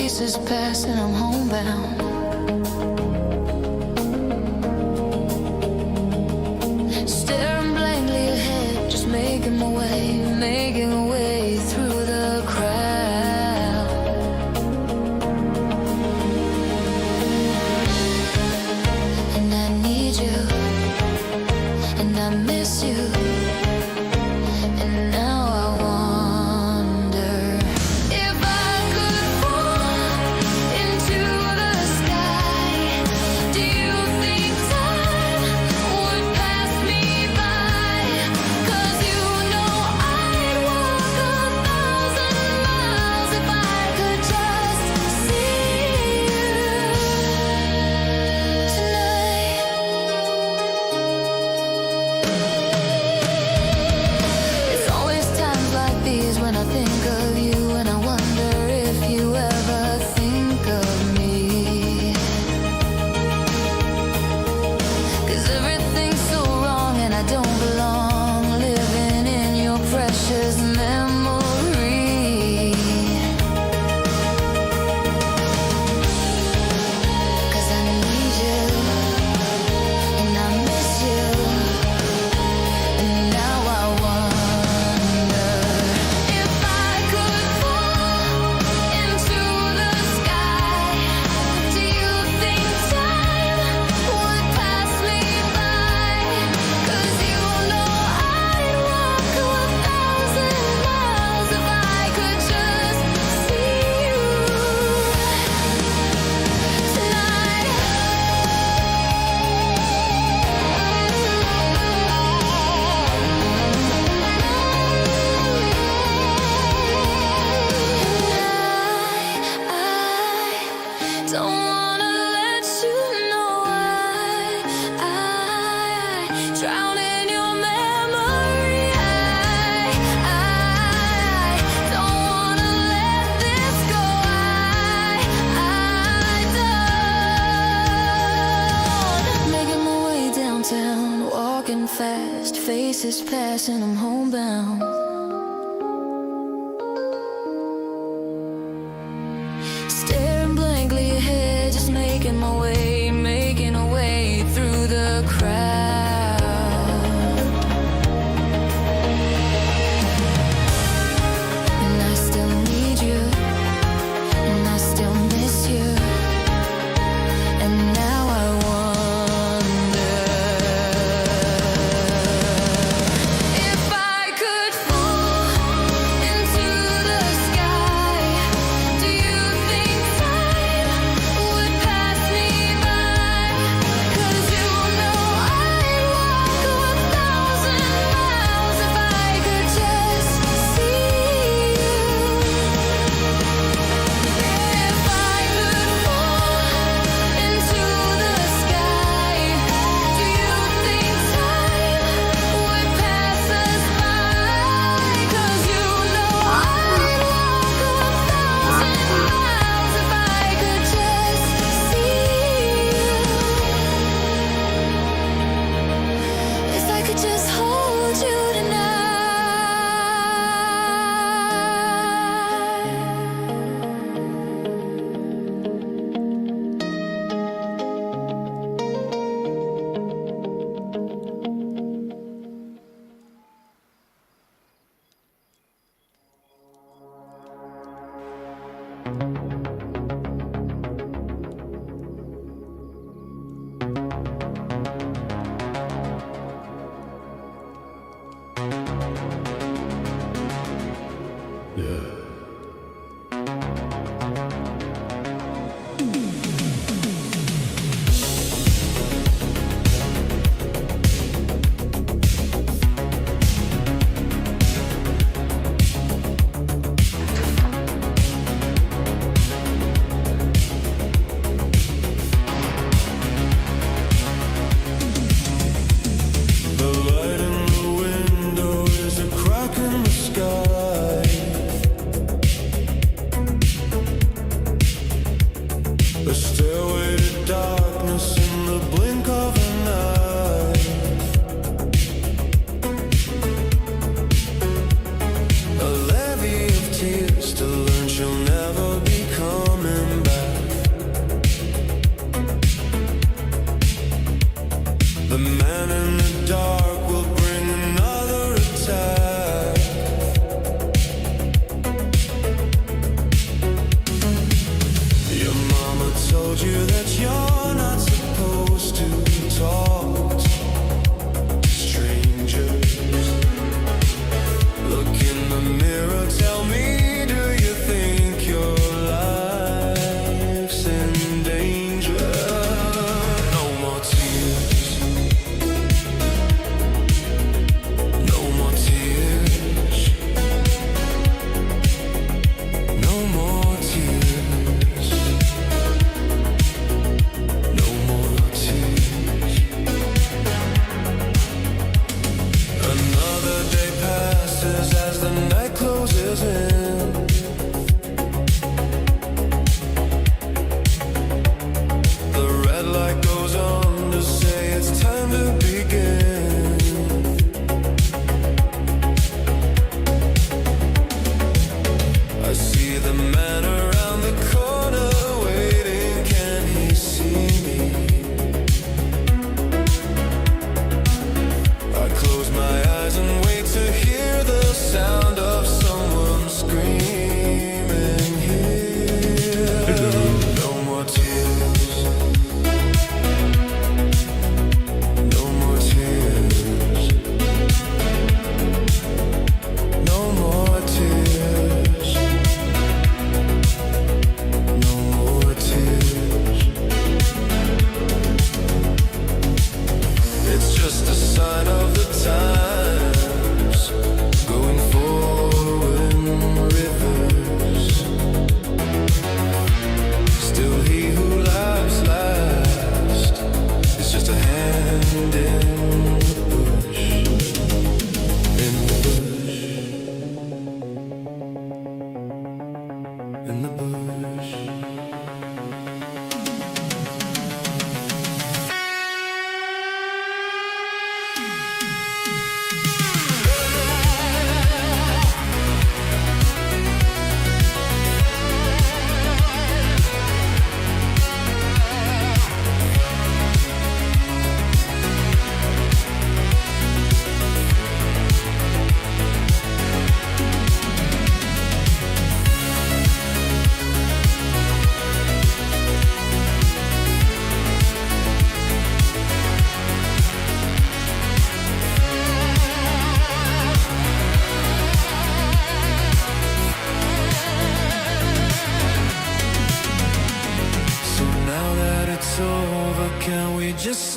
faces pass and I'm homebound. Staring blankly ahead, just making my way through the crowd. And I need you, and I miss you. And now I wonder if I could fall into the sky. Do you think time would pass me by? 'Cause you know I'd walk 1,000 miles if I could just see you tonight. It's always times like these when I think of you, and I wonder if you ever think of me. 'Cause everything's so wrong and I don't belong, living in your precious memory. 'Cause I need you, and I miss you. And now I wonder if I could fall into the sky. Do you think time would pass me by? 'Cause you know I'd walk 1,000 miles if I could just see you tonight. I don't wanna let you know I drown in your memory. I don't wanna let this go. I don't. Making my way downtown, walking fast, faces passing, I'm homebound. Staring blankly ahead, just making my way through the crowd. And I still need you, and I still miss you. And now I wonder if I could fall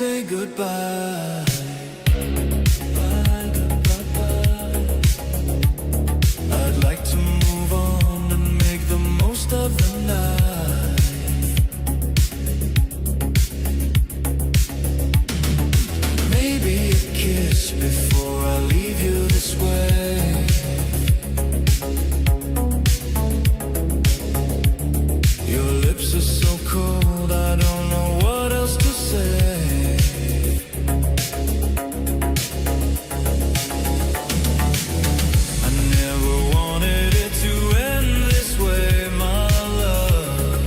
say goodbye. Bye, goodbye, bye. I'd like to move on and make the most of the night. Maybe a kiss before I leave you this way. Your lips are so cold, I don't know what else to say. I never wanted it to end this way, my love,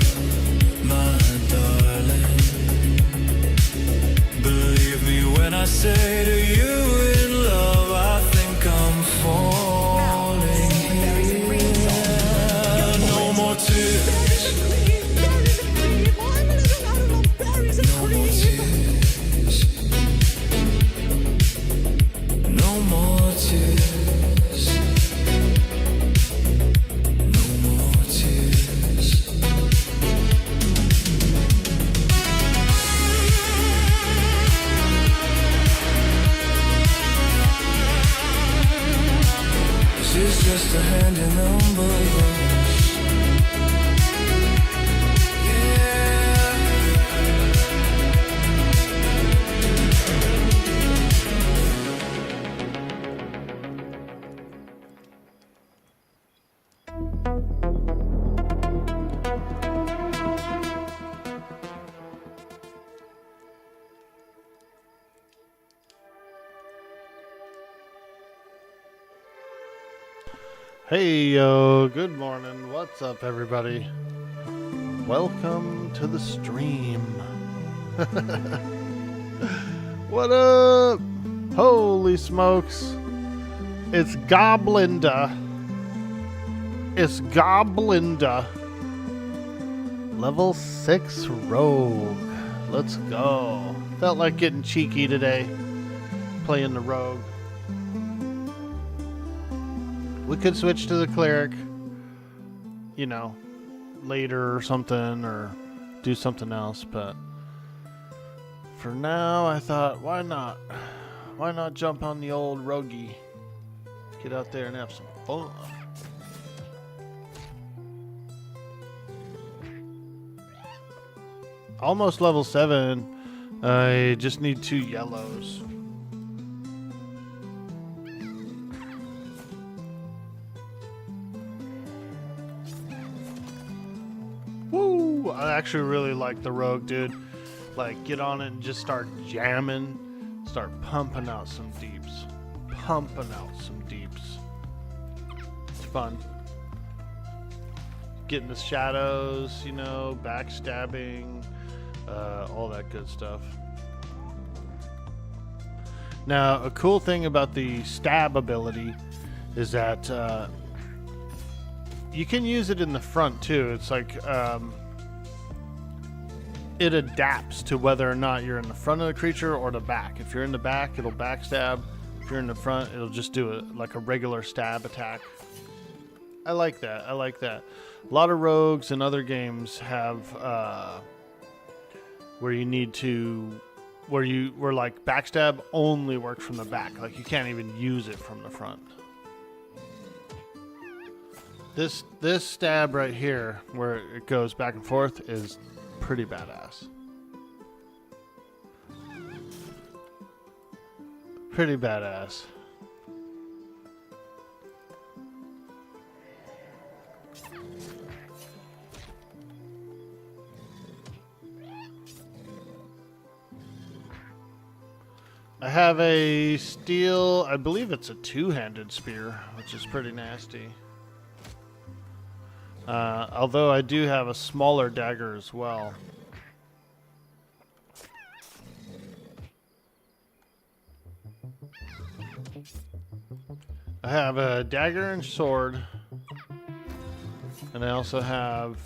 my darling. Believe me when I say to you in love, I think I'm falling. No more tears. Just a hand in numbers. Yeah. Hey yo, good morning. What's up, everybody? Welcome to the stream. What up? Holy smokes. It's Goblinda. It's Goblinda. Level 6 Rogue. Let's go. Felt like getting cheeky today, playing the Rogue. We could switch to the cleric, you know, later or something, or do something else, but for now I thought, why not? Why not jump on the old roguey? Get out there and have some fun. Almost level 7. I just need 2 yellows. Woo! I actually really like the rogue, dude. Like, get on it and just start jamming. Start pumping out some deeps. Pumping out some deeps. It's fun. Getting the shadows, you know, backstabbing, all that good stuff. Now, a cool thing about the stab ability is that you can use it in the front too. It's like it adapts to whether or not you're in the front of the creature or the back. If you're in the back, it'll backstab. If you're in the front, it'll just do it like a regular stab attack. I like that. I like that. A lot of rogues and other games have where you need to, where like backstab only works from the back. Like you can't even use it from the front. This stab right here, where it goes back and forth, is pretty badass. Pretty badass. I have a steel, I believe it's a two-handed spear, which is pretty nasty. Although I do have a smaller dagger as well. I have a dagger and sword. And I also have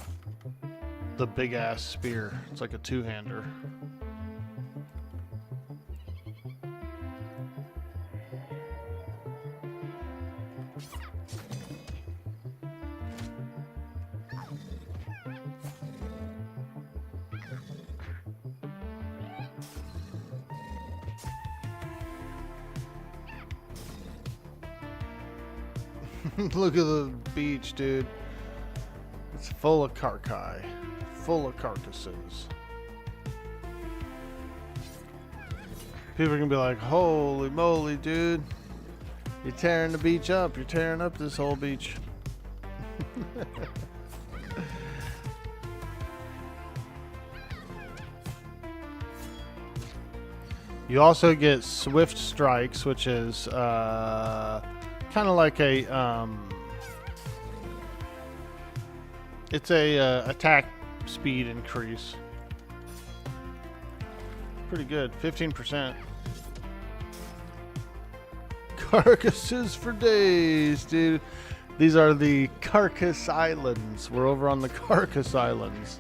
the big-ass spear. It's like a two-hander. Look at the beach, dude. It's full of carcass, full of carcasses. People are gonna be like, holy moly, dude. You're tearing the beach up. You're tearing up this whole beach. You also get swift strikes, which is kind of like a it's a attack speed increase. Pretty good, 15%. Carcasses for days, dude. These are the Carcass Islands. We're over on the Carcass Islands,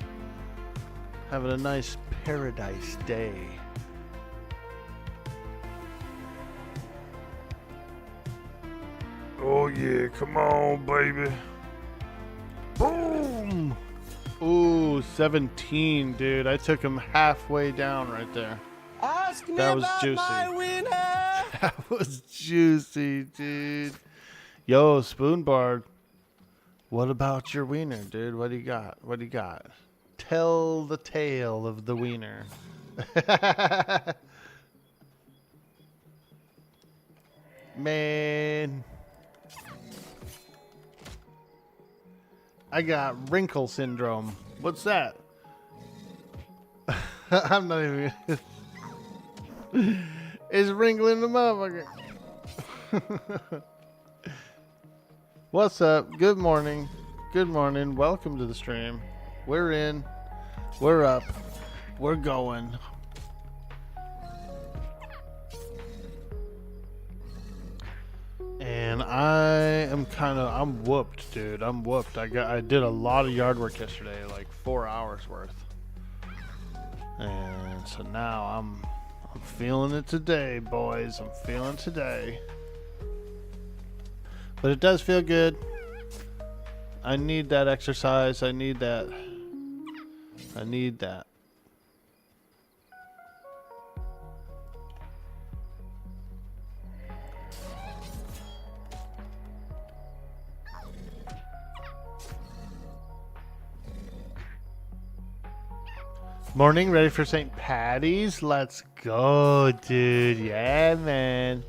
having a nice paradise day. Oh yeah, come on, baby. Boom! Ooh, 17, dude. I took him halfway down right there. Ask me That was about juicy. my winner. That was juicy, dude. Yo, Spoonbard. What about your wiener, dude? What do you got? What do you got? Tell the tale of the wiener. Man. I got wrinkle syndrome. What's that? I'm not even. It's wrinkling the motherfucker. What's up? Good morning. Good morning. Welcome to the stream. We're in. We're up. We're going. And I'm whooped, dude. I'm whooped. I did a lot of yard work yesterday, like 4 hours worth. And so now I'm feeling it today, boys. I'm feeling it today. But it does feel good. I need that exercise. I need that. I need that. Morning, ready for St. Patty's? Let's go, dude. Yeah, man.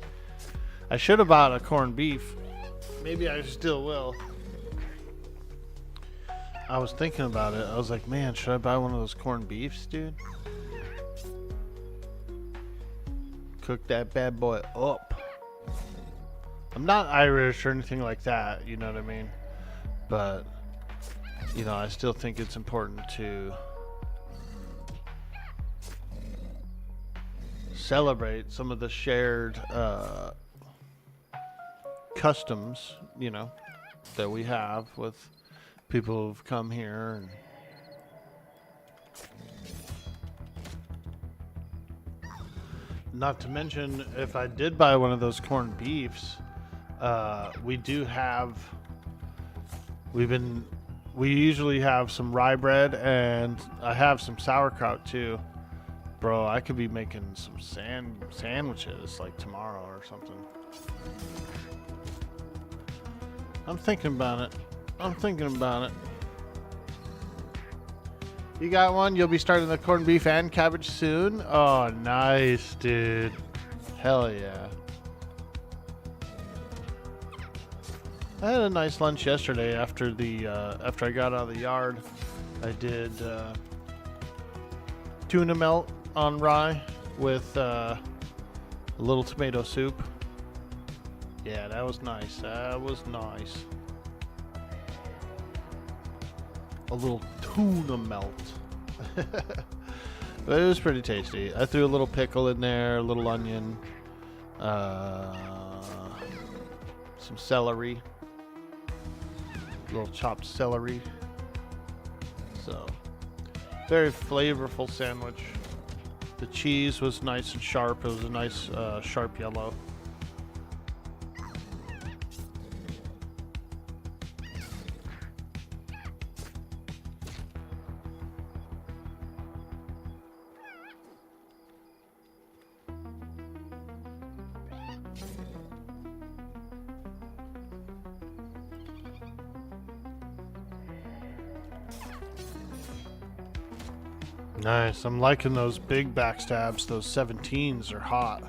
I should have bought a corned beef. Maybe I still will. I was thinking about it. I was like, man, should I buy one of those corned beefs, dude? Cook that bad boy up. I'm not Irish or anything like that, you know what I mean? But, you know, I still think it's important to celebrate some of the shared customs, you know, that we have with people who've come here. And not to mention, if I did buy one of those corned beefs, we usually have some rye bread, and I have some sauerkraut too. Bro, I could be making some sandwiches like tomorrow or something. I'm thinking about it. I'm thinking about it. You got one? You'll be starting the corned beef and cabbage soon? Oh, nice, dude. Hell yeah. I had a nice lunch yesterday after I got out of the yard. I did tuna melt on rye with a little tomato soup. Yeah, that was nice. That was nice. A little tuna melt. But it was pretty tasty. I threw a little pickle in there, a little onion, some celery, a little chopped celery. So, very flavorful sandwich. The cheese was nice and sharp. It was a nice sharp yellow. Nice. I'm liking those big backstabs. Those 17s are hot.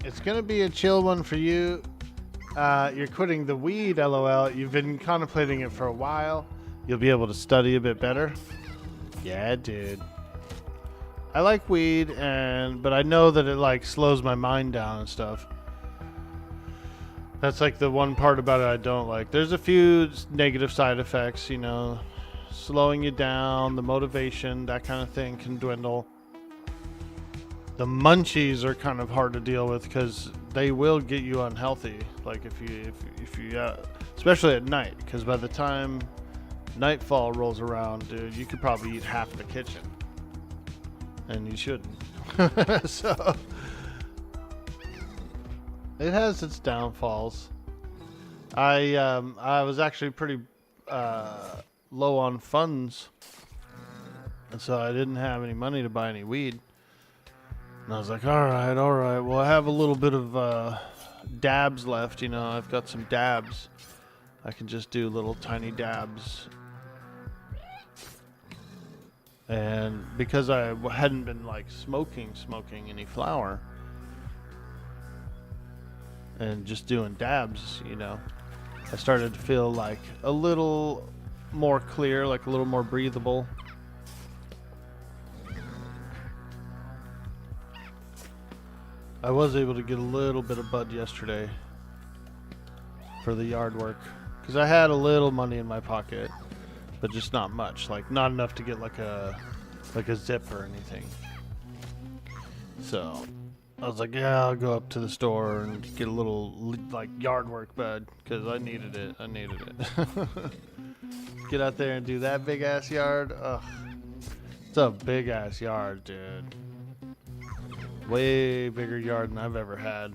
It's gonna be a chill one for you. You're quitting the weed, lol. You've been contemplating it for a while. You'll be able to study a bit better. Yeah, dude. I like weed, but I know that it like slows my mind down and stuff. That's like the one part about it I don't like. There's a few negative side effects, you know, slowing you down, the motivation, that kind of thing can dwindle. The munchies are kind of hard to deal with because they will get you unhealthy. Like if you especially at night, because by the time nightfall rolls around, dude, you could probably eat half the kitchen, and you shouldn't. So it has its downfalls. I was actually pretty low on funds, and so I didn't have any money to buy any weed. And I was like, all right. Well, I have a little bit of dabs left. You know, I've got some dabs. I can just do little tiny dabs. And because I hadn't been like smoking any flower, and just doing dabs, you know, I started to feel like a little more clear, like a little more breathable. I was able to get a little bit of bud yesterday for the yard work because I had a little money in my pocket, but just not much, like not enough to get like a zip or anything. So I was like, yeah, I'll go up to the store and get a little like yard work bud because I needed it. Get out there and do that big ass yard. Ugh, it's a big ass yard, dude. Way bigger yard than I've ever had.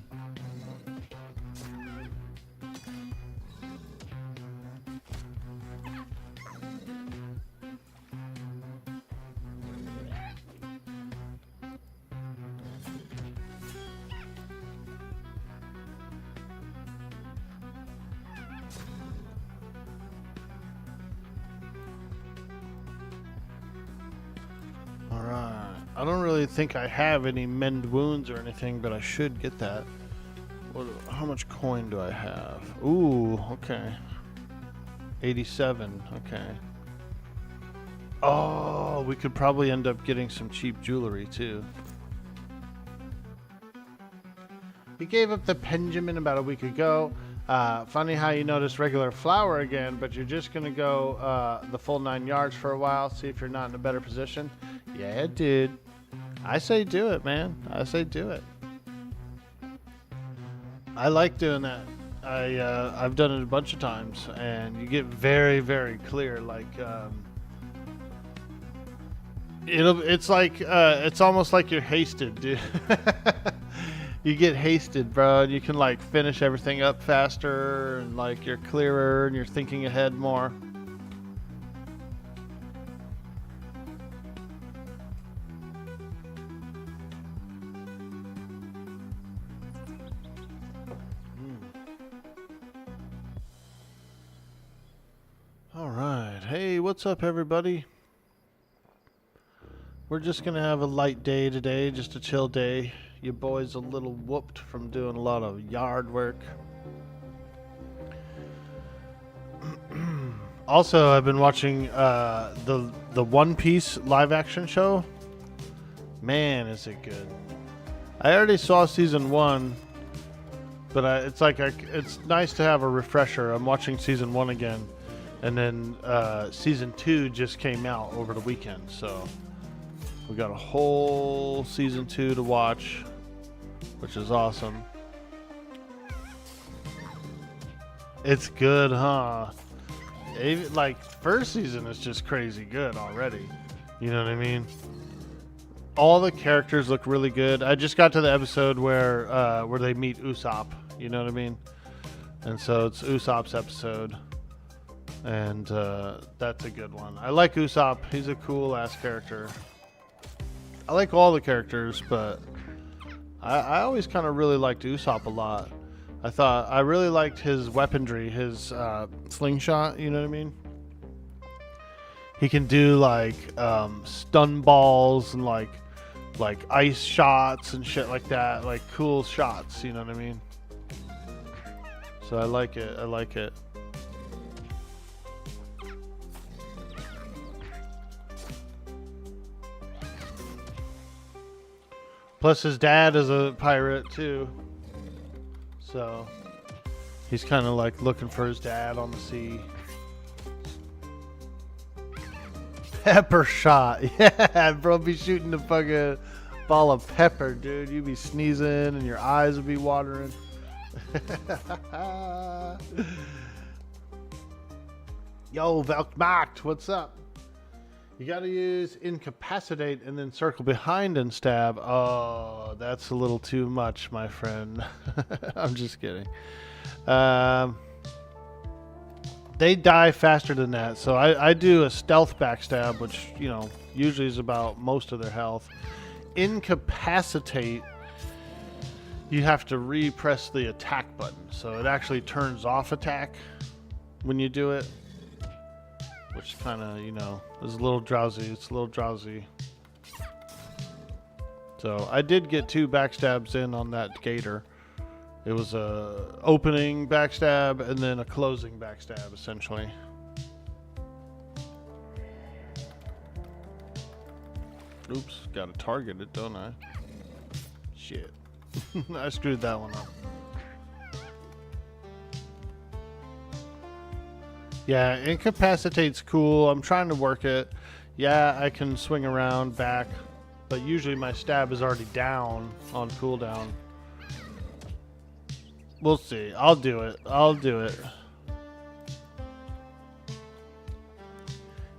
I don't really think I have any mend wounds or anything, but I should get that. How much coin do I have? Ooh, okay. 87, okay. Oh, we could probably end up getting some cheap jewelry too. He gave up the Benjamin about a week ago. Funny how you notice regular flower again, but you're just gonna go the full 9 yards for a while, see if you're not in a better position. Yeah, dude. I say do it, man. I say do it. I like doing that. I've done it a bunch of times, and you get very, very clear. Like it's almost like you're hasted, dude. You get hasted, bro. And you can like finish everything up faster, and like you're clearer, and you're thinking ahead more. Hey, what's up, everybody? We're just gonna have a light day today, just a chill day. Your boy's a little whooped from doing a lot of yard work. Also, I've been watching the One Piece live action show. Man, is it good! I already saw season 1, but it's nice to have a refresher. I'm watching season 1 again. And then season 2 just came out over the weekend, so we got a whole season 2 to watch, which is awesome. It's good, huh? Like first season is just crazy good already. You know what I mean? All the characters look really good. I just got to the episode where they meet Usopp. You know what I mean? And so it's Usopp's episode. And that's a good one. I like Usopp. He's a cool ass character. I like all the characters, but I always kind of really liked Usopp a lot. I really liked his weaponry, his slingshot, you know what I mean? He can do like stun balls and like ice shots and shit like that, like cool shots, you know what I mean? So I like it. I like it. Plus his dad is a pirate too. So he's kind of like looking for his dad on the sea. Pepper shot. Yeah, bro, be shooting the fucking ball of pepper, dude. You be sneezing and your eyes would be watering. Yo, Velkmacht, what's up? You gotta use incapacitate and then circle behind and stab. Oh, that's a little too much, my friend. I'm just kidding. They die faster than that, so I do a stealth backstab, which, you know, usually is about most of their health. Incapacitate, you have to repress the attack button, so it actually turns off attack when you do it, which kind of, you know, is a little drowsy. It's a little drowsy. So I did get 2 backstabs in on that gator. It was a opening backstab and then a closing backstab, essentially. Oops, gotta target it, don't I? Shit. I screwed that one up. Yeah, incapacitate's cool. I'm trying to work it. Yeah, I can swing around back, but usually my stab is already down on cooldown. We'll see. I'll do it. I'll do it.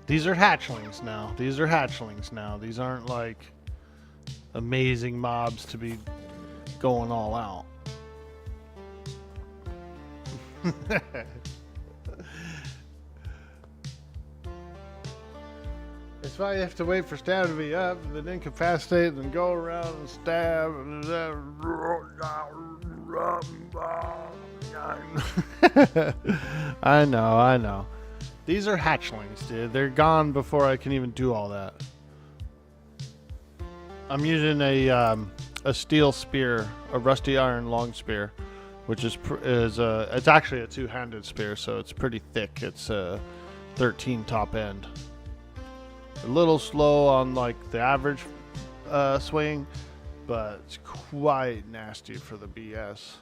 These are hatchlings now. These are hatchlings now. These aren't like amazing mobs to be going all out. It's why you have to wait for stab to be up, and then incapacitate, and then go around and stab, and I know. These are hatchlings, dude. They're gone before I can even do all that. I'm using a steel spear, a rusty iron long spear, which is it's actually a 2-handed spear, so it's pretty thick. It's 13 top end. A little slow on like the average swing, but it's quite nasty for the BS.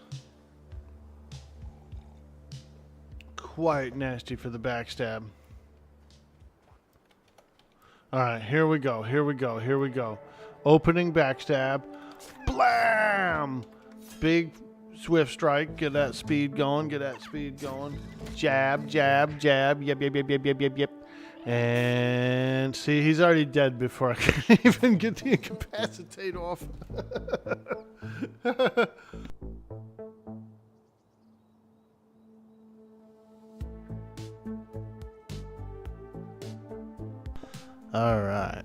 Quite nasty for the backstab. Alright, here we go. Opening backstab. Blam! Big swift strike. Get that speed going. Jab. Yep. And see, he's already dead before I can even get the incapacitate off. All right.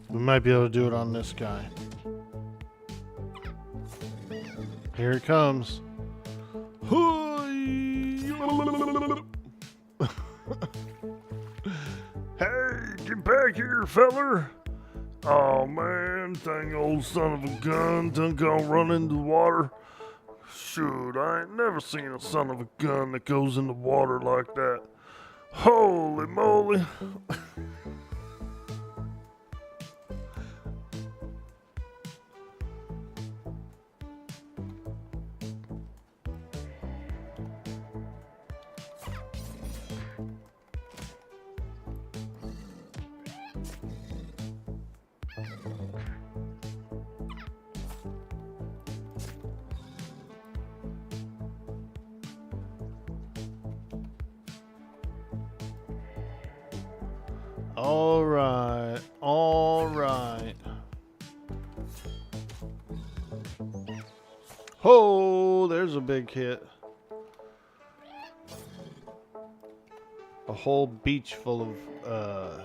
We might be able to do it on this guy. Here it comes. Hey, get back here, feller. Oh man, dang old son of a gun done gone run into the water. Shoot, I ain't never seen a son of a gun that goes in the water like that. Holy moly. All right. All right. Oh, there's a big hit. A whole beach full of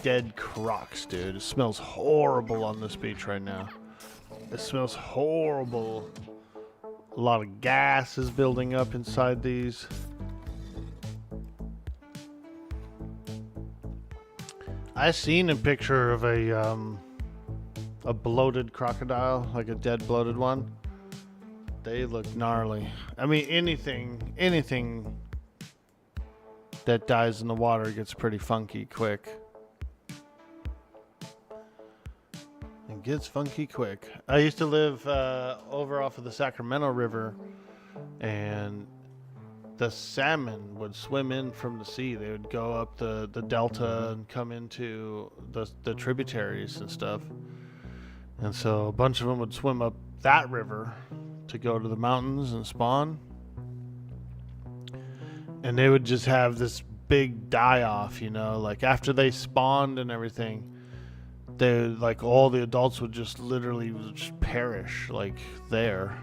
dead crocs, dude. It smells horrible on this beach right now. It smells horrible. A lot of gas is building up inside these. I seen a picture of a bloated crocodile, like a dead bloated one. They look gnarly. I mean, anything that dies in the water gets pretty funky quick. It gets funky quick. I used to live over off of the Sacramento River, and the salmon would swim in from the sea. They would go up the delta and come into the tributaries and stuff. And so a bunch of them would swim up that river to go to the mountains and spawn. And they would just have this big die-off, you know, like after they spawned and everything, they like all the adults would just literally just perish like there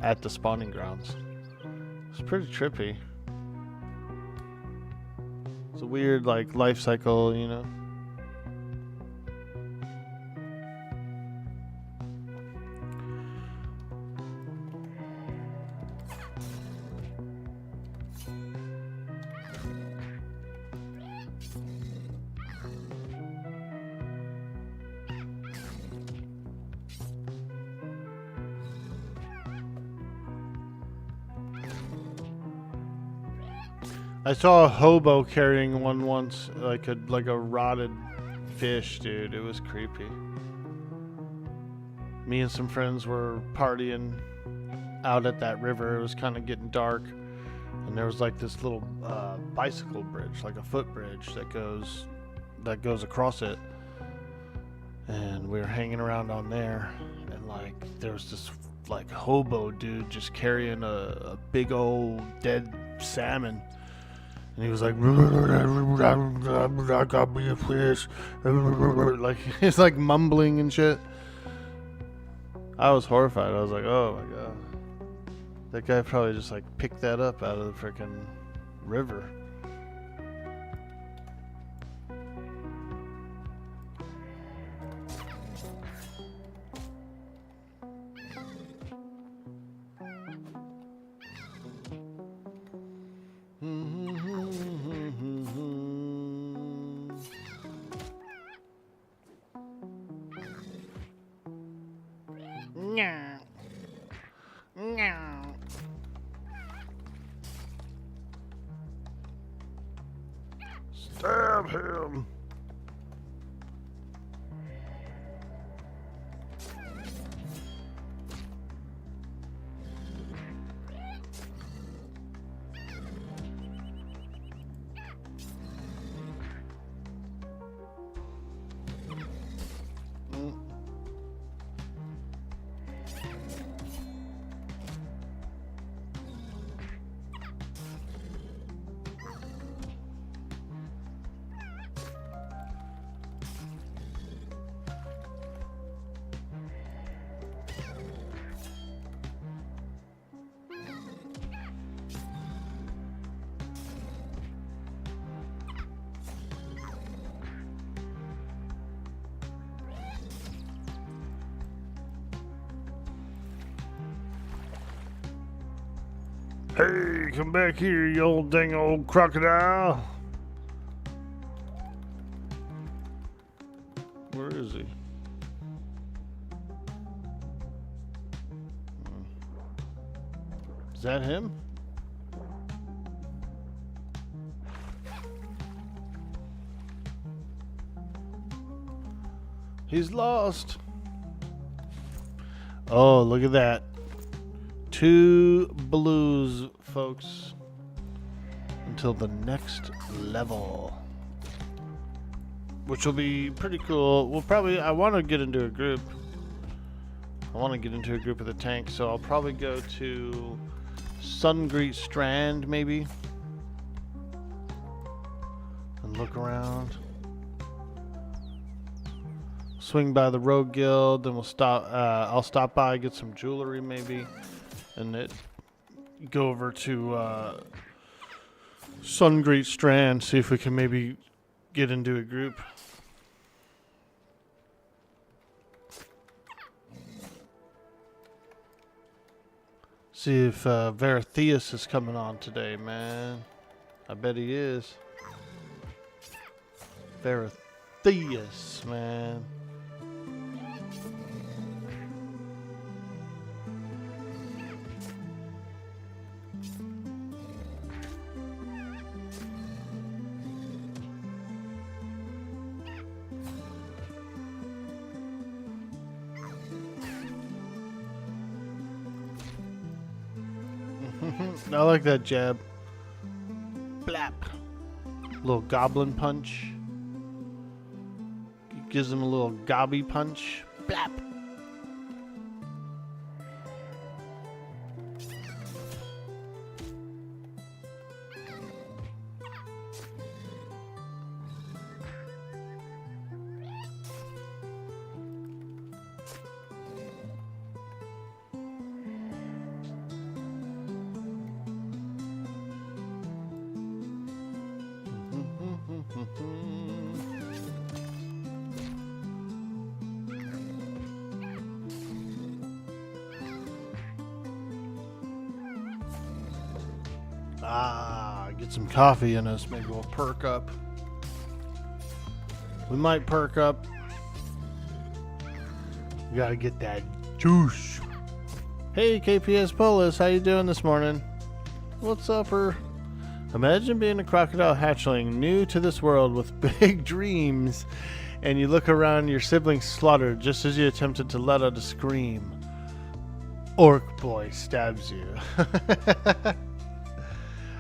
at the spawning grounds. It's pretty trippy. It's a weird like life cycle, you know. I saw a hobo carrying one once, like a rotted fish, dude. It was creepy. Me and some friends were partying out at that river. It was kind of getting dark, and there was like this little bicycle bridge, like a footbridge that goes across it. And we were hanging around on there, and like there was this like hobo dude just carrying a big old dead salmon. And he was like, I got me a fish. Like, he's like mumbling and shit. I was horrified. I was like, oh my god. That guy probably just like picked that up out of the freaking river. Stab him. Hey, come back here, you old dang old crocodile. Where is he? Is that him? He's lost. Oh, look at that. 2 blues, folks, until the next level, which will be pretty cool. We'll probably, I want to get into a group. I want to get into a group of the tank, so I'll probably go to Sungreet Strand, maybe, and and look around. Swing by the Rogue Guild, then we'll stop. I'll stop by, get some jewelry maybe, and then go over to Sungreat Strand, see if we can maybe get into a group. See if Veratheus is coming on today, man. I bet he is. Veratheus, man. I like that jab. Blap. Little goblin punch. Gives him a little gobby punch. Blap. Get some coffee in us. Maybe we'll perk up. We might perk up. We gotta get that juice. Hey, KPS Polis, how you doing this morning? What's upper? Imagine being a crocodile hatchling new to this world with big dreams, and you look around your siblings slaughtered just as you attempted to let out a scream. Orc boy stabs you.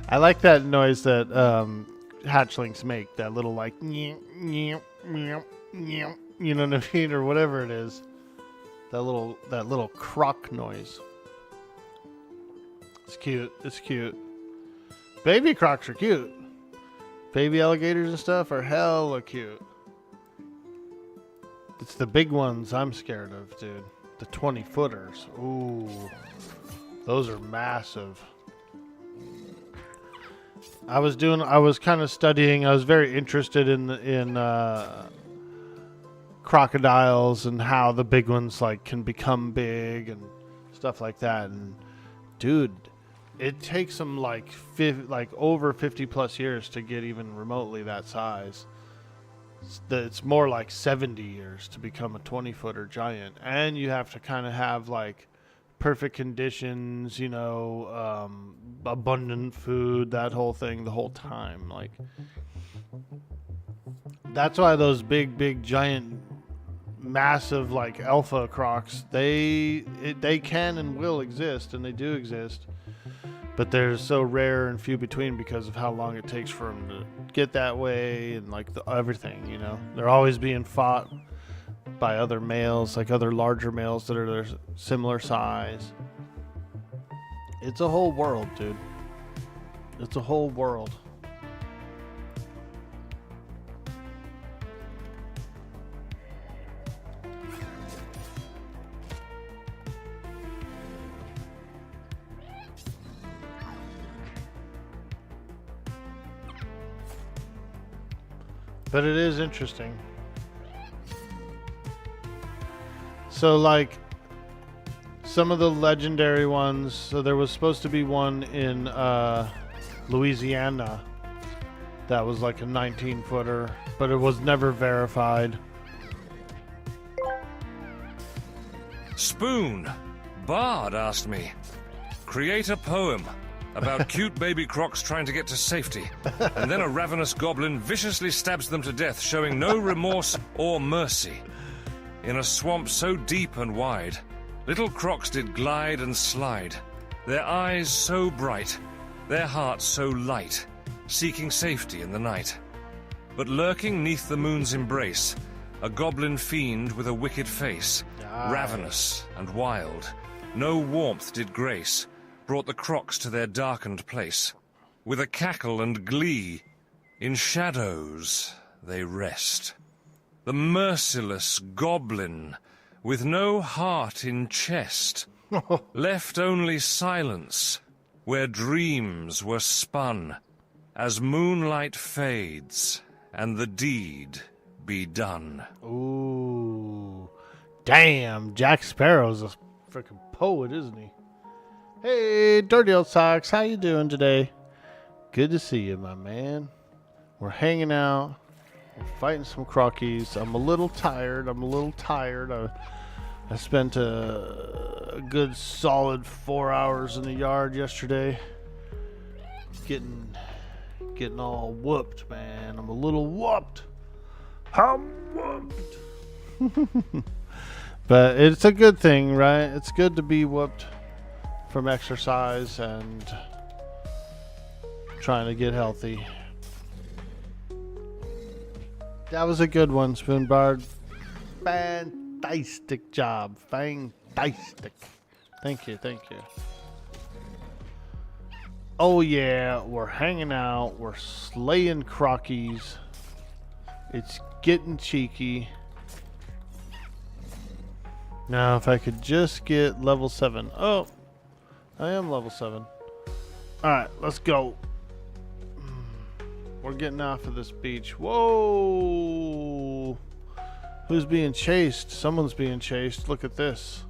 I like that noise that hatchlings make. That little like, you know what I mean, or whatever it is. That little croc noise. It's cute. It's cute. Baby crocs are cute. Baby alligators and stuff are hella cute. It's the big ones I'm scared of, dude. The 20-footers. Ooh, those are massive. I was kind of studying. I was very interested in crocodiles and how the big ones like can become big and stuff like that. And dude, it takes them like over 50 plus years to get even remotely that size. It's more like 70 years to become a 20-footer giant, and you have to kind of have like perfect conditions, you know, abundant food, that whole thing the whole time. Like, that's why those big giant massive like alpha crocs, they can and will exist, and they do exist, but they're so rare and few between because of how long it takes for them to get that way, and like everything, you know, they're always being fought by other males, like other larger males that are their similar size. It's a whole world, dude. It's a whole world. But it is interesting. So, like, some of the legendary ones, so there was supposed to be one in Louisiana that was like a 19-footer, but it was never verified. Spoon, Bard asked me. Create a poem about cute baby crocs trying to get to safety, and then a ravenous goblin viciously stabs them to death, showing no remorse or mercy. In a swamp so deep and wide, little crocs did glide and slide, their eyes so bright, their hearts so light, seeking safety in the night. But lurking 'neath the moon's embrace, a goblin fiend with a wicked face, ravenous and wild, no warmth did grace, brought the crocs to their darkened place. With a cackle and glee, In shadows they rest. The merciless goblin, with no heart in chest, left only silence, where dreams were spun, as moonlight fades, and the deed be done. Ooh. Damn, Jack Sparrow's a freaking poet, isn't he? Hey, Dirty Old Socks, how you doing today? Good to see you, my man. We're hanging out. We're fighting some crockies. I'm a little tired. I spent a good solid 4 hours in the yard yesterday. Getting all whooped, man. I'm a little whooped. I'm whooped. But it's a good thing, right? It's good to be whooped from exercise and trying to get healthy. That was a good one, Spoonbard. Fantastic job. Fantastic. Thank you. Oh yeah, we're hanging out. We're slaying crockies. It's getting cheeky. Now, if I could just get level 7. Oh, I am level 7. Alright, let's go. We're getting off of this beach. Whoa! Who's being chased? Someone's being chased. Look at this.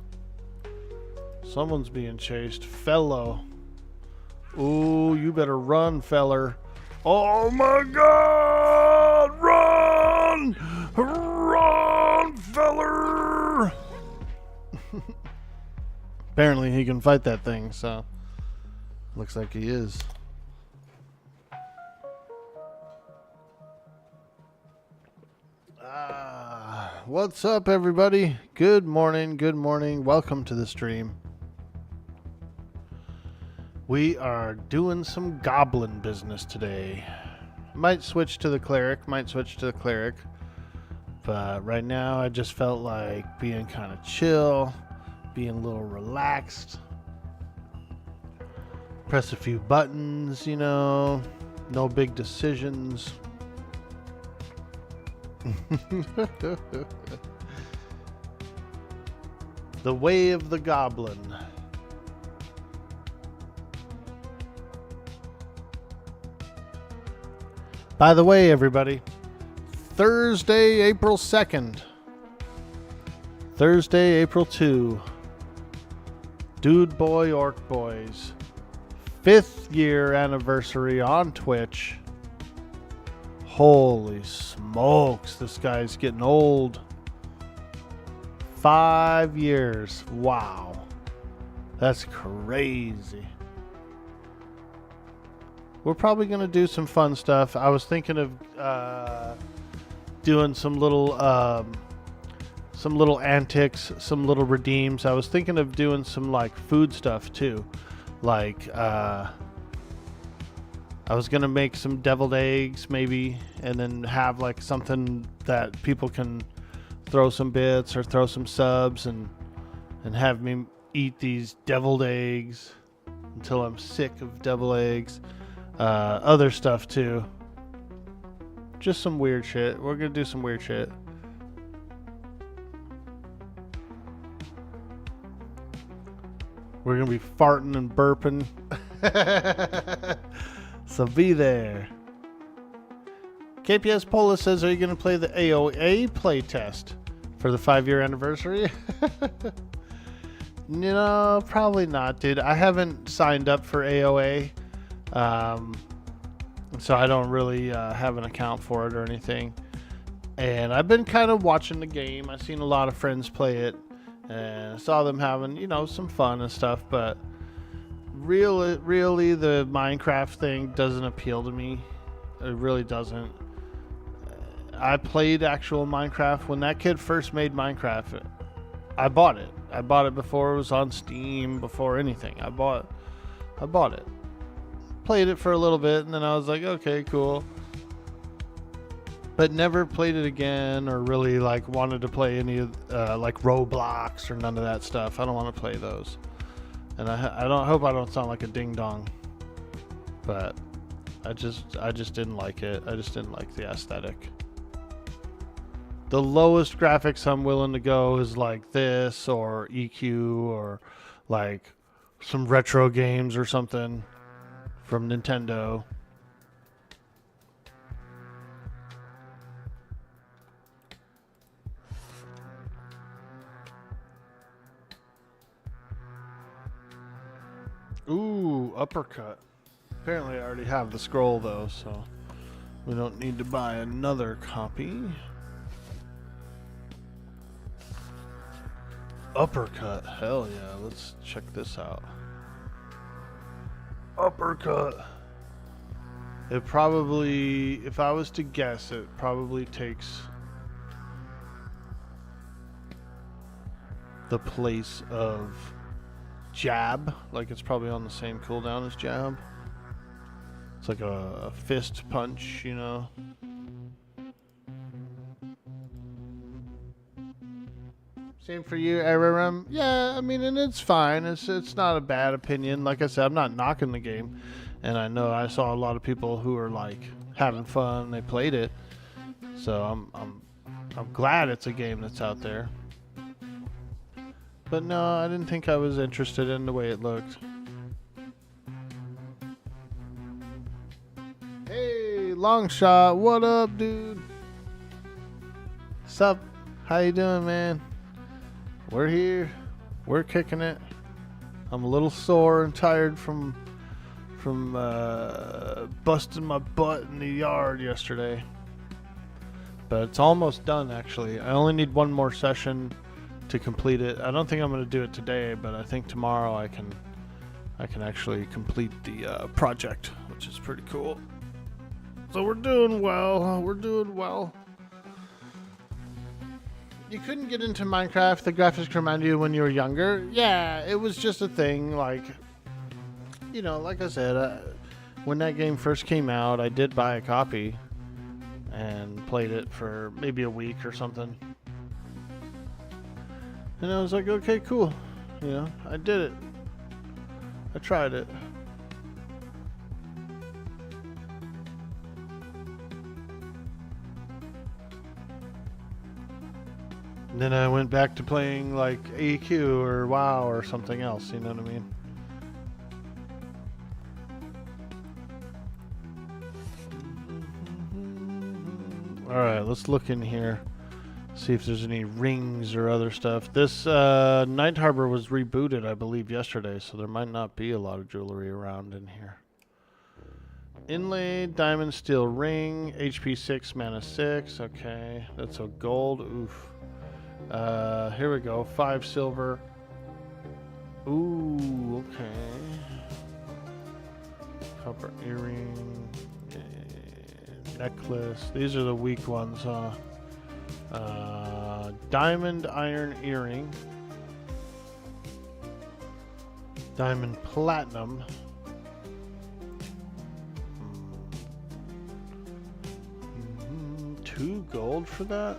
Someone's being chased. Fellow. Ooh, you better run, feller. Oh my god! Run! Run, feller! Apparently he can fight that thing, so looks like he is. What's up, everybody? Good morning. Welcome to the stream. We are doing some goblin business today. Might switch to the cleric. But right now I just felt like being kind of chill, being a little relaxed. Press a few buttons, no big decisions. The way of the goblin. By the way, everybody, Thursday, April 2nd. Thursday, April 2. Dude Boy Orc Boys 5th year anniversary on Twitch. Holy smokes, this guy's getting old. 5 years. Wow. That's crazy. We're probably going to do some fun stuff. I was thinking of doing some little antics, some little redeems. I was thinking of doing some like food stuff too. Like I was gonna make some deviled eggs maybe, and then have like something that people can throw some bits or throw some subs and have me eat these deviled eggs until I'm sick of deviled eggs. Other stuff too. Just some weird shit. We're gonna do some weird shit. We're gonna be farting and burping. So be there. KPS Pola says, are you gonna play the AOA playtest for the 5-year anniversary? No, probably not, dude. I haven't signed up for AOA. So I don't really have an account for it or anything. And I've been kind of watching the game. I've seen a lot of friends play it. And I saw them having, some fun and stuff. But really, the Minecraft thing doesn't appeal to me. It really doesn't. I played actual Minecraft. When that kid first made Minecraft, I bought it. I bought it before it was on Steam, before anything. I bought it. Played it for a little bit, and then I was like, okay, cool. But never played it again, or really wanted to play any of like Roblox or none of that stuff. I don't want to play those. And I hope I don't sound like a ding dong. But I just didn't like it. I just didn't like the aesthetic. The lowest graphics I'm willing to go is like this or EQ or like some retro games or something from Nintendo. Ooh, uppercut. Apparently I already have the scroll though, so we don't need to buy another copy. Uppercut. Hell yeah, let's check this out. Uppercut. It probably, if I was to guess, it probably takes the place of jab. Like it's probably on the same cooldown as jab. It's like a fist punch, you know. Same for you, Araram. Yeah, I mean, and it's fine. It's not a bad opinion. Like I said, I'm not knocking the game, and I know I saw a lot of people who are like having fun. They played it, so I'm glad it's a game that's out there. But no, I didn't think I was interested in the way it looked. Hey, Longshot, what up, dude? Sup? How you doing, man? We're here. We're kicking it. I'm a little sore and tired from busting my butt in the yard yesterday. But it's almost done, actually. I only need one more session to complete it. I don't think I'm going to do it today, but I think tomorrow I can actually complete the project, which is pretty cool. So we're doing well. We're doing well. You couldn't get into Minecraft. The graphics remind you when you were younger. Yeah, it was just a thing. Like, you know, like I said, when that game first came out, I did buy a copy and played it for maybe a week or something. And I was like, okay, cool. You know, I did it. I tried it. And then I went back to playing like AQ or WoW or something else, you know what I mean? Alright, let's look in here. See if there's any rings or other stuff. This Night Harbor was rebooted, I believe, yesterday, so there might not be a lot of jewelry around in here. Inlaid diamond steel ring, HP 6, mana 6. Okay, that's a gold. Oof. Here we go. 5 silver. Ooh, okay. Copper earring. Necklace. These are the weak ones, huh? Diamond iron earring. Diamond platinum. 2 gold for that?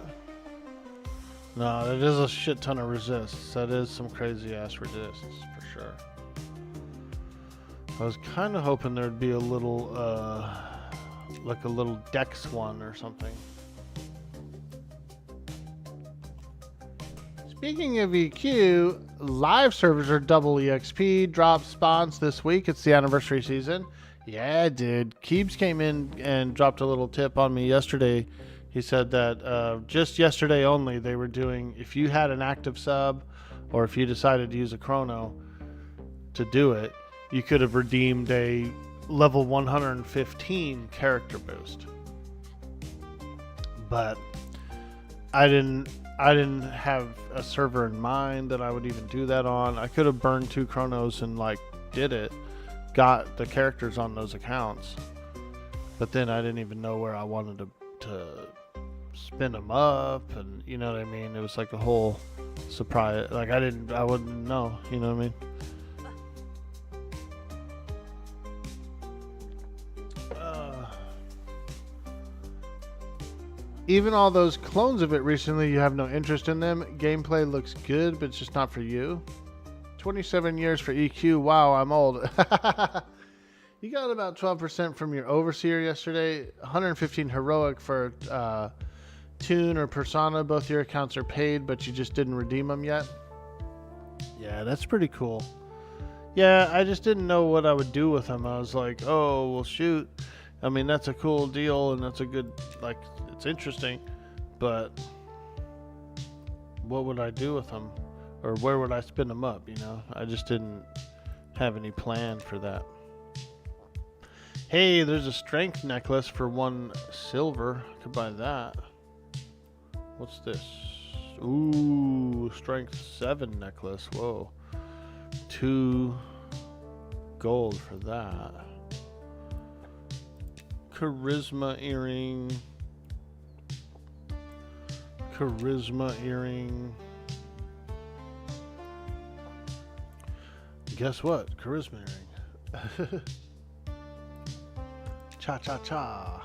No, that is a shit ton of resists. That is some crazy ass resists for sure. I was kind of hoping there'd be a little, like a little dex one or something. Speaking of EQ, live servers are double EXP. Drop spawns this week. It's the anniversary season. Yeah, dude. Keebs came in and dropped a little tip on me yesterday. He said that just yesterday only they were doing, if you had an active sub or if you decided to use a chrono to do it, you could have redeemed a level 115 character boost. But I didn't have a server in mind that I would even do that on. I could have burned 2 chronos and like did it, got the characters on those accounts, but then I didn't even know where I wanted to spin them up, and you know what I mean. It was like a whole surprise. Like I wouldn't know. You know what I mean. Even all those clones of it recently, you have no interest in them. Gameplay looks good, but it's just not for you. 27 years for EQ. Wow, I'm old. You got about 12% from your overseer yesterday. 115 heroic for Tune or Persona. Both your accounts are paid, but you just didn't redeem them yet. Yeah, that's pretty cool. Yeah, I just didn't know what I would do with them. I was like, oh, well, shoot. I mean, that's a cool deal, and that's a good, like, it's interesting. But what would I do with them? Or where would I spin them up, you know? I just didn't have any plan for that. Hey, there's a strength necklace for 1 silver. I could buy that. What's this? Ooh, strength 7 necklace. Whoa. 2 gold for that. Charisma earring. Charisma earring. Guess what? Charisma earring. Cha cha cha.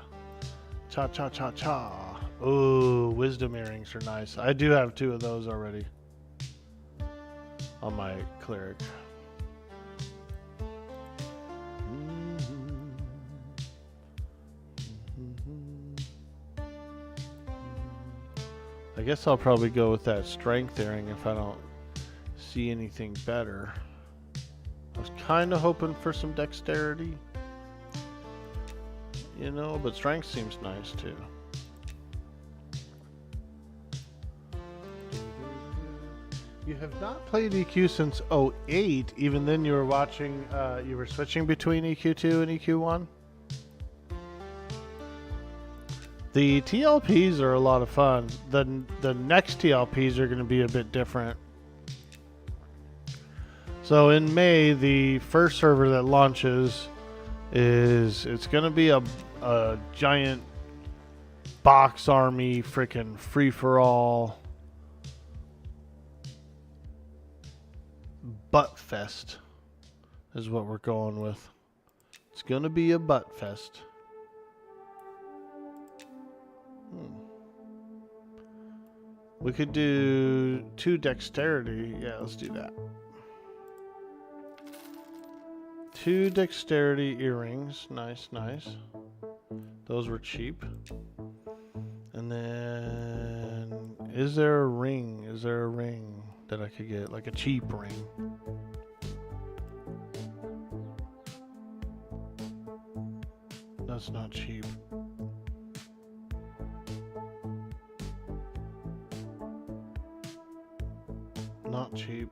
Cha cha cha cha. Ooh, wisdom earrings are nice. I do have 2 of those already on my cleric. I guess I'll probably go with that strength earring if I don't see anything better. I was kind of hoping for some dexterity, you know, but strength seems nice too. You have not played EQ since 08. Even then you were watching, you were switching between EQ2 and EQ1. The TLPs are a lot of fun. The next TLPs are going to be a bit different. So in May, the first server that launches it's going to be a giant box army freaking free-for-all butt fest is what we're going with. It's going to be a butt fest. We could do 2 dexterity. Yeah, let's do that. 2 dexterity earrings. Nice, nice. Those were cheap. And then, is there a ring? Is there a ring that I could get? Like a cheap ring. That's not cheap. Not cheap.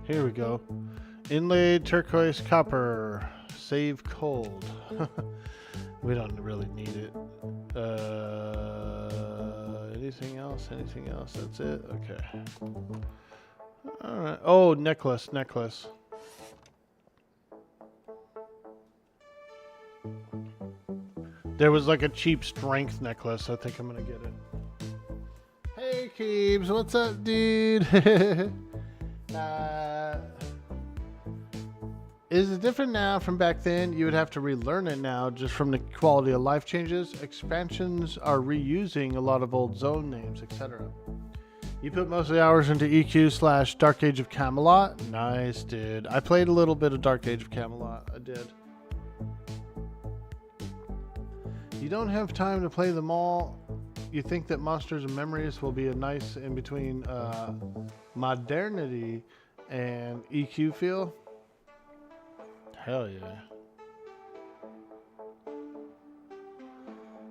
Here we go. Inlaid turquoise copper. Save cold. We don't really need it. Anything else? Anything else? That's it? Okay. Alright. Oh, necklace. Necklace. There was like a cheap strength necklace. I think I'm gonna get it. Hey, Keebs. What's up, dude? Is it different now from back then? You would have to relearn it now just from the quality of life changes. Expansions are reusing a lot of old zone names, etc. You put most of the hours into EQ / Dark Age of Camelot. Nice, dude. I played a little bit of Dark Age of Camelot. I did. You don't have time to play them all. You think that Monsters and Memories will be a nice in between modernity and EQ feel? Hell yeah.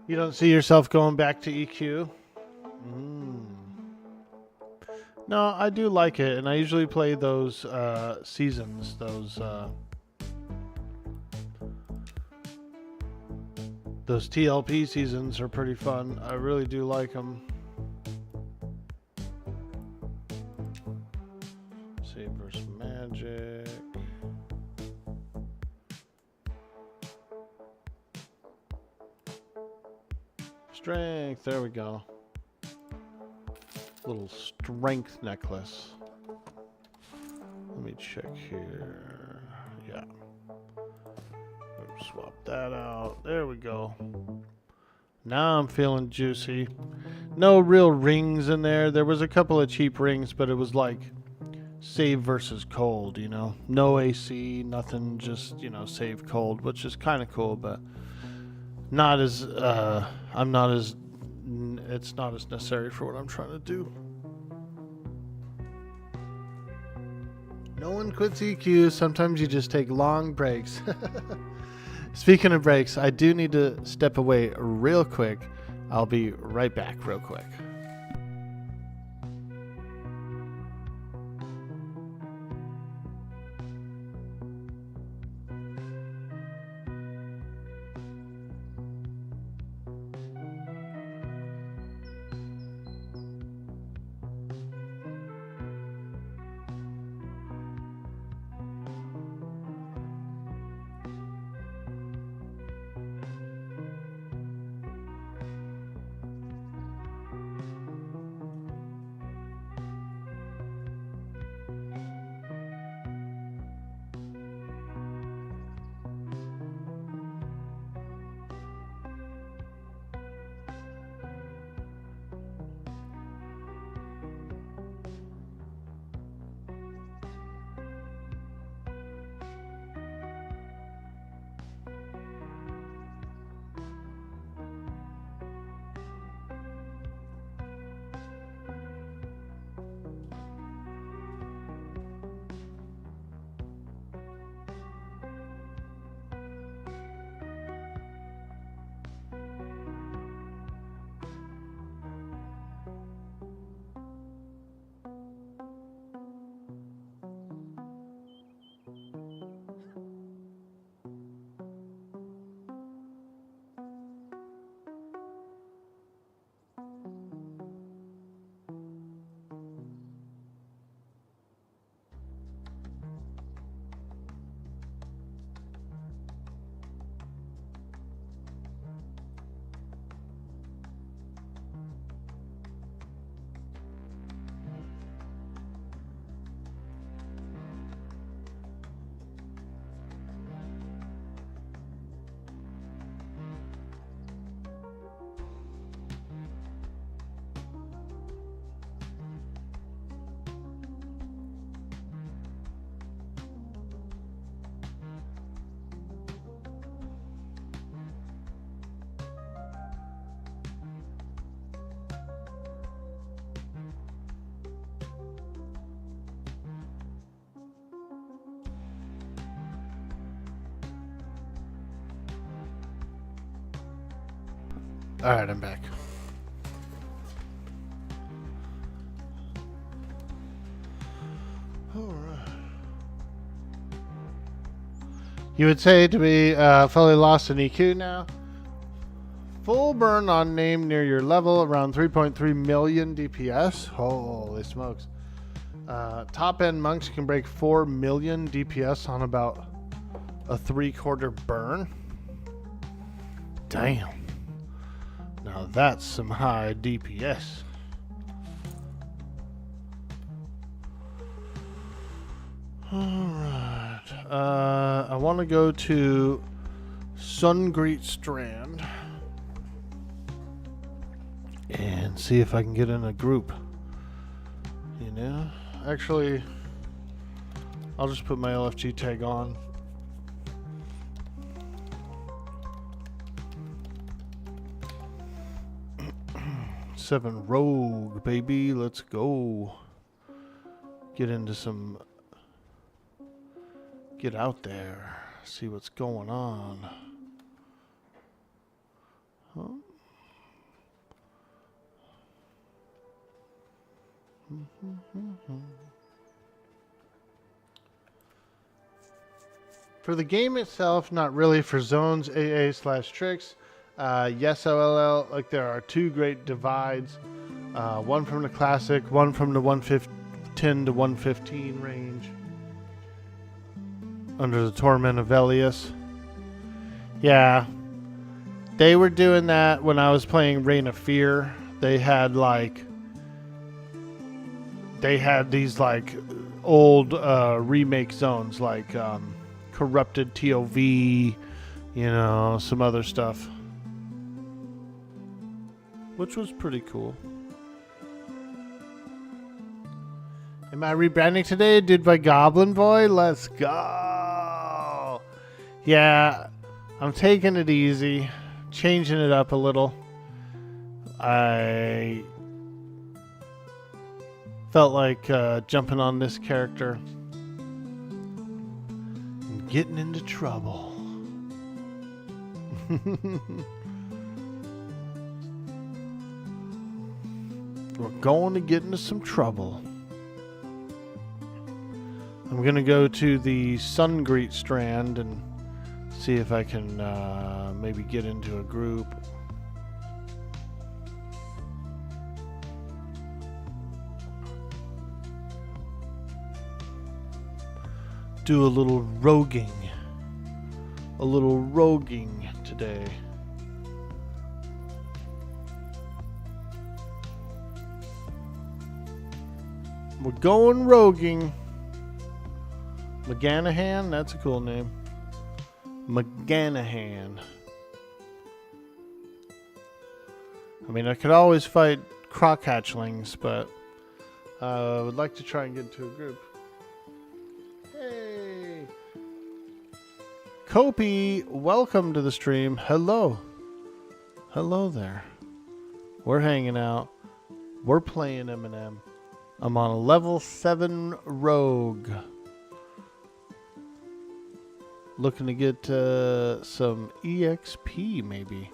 You don't see yourself going back to EQ? No, I do like it, and I usually play those seasons, those TLP seasons are pretty fun. I really do like them. Save versus magic. Strength, there we go. Little strength necklace. Let me check here. Yeah. Swap that out. There we go. Now I'm feeling juicy. No real rings in there. There was a couple of cheap rings, but it was like save versus cold, you know. No AC, nothing, just, you know, save cold, which is kind of cool, but not as, it's not as necessary for what I'm trying to do. No one quits EQ. Sometimes you just take long breaks. Speaking of breaks, I do need to step away real quick. I'll be right back real quick. Alright, I'm back. Alright. You would say to be fully lost in EQ now. Full burn on name near your level, around 3.3 million DPS. Holy smokes. Top end monks can break 4 million DPS on about a 3/4 burn. Damn. Now that's some high DPS. Alright. I want to go to Sungreet Strand and see if I can get in a group. You know? Actually, I'll just put my LFG tag on. Seven rogue, baby. Let's go. Get into some. Get out there. See what's going on. Huh? For the game itself, not really. For zones, AA/tricks. Yes, OLL, like there are two great divides. One from the classic, one from the 110 to 115 range. Under the Torment of Velius. Yeah. They were doing that when I was playing Reign of Fear. They had these like old remake zones, like Corrupted TOV, you know, some other stuff. which was pretty cool. Am I rebranding today? Dude, by Goblin Boy? Let's go! Yeah, I'm taking it easy, changing it up a little. I felt like jumping on this character and getting into trouble. We're going to get into some trouble. I'm going to go to the Sungreet strand and see if I can maybe get into a group. Do a little roguing. A little roguing today. We're going roguing. McGanahan? That's a cool name. McGanahan. I mean, I could always fight croc hatchlings, but I would like to try and get into a group. Hey! Kopi, welcome to the stream. Hello. Hello there. We're hanging out. We're playing Eminem. I'm on a level 7 rogue. Looking to get some EXP, maybe.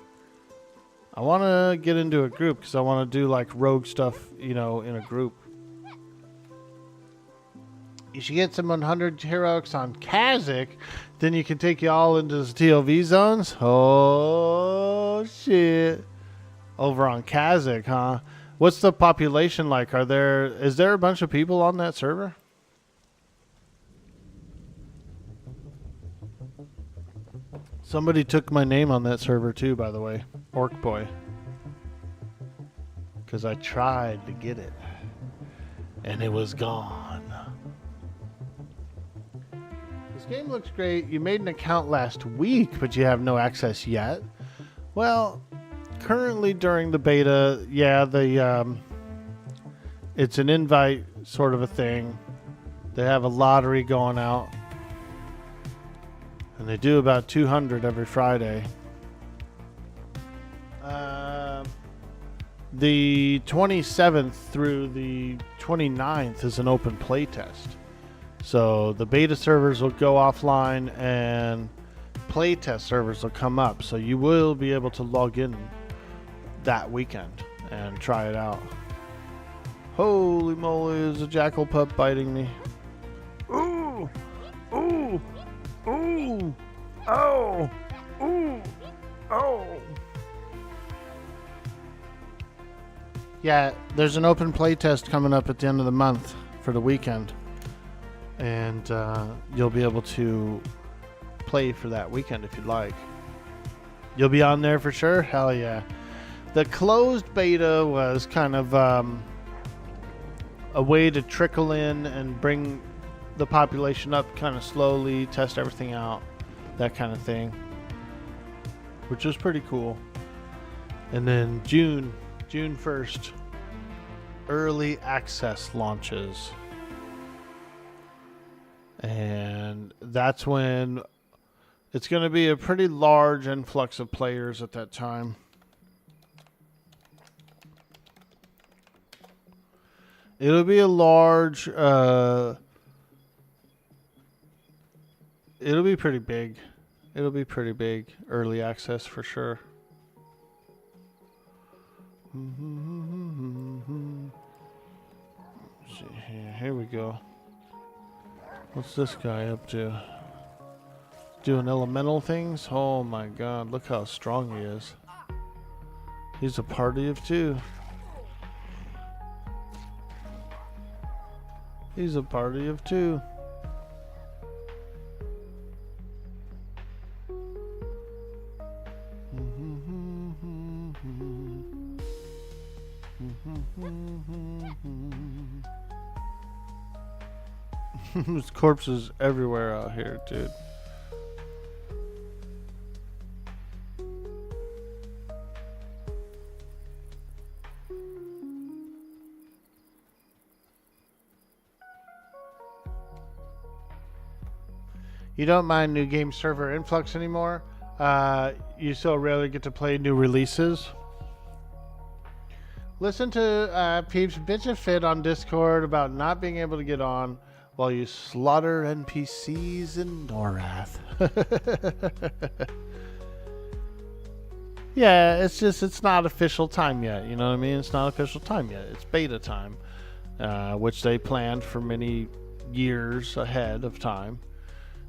I want to get into a group because I want to do like rogue stuff, you know, in a group. You should get some 100 heroics on Kazakh, then you can take you all into the TLV zones. Oh, shit. Over on Kazakh, huh? What's the population like? Is there a bunch of people on that server? Somebody took my name on that server too, by the way. Orc Boy. Because I tried to get it. And it was gone. This game looks great. You made an account last week, but you have no access yet. Well, currently during the beta, yeah, it's an invite sort of a thing. They have a lottery going out. And they do about 200 every Friday. The 27th through the 29th is an open play test. So the beta servers will go offline and play test servers will come up. So you will be able to log in that weekend and try it out. Holy moly, is a jackal pup biting me. Ooh! Ooh! Ooh! Oh! Ooh! Oh! Yeah, there's an open play test coming up at the end of the month for the weekend. And you'll be able to play for that weekend if you'd like. You'll be on there for sure? Hell yeah. The closed beta was kind of a way to trickle in and bring the population up kind of slowly, test everything out, that kind of thing, which was pretty cool. And then June 1st, early access launches. And that's when it's going to be a pretty large influx of players at that time. It'll be a large, it'll be pretty big. It'll be pretty big. Early access for sure. Let's see here. Here we go. What's this guy up to? Doing elemental things? Oh my god, look how strong he is. He's a party of two. He's a party of two. There's corpses everywhere out here, dude. You don't mind new game server influx anymore? You so rarely get to play new releases? Listen to Peeps bitch a fit on Discord about not being able to get on while you slaughter NPCs in Norath. Yeah, it's not official time yet. You know what I mean? It's not official time yet. It's beta time, which they planned for many years ahead of time.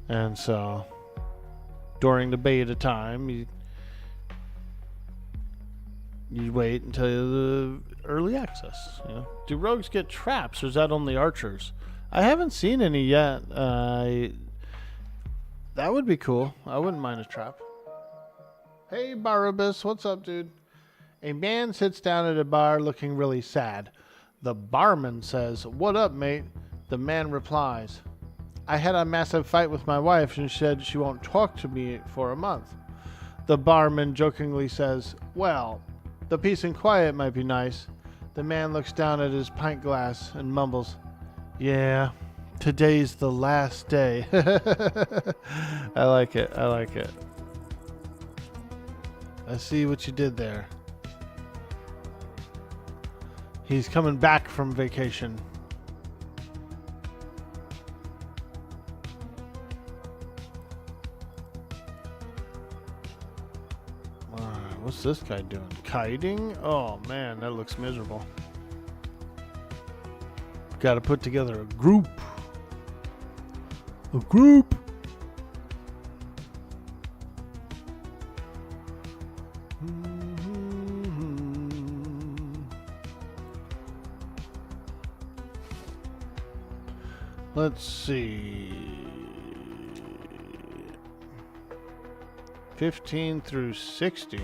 And so, during the beta time, you wait until the early access. You know? Do rogues get traps, or is that only archers? I haven't seen any yet. That would be cool. I wouldn't mind a trap. Hey, Barabbas, what's up, dude? A man sits down at a bar looking really sad. The barman says, "What up, mate?" The man replies, "I had a massive fight with my wife and said she won't talk to me for a month." The barman jokingly says, "Well, the peace and quiet might be nice." The man looks down at his pint glass and mumbles, "Yeah, today's the last day." I like it. I like it. I see what you did there. He's coming back from vacation. Alright, what's this guy doing? Kiting? Oh man, that looks miserable. Gotta put together a group. A group! Let's see. 15 through 60.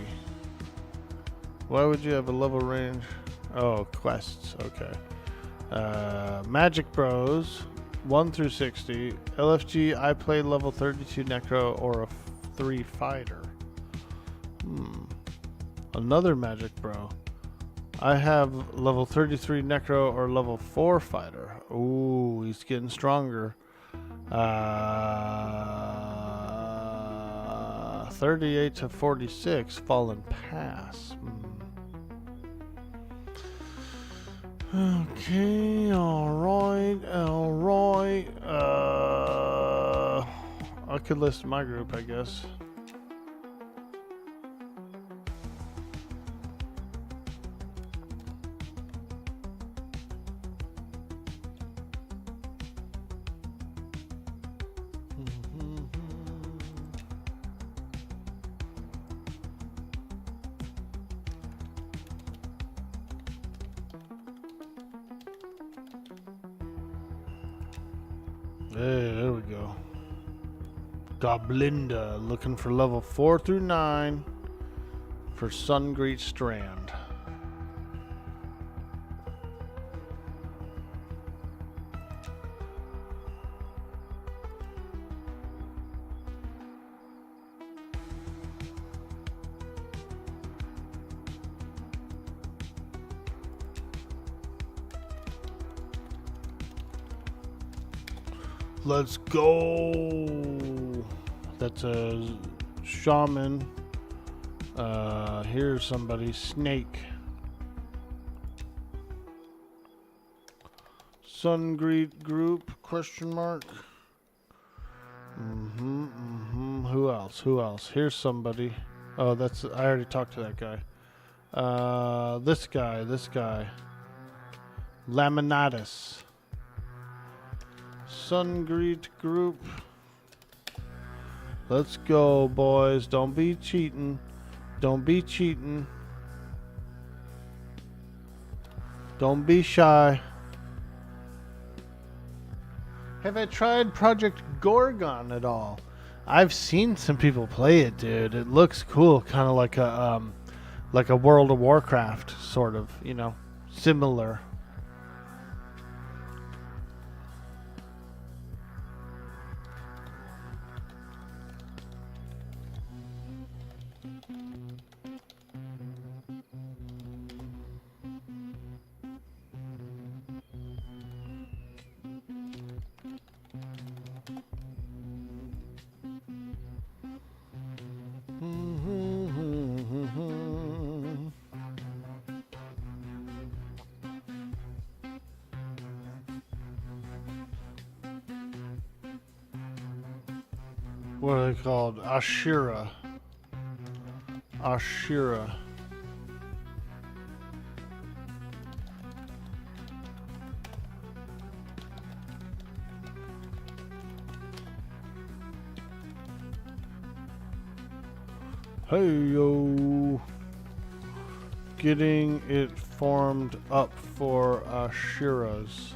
Why would you have a level range? Oh, quests. Okay. Magic Bros. 1 through 60. LFG, I play level 32 Necro or a 3 Fighter. Another Magic Bro. I have level 33 Necro or level 4 Fighter. Ooh, he's getting stronger. 38 to 46 Fallen Pass. Okay, alright. I could list my group, I guess. Hey, there we go. Goblinda, looking for level 4 through 9 for Sungreet Strand. Let's go. That's a shaman. Here's somebody. Snake. Sungreet group? Question mark. Who else? Here's somebody. Oh, that's. I already talked to that guy. This guy. Laminatus. Sungreet group. Let's go, boys. Don't be cheating. Don't be cheating. Don't be shy. Have I tried Project Gorgon at all? I've seen some people play it, dude. It looks cool, kind of like a World of Warcraft sort of, you know, similar. What are they called? Ashira. Ashira. Hey yo. Getting it formed up for Ashiras.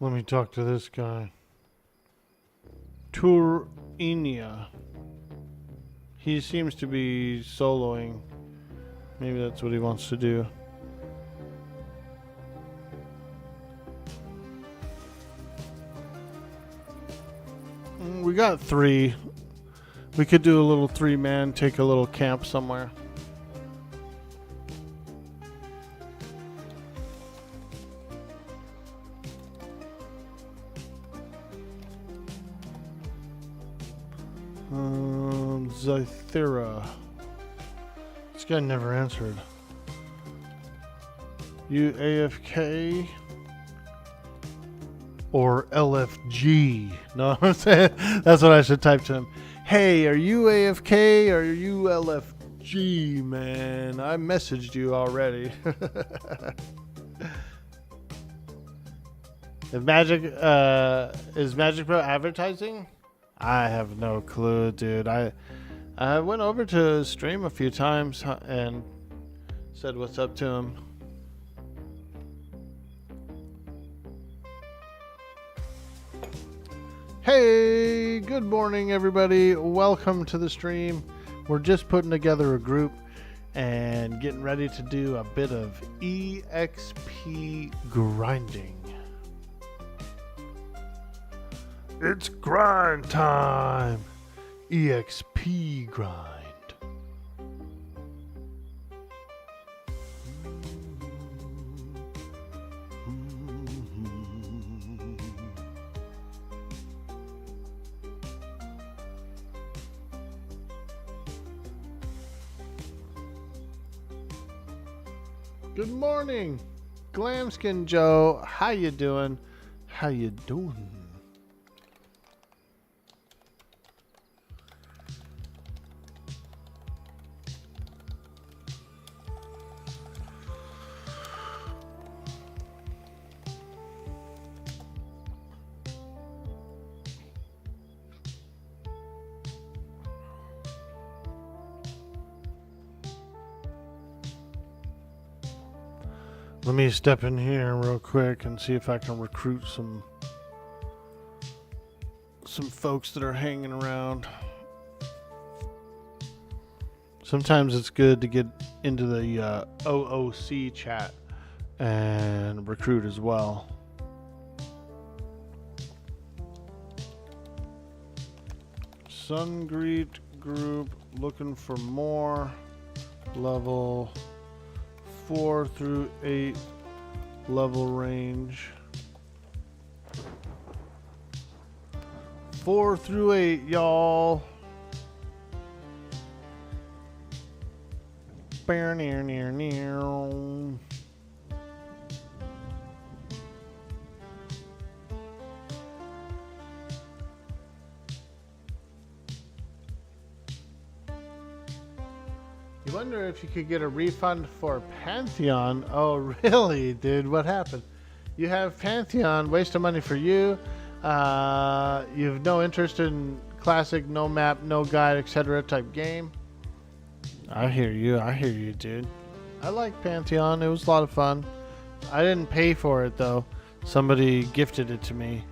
Let me talk to this guy. Tourinia. He seems to be soloing. Maybe that's what he wants to do. We got 3. We could do a little 3-man, take a little camp somewhere. Zythera. This guy never answered. You AFK or LFG? No, I'm saying that's what I should type to him. Hey, are you AFK or are you LFG, man? I messaged you already. Is Magic Pro advertising? I have no clue, dude. I went over to his stream a few times and said what's up to him. Hey, good morning, everybody. Welcome to the stream. We're just putting together a group and getting ready to do a bit of EXP grinding. It's grind time. EXP grind. Good morning, Glamskin Joe. How you doing? How you doing? Let me step in here real quick and see if I can recruit some folks that are hanging around. Sometimes it's good to get into the OOC chat and recruit as well. Sungreet group looking for more level 4 through 8 level range. 4 through 8, y'all. Near. You wonder if you could get a refund for Pantheon. Oh, really, dude? What happened? You have Pantheon, waste of money for you. You have no interest in classic, no map, no guide, etc. type game. I hear you, dude. I like Pantheon. It was a lot of fun. I didn't pay for it though. Somebody gifted it to me.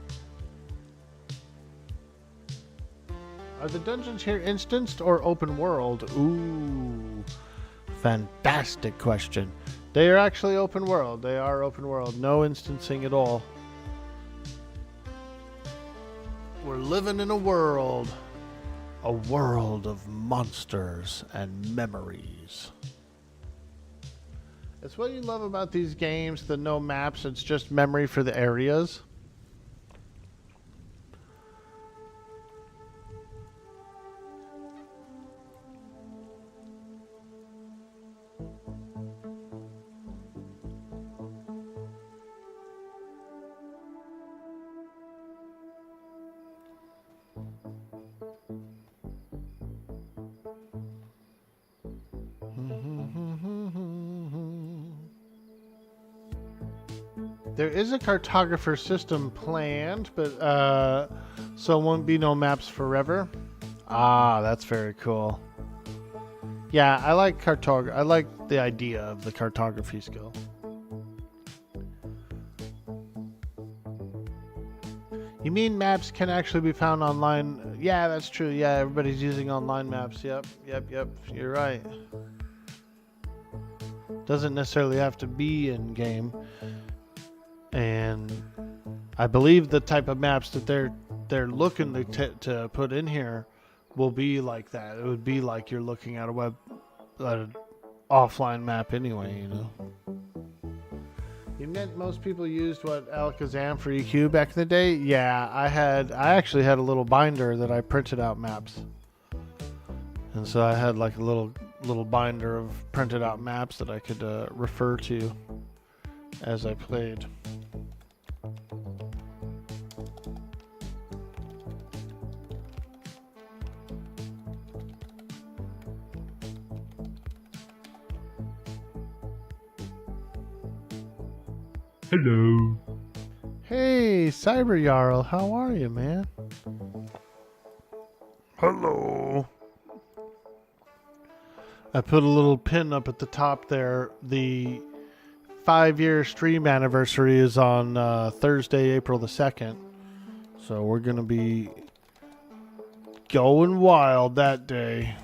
Are the dungeons here instanced or open world? Ooh, fantastic question. They are actually open world. They are open world. No instancing at all. We're living in a world of monsters and memories. It's what you love about these games, the no maps, it's just memory for the areas. There is a cartographer system planned, but so it won't be no maps forever. Ah, that's very cool. Yeah, I like I like the idea of the cartography skill. You mean maps can actually be found online? Yeah, that's true. Yeah, everybody's using online maps. Yep. You're right. Doesn't necessarily have to be in game. And I believe the type of maps that they're looking to put in here will be like that. It would be like you're looking at an offline map anyway, you know. You meant most people used what Alakazam for EQ back in the day? Yeah, I actually had a little binder that I printed out maps. And so I had like a little binder of printed out maps that I could refer to as I played. Hello. Hey, Cyber Jarl, how are you, man? Hello. I put a little pin up at the top there. The 5-year stream anniversary is on Thursday, April the 2nd. So we're going to be going wild that day.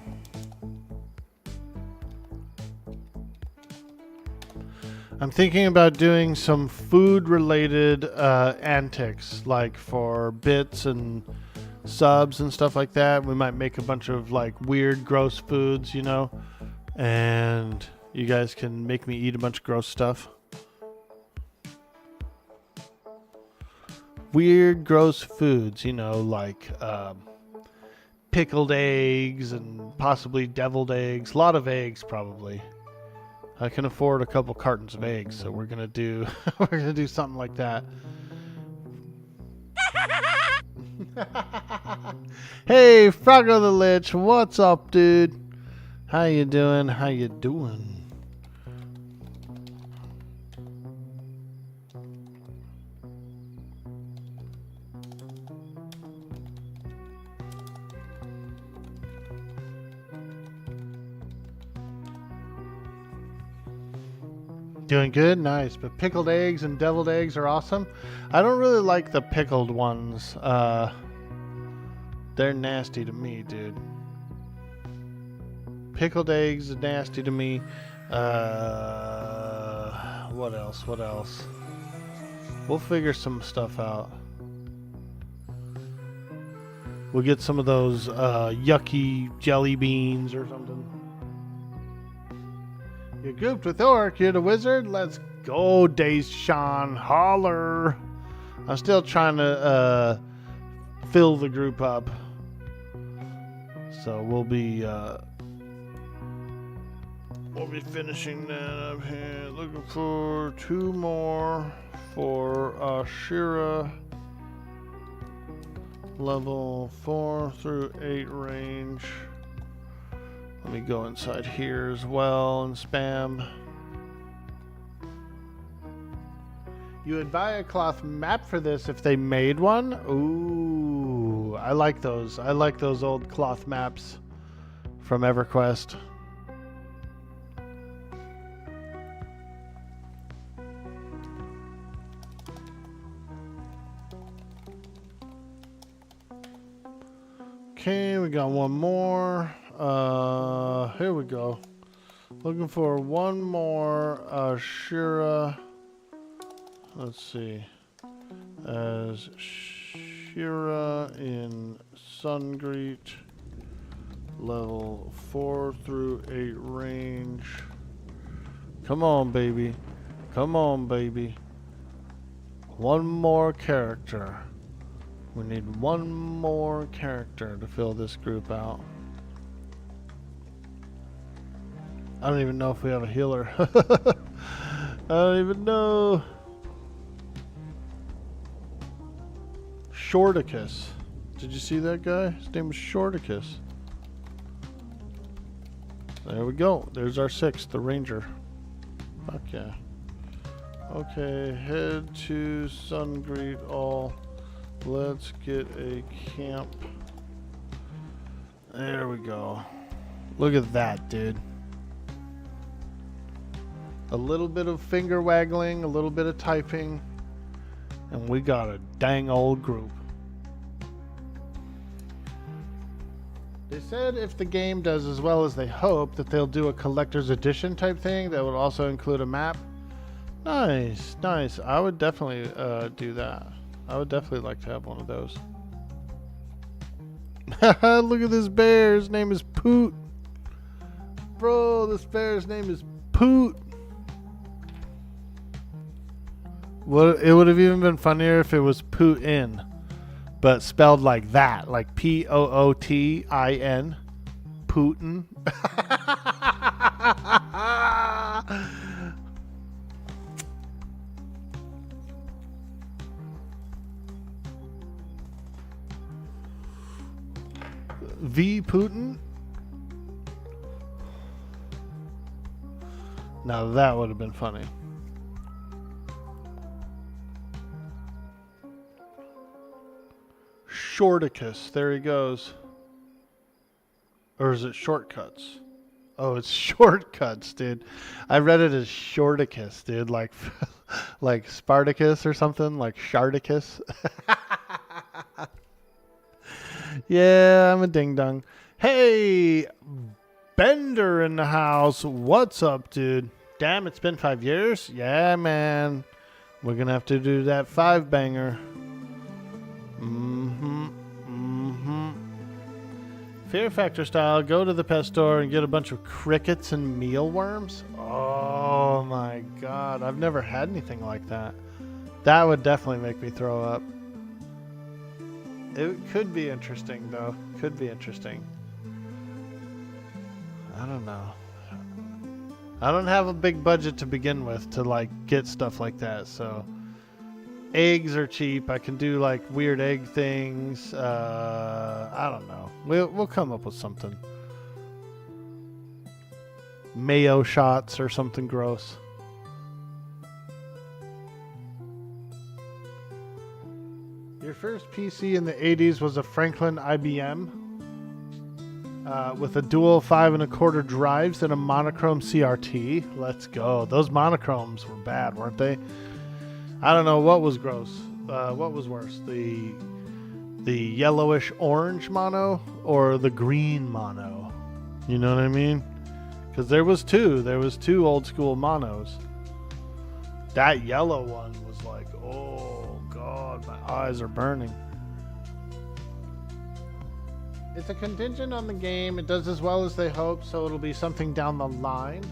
I'm thinking about doing some food-related antics, like for bits and subs and stuff like that. We might make a bunch of like weird, gross foods, you know, and you guys can make me eat a bunch of gross stuff. Weird, gross foods, you know, like pickled eggs and possibly deviled eggs. A lot of eggs, probably. I can afford a couple cartons of eggs, so we're gonna do something like that. Hey, Froggo the Lich, what's up, dude? How you doing? How you doing? Doing good? Nice. But pickled eggs and deviled eggs are awesome. I don't really like the pickled ones. They're nasty to me, dude. Pickled eggs are nasty to me. What else? What else? We'll figure some stuff out. We'll get some of those yucky jelly beans or something. You gooped with Orc, you're the wizard? Let's go, Days Sean. Holler. I'm still trying to fill the group up. So we'll be finishing that up here. Looking for 2 more for Shira. Level 4 through 8 range. Let me go inside here as well and spam. You would buy a cloth map for this if they made one? Ooh, I like those. I like those old cloth maps from EverQuest. Okay, we got one more. Here we go. Looking for one more Shira. Let's see. As Shira in Sungreet, level 4 through 8 range. Come on, baby. Come on, baby. One more character. We need one more character to fill this group out. I don't even know if we have a healer. I don't even know. Shorticus. Did you see that guy? His name was Shorticus. There we go. There's our 6th, the ranger. Fuck yeah. Okay, head to Sungreet all. Let's get a camp. There we go. Look at that, dude. A little bit of finger waggling, a little bit of typing, and we got a dang old group. They said if the game does as well as they hope, that they'll do a collector's edition type thing that would also include a map. Nice, nice. I would definitely do that. I would definitely like to have one of those. Look at this bear. His name is Poot. Bro, this bear's name is Poot. Well, it would have even been funnier if it was Putin, but spelled like that, like P-O-O-T-I-N. Putin. V. Putin? Now that would have been funny. Shorticus. There he goes. Or is it shortcuts? Oh, it's shortcuts, dude. I read it as Shorticus, dude. Like, like Spartacus or something. Like Shardicus. Yeah, I'm a ding-dong. Hey, Bender in the house. What's up, dude? Damn, it's been 5 years? Yeah, man. We're going to have to do that 5-banger. Fear Factor style, go to the pet store and get a bunch of crickets and mealworms? Oh, my God. I've never had anything like that. That would definitely make me throw up. It could be interesting, though. Could be interesting. I don't know. I don't have a big budget to begin with to, like, get stuff like that, so... Eggs are cheap. I can do, like, weird egg things. I don't know. We'll come up with something. Mayo shots or something gross. Your first PC in the 80s was a Franklin IBM with a dual 5 1/4 drives and a monochrome CRT. Let's go. Those monochromes were bad, weren't they? I don't know what was gross. What was worse, the yellowish orange mono or the green mono? You know what I mean? Because there was two. There was 2 old school monos. That yellow one was like, oh God, my eyes are burning. It's a contingent on the game. It does as well as they hope, so it'll be something down the line.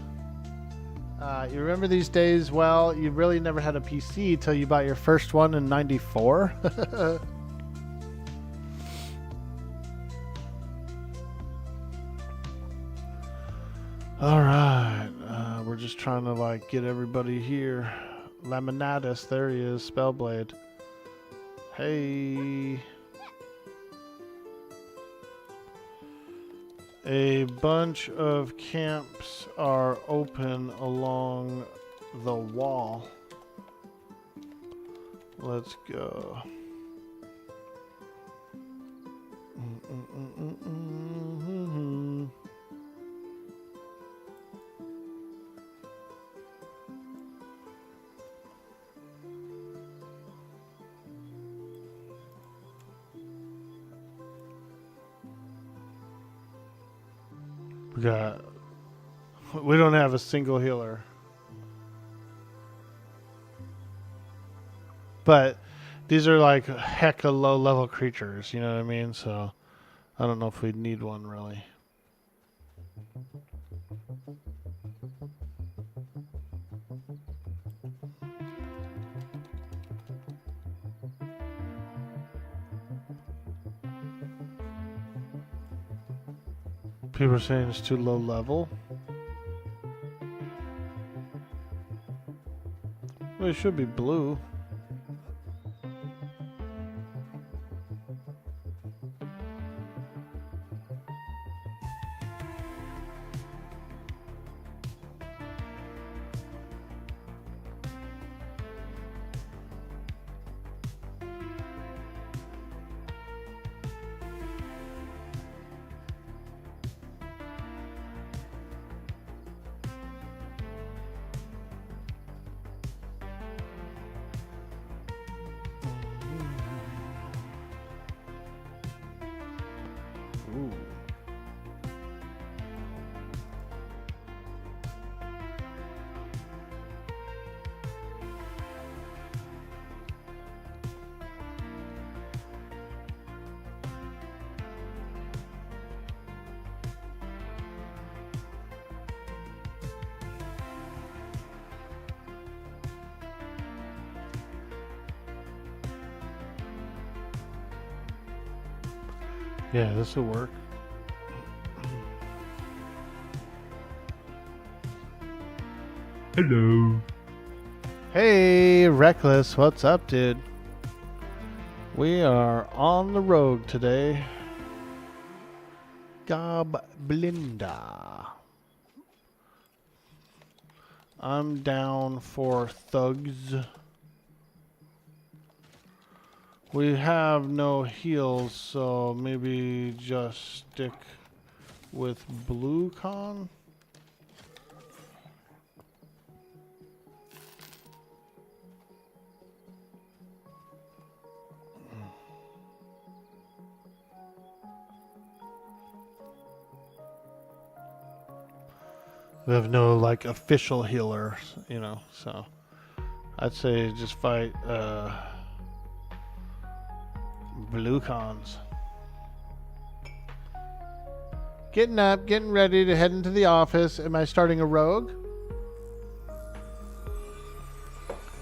You remember these days? Well, you really never had a PC till you bought your first one in '94. All right, we're just trying to like get everybody here. Laminatus, there he is, Spellblade. Hey. A bunch of camps are open along the wall. let's go. We don't have a single healer. But these are like hecka low level creatures, you know what I mean? So I don't know if we'd need one really. People are saying it's too low level. Well, it should be blue. Ooh. Yeah, this will work. Hello. Hey, Reckless, what's up, dude? We are on the road today. Goblinda. I'm down for thugs. We have no heals, so maybe just stick with blue con. We have no like official healer, you know, so I'd say just fight blue cons. Getting up, getting ready to head into the office. Am I starting a rogue?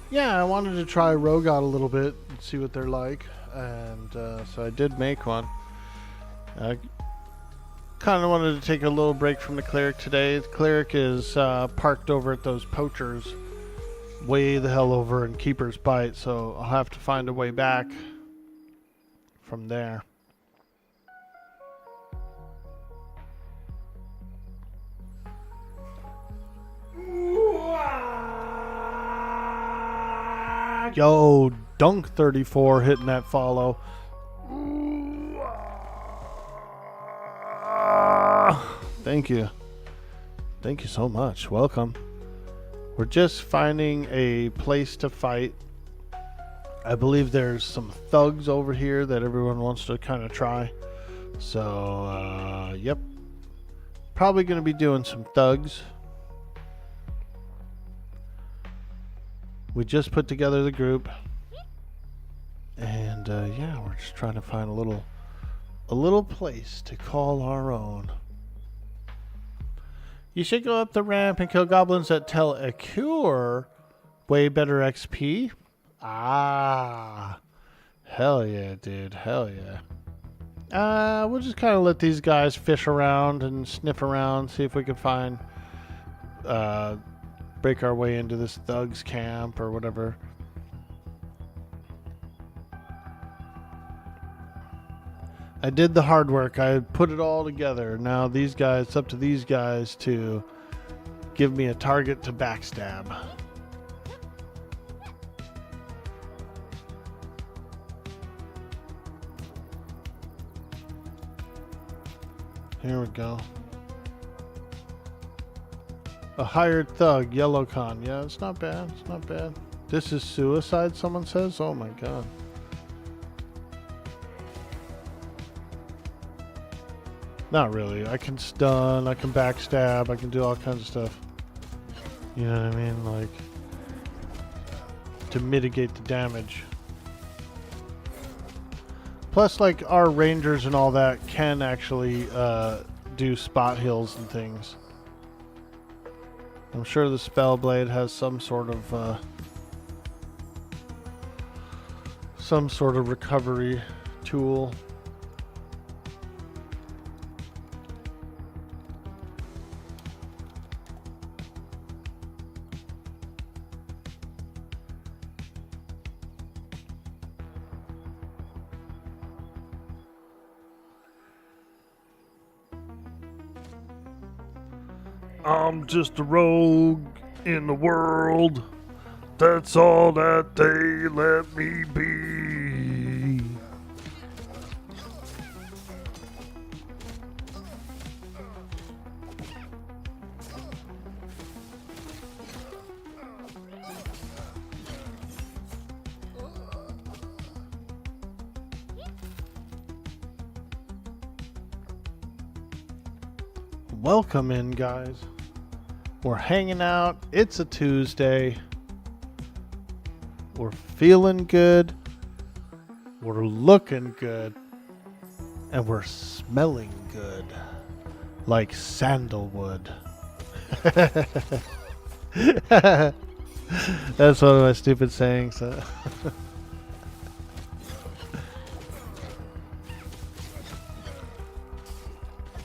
Yeah, I wanted to try rogue out a little bit and see what they're like, and so I did make one. I kind of wanted to take a little break from the cleric today. The cleric is parked over at those poachers way the hell over in Keeper's Bite, so I'll have to find a way back from there. Yo, Dunk 34 hitting that follow. Thank you. Thank you so much. Welcome. We're just finding a place to fight. I believe there's some thugs over here that everyone wants to kind of try. So, yep. Probably going to be doing some thugs. We just put together the group. And, yeah, we're just trying to find a little place to call our own. You should go up the ramp and kill goblins that tell a cure. Way better XP. Ah. Hell yeah, dude. Hell yeah. We'll just kind of let these guys fish around and sniff around, see if we can find, break our way into this thug's camp or whatever. I did the hard work. I put it all together. Now these guys, it's up to these guys to give me a target to backstab. Here we go. A hired thug, yellow con. Yeah, it's not bad. It's not bad. This is suicide, someone says? Oh my god. Not really. I can stun, I can backstab, I can do all kinds of stuff. You know what I mean? Like, to mitigate the damage. Plus, like, our rangers and all that can actually do spot heals and things. I'm sure the Spellblade has some sort of recovery tool. I'm just a rogue in the world. That's all that they let me be. Welcome in, guys. We're hanging out. It's a Tuesday. We're feeling good. We're looking good. And we're smelling good. Like sandalwood. That's one of my stupid sayings.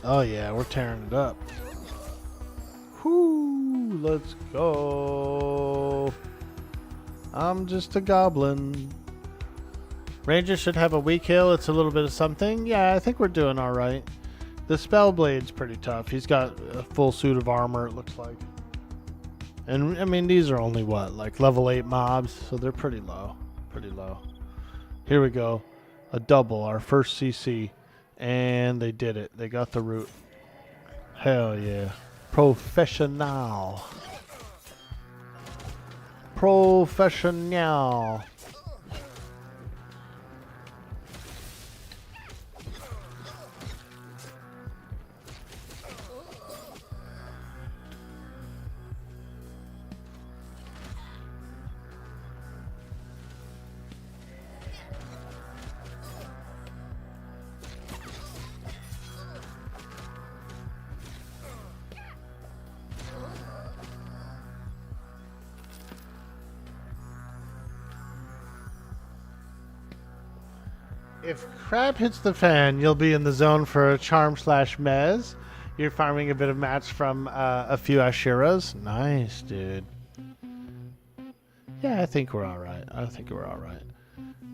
Oh yeah, we're tearing it up. Whoo, let's go. I'm just a goblin. Ranger should have a weak heal. It's a little bit of something. Yeah, I think we're doing all right. The Spellblade's pretty tough. He's got a full suit of armor, it looks like. And, I mean, these are only, what, like level 8 mobs? So they're pretty low. Pretty low. Here we go. A double, our first CC. And they did it. They got the root. Hell yeah. Professional. Professional. If crab hits the fan, you'll be in the zone for a charm/mez. You're farming a bit of mats from a few Ashiras. Nice, dude. Yeah, I think we're alright. I think we're alright.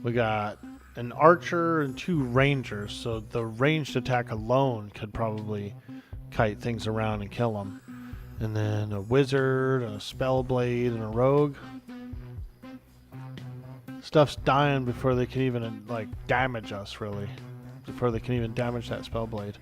We got an archer and 2 rangers, so the ranged attack alone could probably kite things around and kill them. And then a wizard, a spellblade, and a rogue. Stuff's dying before they can even like damage us, really. Before they can even damage that spellblade.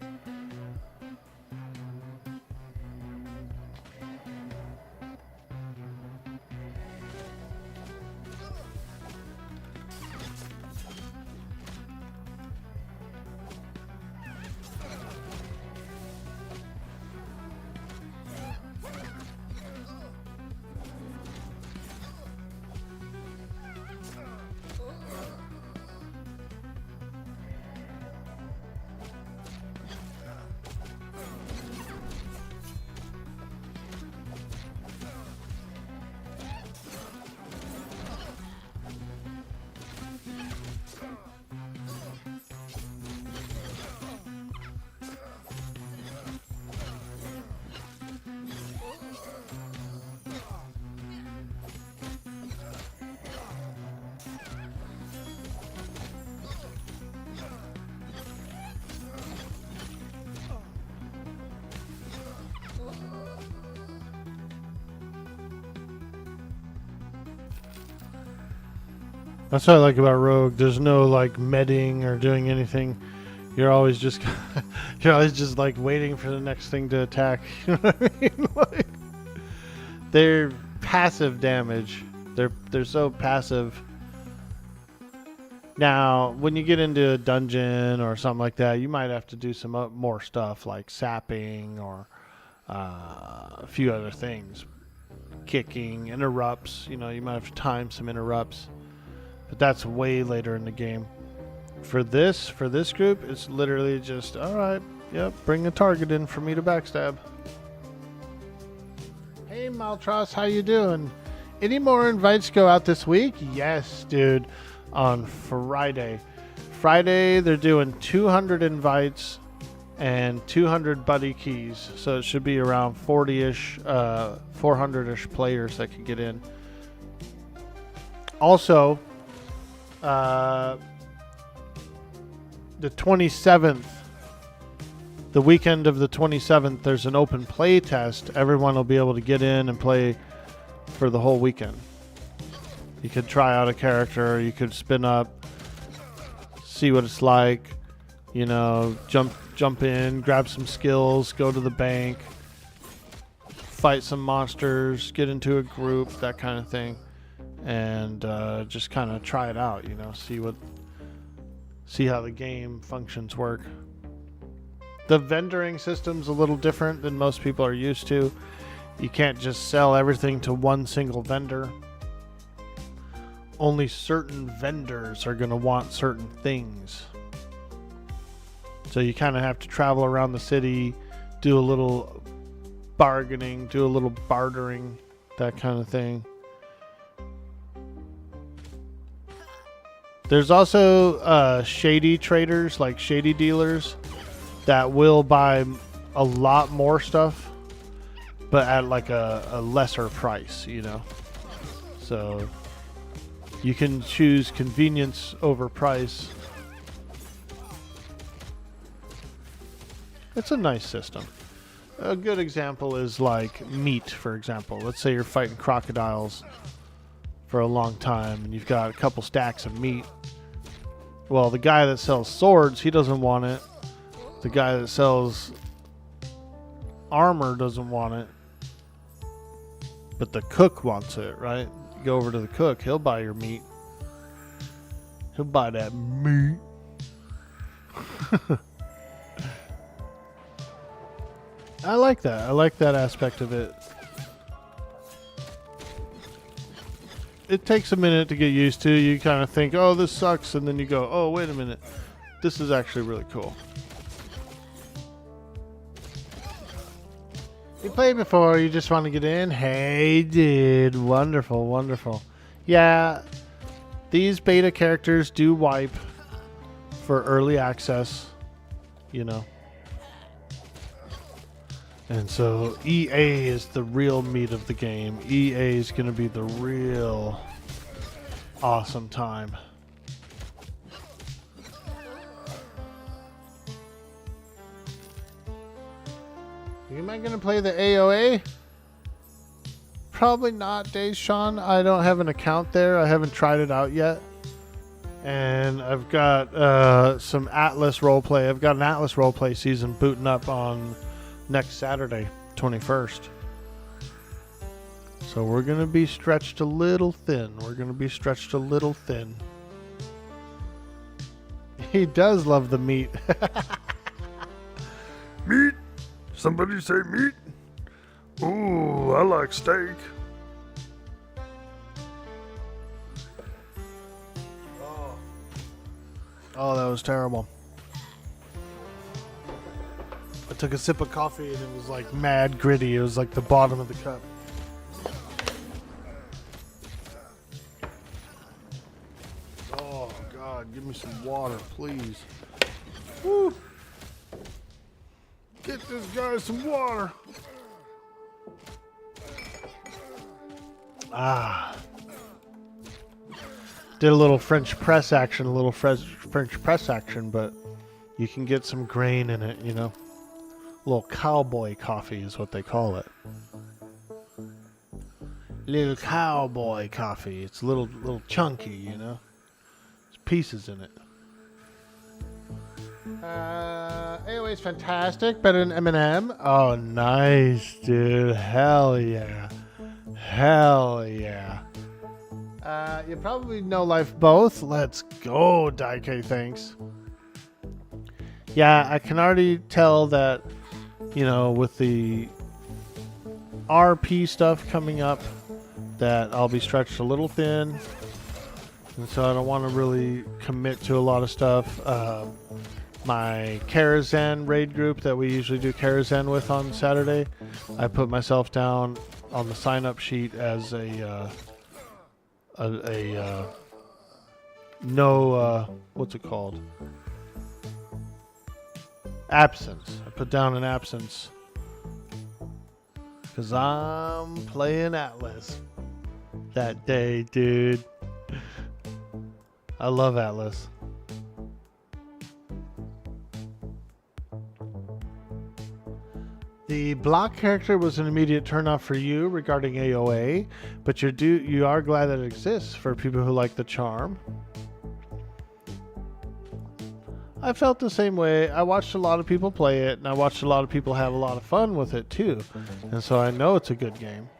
That's what I like about Rogue. There's no like medding or doing anything. You're always just you're always just like waiting for the next thing to attack. You know what I mean? Like, they're passive damage. They're so passive. Now, when you get into a dungeon or something like that, you might have to do some more stuff like sapping or a few other things. Kicking, interrupts. You know, you might have to time some interrupts. But that's way later in the game. For this group, it's literally just, alright, yep, bring a target in for me to backstab. Hey Maltros, how you doing? Any more invites go out this week? Yes, dude. On Friday. Friday, they're doing 200 invites and 200 buddy keys. So it should be around 40-ish, 400-ish players that can get in. Also, the 27th, the weekend of the 27th, there's an open play test. Everyone will be able to get in and play for the whole weekend. You could try out a character, you could spin up, see what it's like, you know, jump in, grab some skills, go to the bank, fight some monsters, get into a group, that kind of thing, and just kind of try it out, you know, see how the game functions work. The vendoring system's a little different than most people are used to. You can't just sell everything to one single vendor. Only certain vendors are going to want certain things. So you kind of have to travel around the city, do a little bargaining, do a little bartering, that kind of thing. There's also shady traders, like shady dealers, that will buy a lot more stuff, but at like a lesser price, you know. So you can choose convenience over price. It's a nice system. A good example is like meat, for example. Let's say you're fighting crocodiles for a long time and you've got a couple stacks of meat. Well, the guy that sells swords, he doesn't want it. The guy that sells armor doesn't want it. But the cook wants it, right? You go over to the cook, he'll buy your meat. He'll buy that meat. I like that. I like that aspect of it. It takes a minute to get used to. You kind of think, oh, this sucks. And then you go, oh, wait a minute. This is actually really cool. You played before, you just want to get in? Hey, dude. Wonderful, wonderful. Yeah, these beta characters do wipe for early access, you know. And so EA is the real meat of the game. EA is going to be the real awesome time. Am I going to play the AOA? Probably not, Days Sean. I don't have an account there. I haven't tried it out yet. And I've got some Atlas roleplay. I've got an Atlas roleplay season booting up on next Saturday, 21st. So we're going to be stretched a little thin. He does love the meat. Meat? Somebody say meat? Ooh, I like steak. Oh, that was terrible. I took a sip of coffee and it was like mad gritty. It was like the bottom of the cup. Oh, God, give me some water, please. Woo! Get this guy some water. Ah. Did a little French press action, French press action, but you can get some grain in it, you know. A little cowboy coffee is what they call it. Little cowboy coffee. It's a little chunky, you know. There's pieces in it. AOA is fantastic. Better than Eminem. Oh, nice, dude. Hell yeah. Hell yeah. You probably know Life both. Let's go, Daike. Thanks. Yeah, I can already tell that, you know, with the RP stuff coming up, that I'll be stretched a little thin. And so I don't want to really commit to a lot of stuff. My Karazhan raid group that we usually do Karazhan with on Saturday, I put myself down on the sign-up sheet as no, what's it called? Absence. I put down an absence because I'm playing Atlas that day, dude. I love Atlas. The block character was an immediate turnoff for you regarding AOA, but you are glad that it exists for people who like the charm. I felt the same way. I watched a lot of people play it, and I watched a lot of people have a lot of fun with it too, and so I know it's a good game.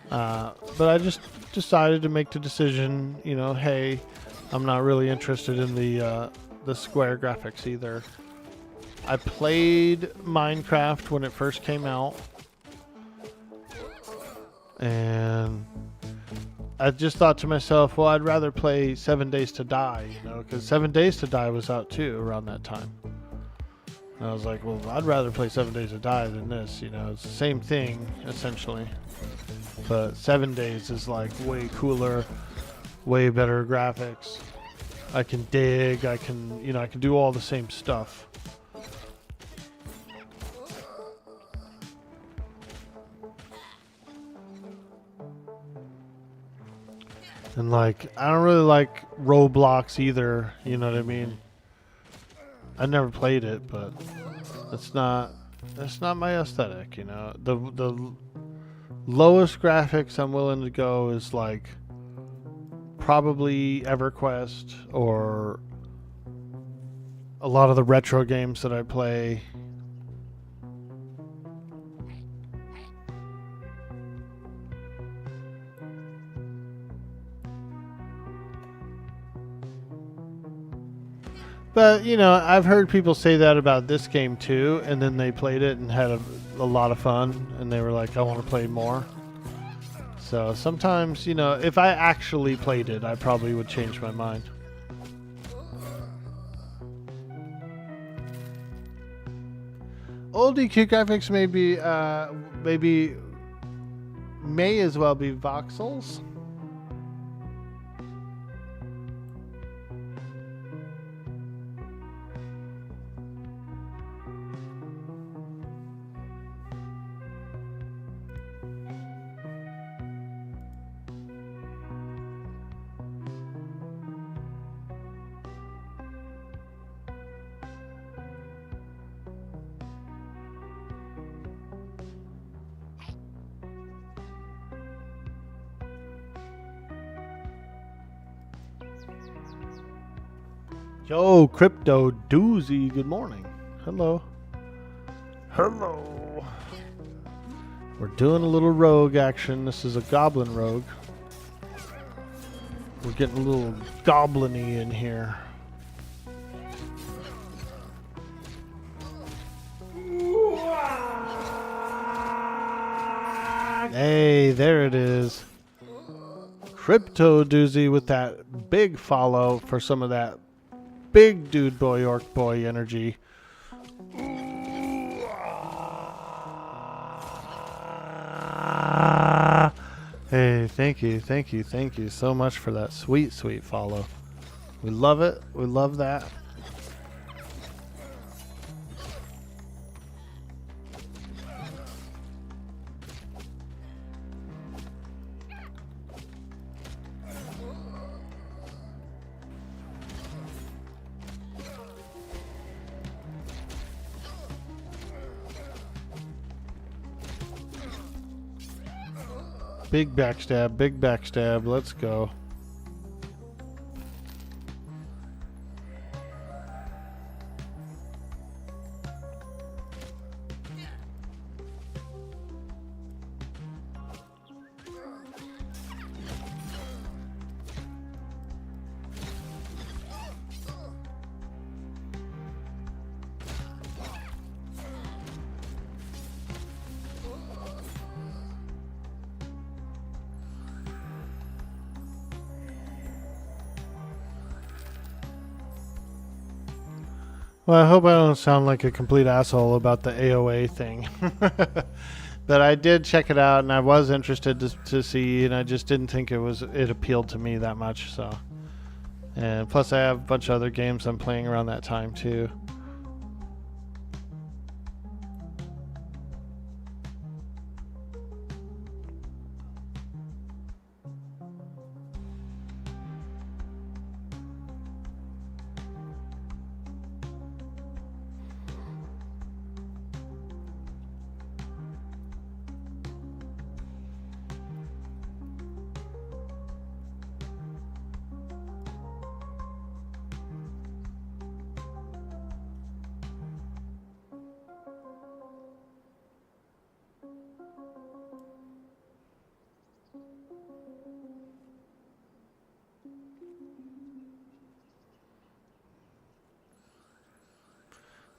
But I just decided to make the decision, you know, hey, I'm not really interested in the square graphics either. I played Minecraft when it first came out, and I just thought to myself, well, I'd rather play 7 Days to Die, you know, because 7 Days to Die was out too around that time. And I was like, well, I'd rather play 7 Days to Die than this, you know, it's the same thing essentially. But 7 Days is like way cooler, way better graphics. I can dig, I can do all the same stuff. And like, I don't really like Roblox either, you know what I mean? I never played it, but that's not my aesthetic, you know. The lowest graphics I'm willing to go is like probably EverQuest or a lot of the retro games that I play. But, you know, I've heard people say that about this game too, and then they played it and had a lot of fun, and they were like, I want to play more. So sometimes, you know, if I actually played it, I probably would change my mind. Old EQ graphics may as well be voxels. Yo, Crypto Doozy, good morning. Hello. Hello. We're doing a little rogue action. This is a goblin rogue. We're getting a little goblin-y in here. Hey, there it is. Crypto Doozy with that big follow for some of that big dude boy orc boy energy. Hey, thank you so much for that sweet follow. We love it. We love that. Big backstab, let's go. Well, I hope I don't sound like a complete asshole about the AOA thing. But I did check it out, and I was interested to see, and I just didn't think it appealed to me that much. So, and plus I have a bunch of other games I'm playing around that time too.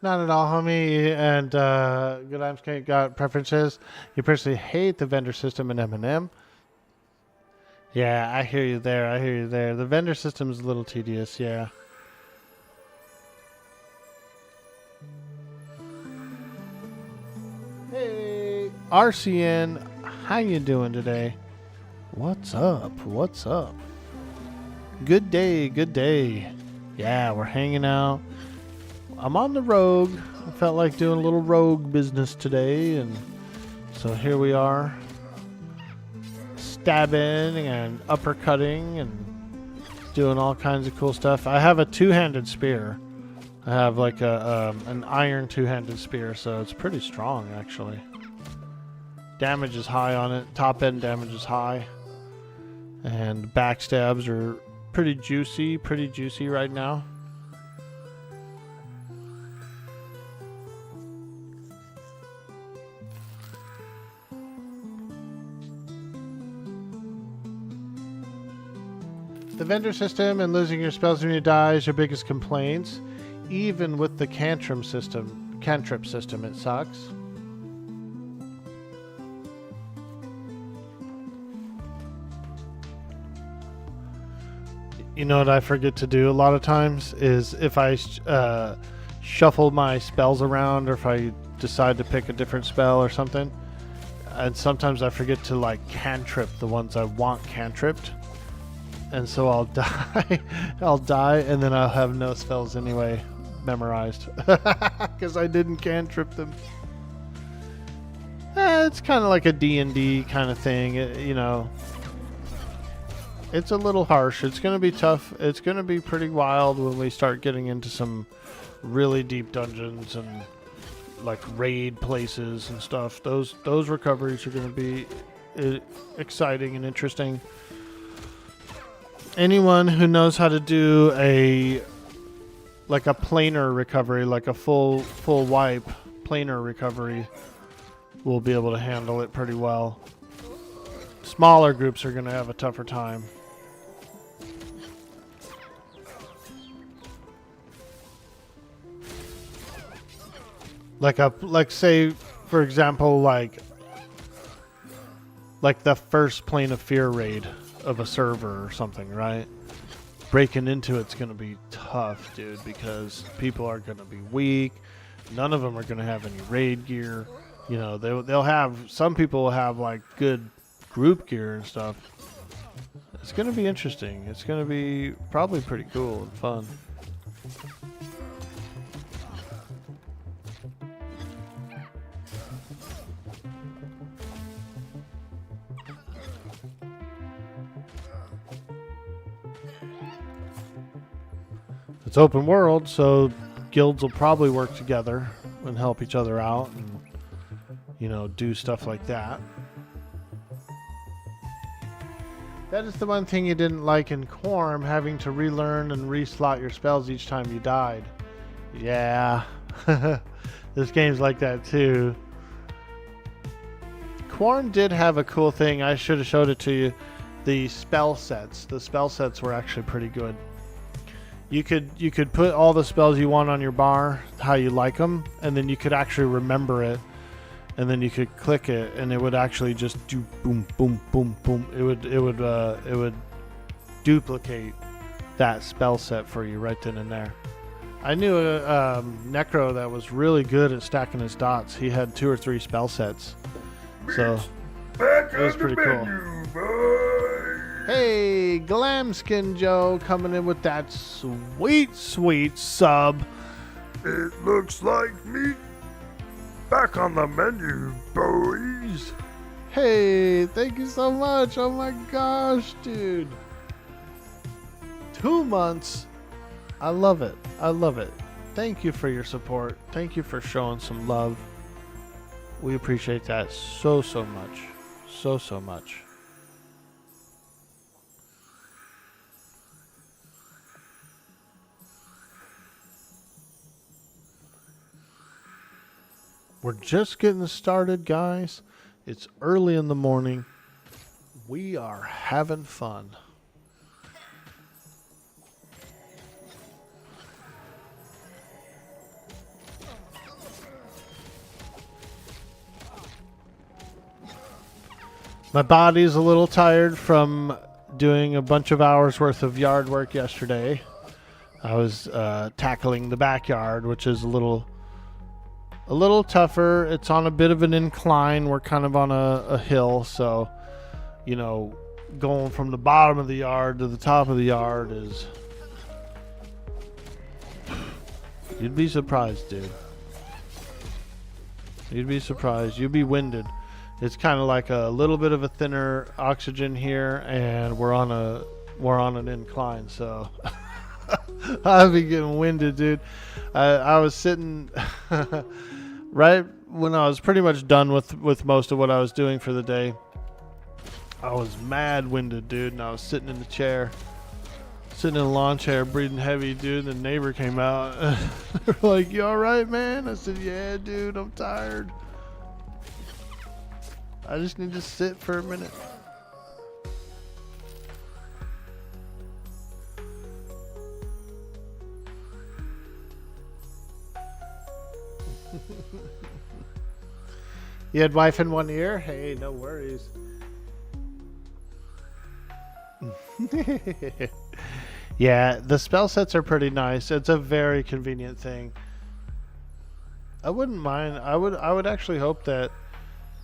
Not at all, homie. And Good Times got preferences. You personally hate the vendor system in M&M. Yeah, I hear you there. I hear you there. The vendor system is a little tedious, yeah. Hey, RCN, how you doing today? What's up? What's up? Good day, good day. Yeah, we're hanging out. I'm on the rogue. I felt like doing a little rogue business today, and so here we are, stabbing and uppercutting and doing all kinds of cool stuff. I have a two-handed spear. I have like an iron two-handed spear, so it's pretty strong actually. Damage is high on it. Top end damage is high, and backstabs are pretty juicy right now. The vendor system and losing your spells when you die is your biggest complaints. Even with the cantrip system, it sucks. You know what I forget to do a lot of times is if I shuffle my spells around, or if I decide to pick a different spell or something, and sometimes I forget to like cantrip the ones I want cantripped. And so I'll die, and then I'll have no spells anyway memorized because I didn't cantrip them. It's kind of like a D&D kind of thing, you know. It's a little harsh. It's going to be tough. It's going to be pretty wild when we start getting into some really deep dungeons and like raid places and stuff. Those recoveries are going to be exciting and interesting. Anyone who knows how to do a planar recovery, like a full wipe planar recovery, will be able to handle it pretty well. Smaller groups are going to have a tougher time. Like say, for example, like the first Plane of Fear raid of a server or something, right? Breaking into it's going to be tough, dude, because people are going to be weak. None of them are going to have any raid gear. You know, they'll have, some people will have like good group gear and stuff. It's going to be interesting. It's going to be probably pretty cool and fun. It's open world, so guilds will probably work together and help each other out and, you know, do stuff like that. That is the one thing you didn't like in Quorum, having to relearn and reslot your spells each time you died. Yeah. This game's like that too. Quorum did have a cool thing. I should have showed it to you. The spell sets. The spell sets were actually pretty good. You could put all the spells you want on your bar, how you like them, and then you could actually remember it, and then you could click it, and it would actually just do boom, boom, boom, boom. It would duplicate that spell set for you right then and there. I knew a Necro that was really good at stacking his dots. He had 2 or 3 spell sets. So Back it was on the pretty cool. menu, boy. Hey, Glamskin Joe coming in with that sweet, sweet sub. It looks like meat. Back on the menu, boys. Hey, thank you so much. Oh my gosh, dude. 2 months. I love it. I love it. Thank you for your support. Thank you for showing some love. We appreciate that so, so much. So, so much. We're just getting started, guys. It's early in the morning. We are having fun. My body's a little tired from doing a bunch of hours worth of yard work yesterday. I was tackling the backyard, which is a little tougher. It's on a bit of an incline. We're kind of on a hill, so you know, going from the bottom of the yard to the top of the yard is, you'd be surprised, dude. You'd be surprised. You'd be winded. It's kind of like a little bit of a thinner oxygen here, and we're on an incline, so I'll be getting winded, dude. I was sitting right when I was pretty much done with most of what I was doing for the day. I was mad winded, dude, and I was sitting in the chair, sitting in a lawn chair, breathing heavy, dude. And the neighbor came out. They were like, "You all right, man?" I said, "Yeah, dude, I'm tired. I just need to sit for a minute." You had wife in one ear? Hey, no worries. Yeah, the spell sets are pretty nice. It's a very convenient thing. I wouldn't mind. I would actually hope that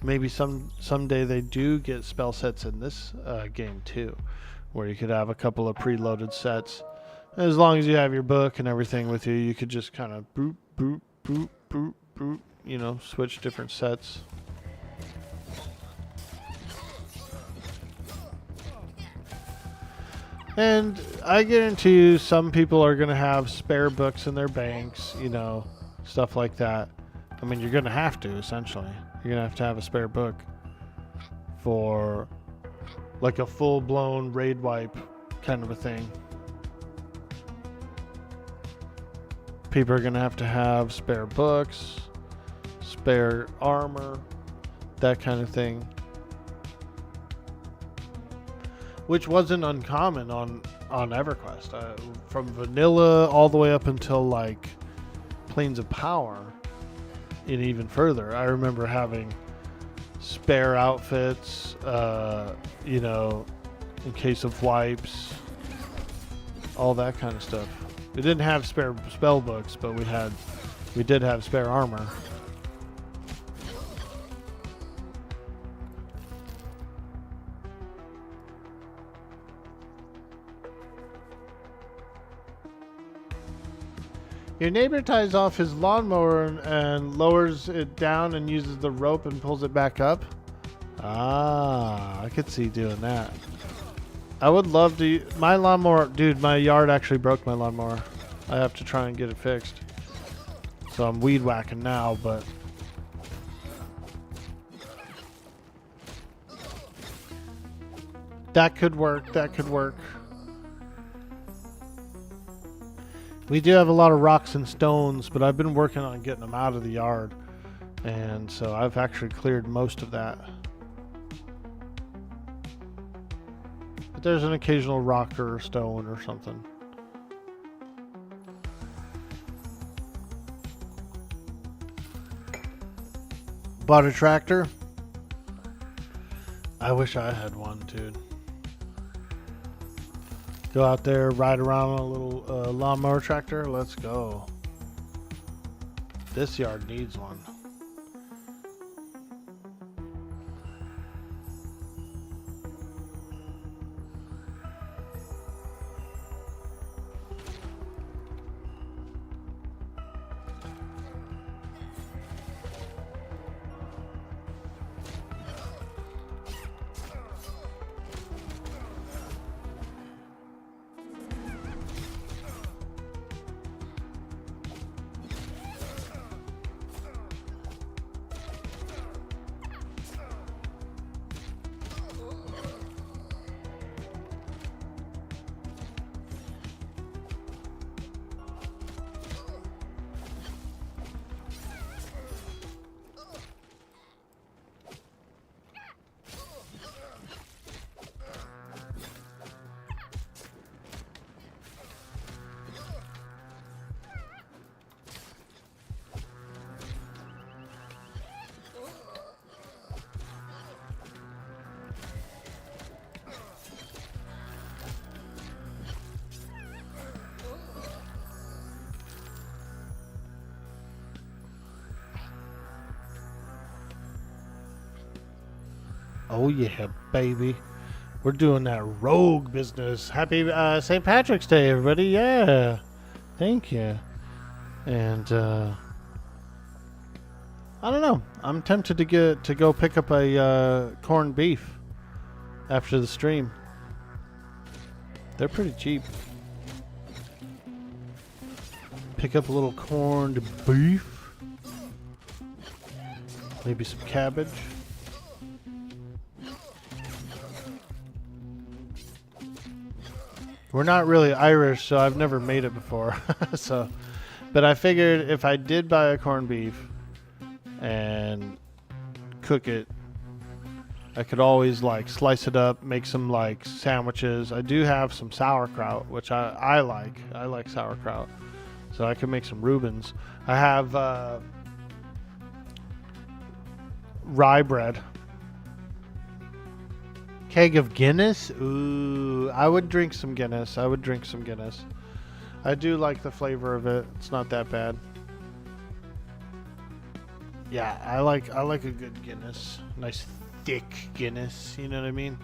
maybe someday they do get spell sets in this game too, where you could have a couple of preloaded sets. As long as you have your book and everything with you, you could just kind of boop, boop, boop, boop, boop, you know, switch different sets. And I guarantee you some people are going to have spare books in their banks, you know, stuff like that. I mean, you're going to have to, essentially. You're going to have a spare book for like a full-blown raid wipe kind of a thing. People are going to have spare books, spare armor, that kind of thing. Which wasn't uncommon on EverQuest. From vanilla all the way up until like Planes of Power and even further. I remember having spare outfits, you know, in case of wipes, all that kind of stuff. We didn't have spare spell books, but we did have spare armor. Your neighbor ties off his lawnmower and lowers it down and uses the rope and pulls it back up. Ah, I could see doing that. I would love to. My lawnmower, dude, my yard actually broke my lawnmower. I have to try and get it fixed. So I'm weed whacking now, but that could work. That could work. We do have a lot of rocks and stones, but I've been working on getting them out of the yard. And so I've actually cleared most of that. But there's an occasional rock or stone or something. Bought a tractor. I wish I had one, dude. Go out there, ride around on a little lawnmower tractor. Let's go. This yard needs one. Oh yeah, baby. We're doing that rogue business. Happy St. Patrick's Day, everybody. Yeah. Thank you. And I don't know. I'm tempted to go pick up a corned beef after the stream. They're pretty cheap. Pick up a little corned beef. Maybe some cabbage. We're not really Irish, so I've never made it before. But I figured if I did buy a corned beef and cook it, I could always like slice it up, make some like sandwiches. I do have some sauerkraut, which I like. I like sauerkraut. So I could make some Reubens. I have rye bread. Keg of Guinness? Ooh, I would drink some Guinness. I do like the flavor of it. It's not that bad. Yeah, I like a good Guinness. Nice thick Guinness, you know what I mean?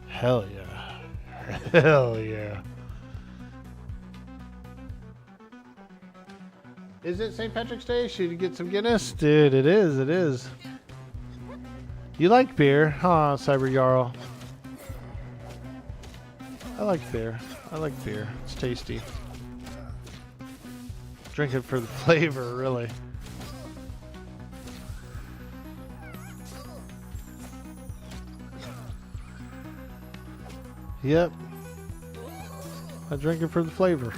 Hell yeah. Hell yeah. Is it St. Patrick's Day? Should you get some Guinness? Dude, it is. You like beer? Huh, Cyber Jarl? I like beer. It's tasty. Drink it for the flavor, really. Yep. I drink it for the flavor.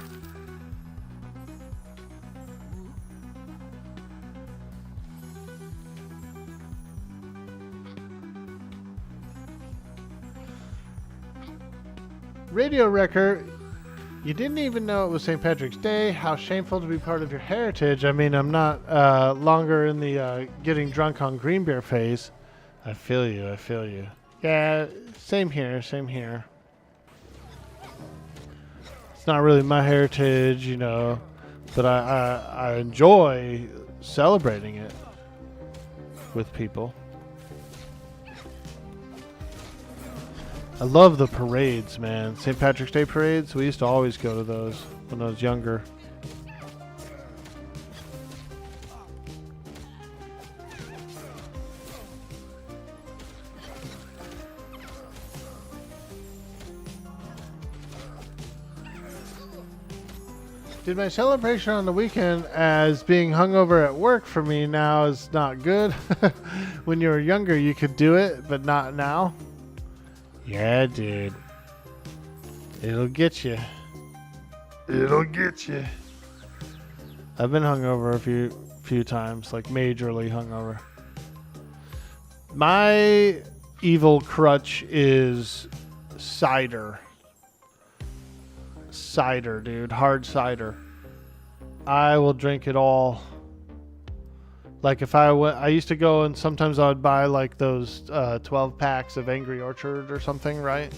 Radio Wrecker, you didn't even know it was St. Patrick's Day. How shameful to be part of your heritage. I mean, I'm not longer in the getting drunk on green beer phase. I feel you. Yeah, same here. It's not really my heritage, you know, but I enjoy celebrating it with people. I love the parades, man. St. Patrick's Day parades. We used to always go to those when I was younger. Did my celebration on the weekend as being hungover at work for me now is not good. When you were younger, you could do it, but not now. Yeah, dude. It'll get you. I've been hungover a few times, like majorly hungover. My evil crutch is cider. Cider, dude. Hard cider. I will drink it all. Like if I used to go and sometimes I would buy like those 12 packs of Angry Orchard or something, right?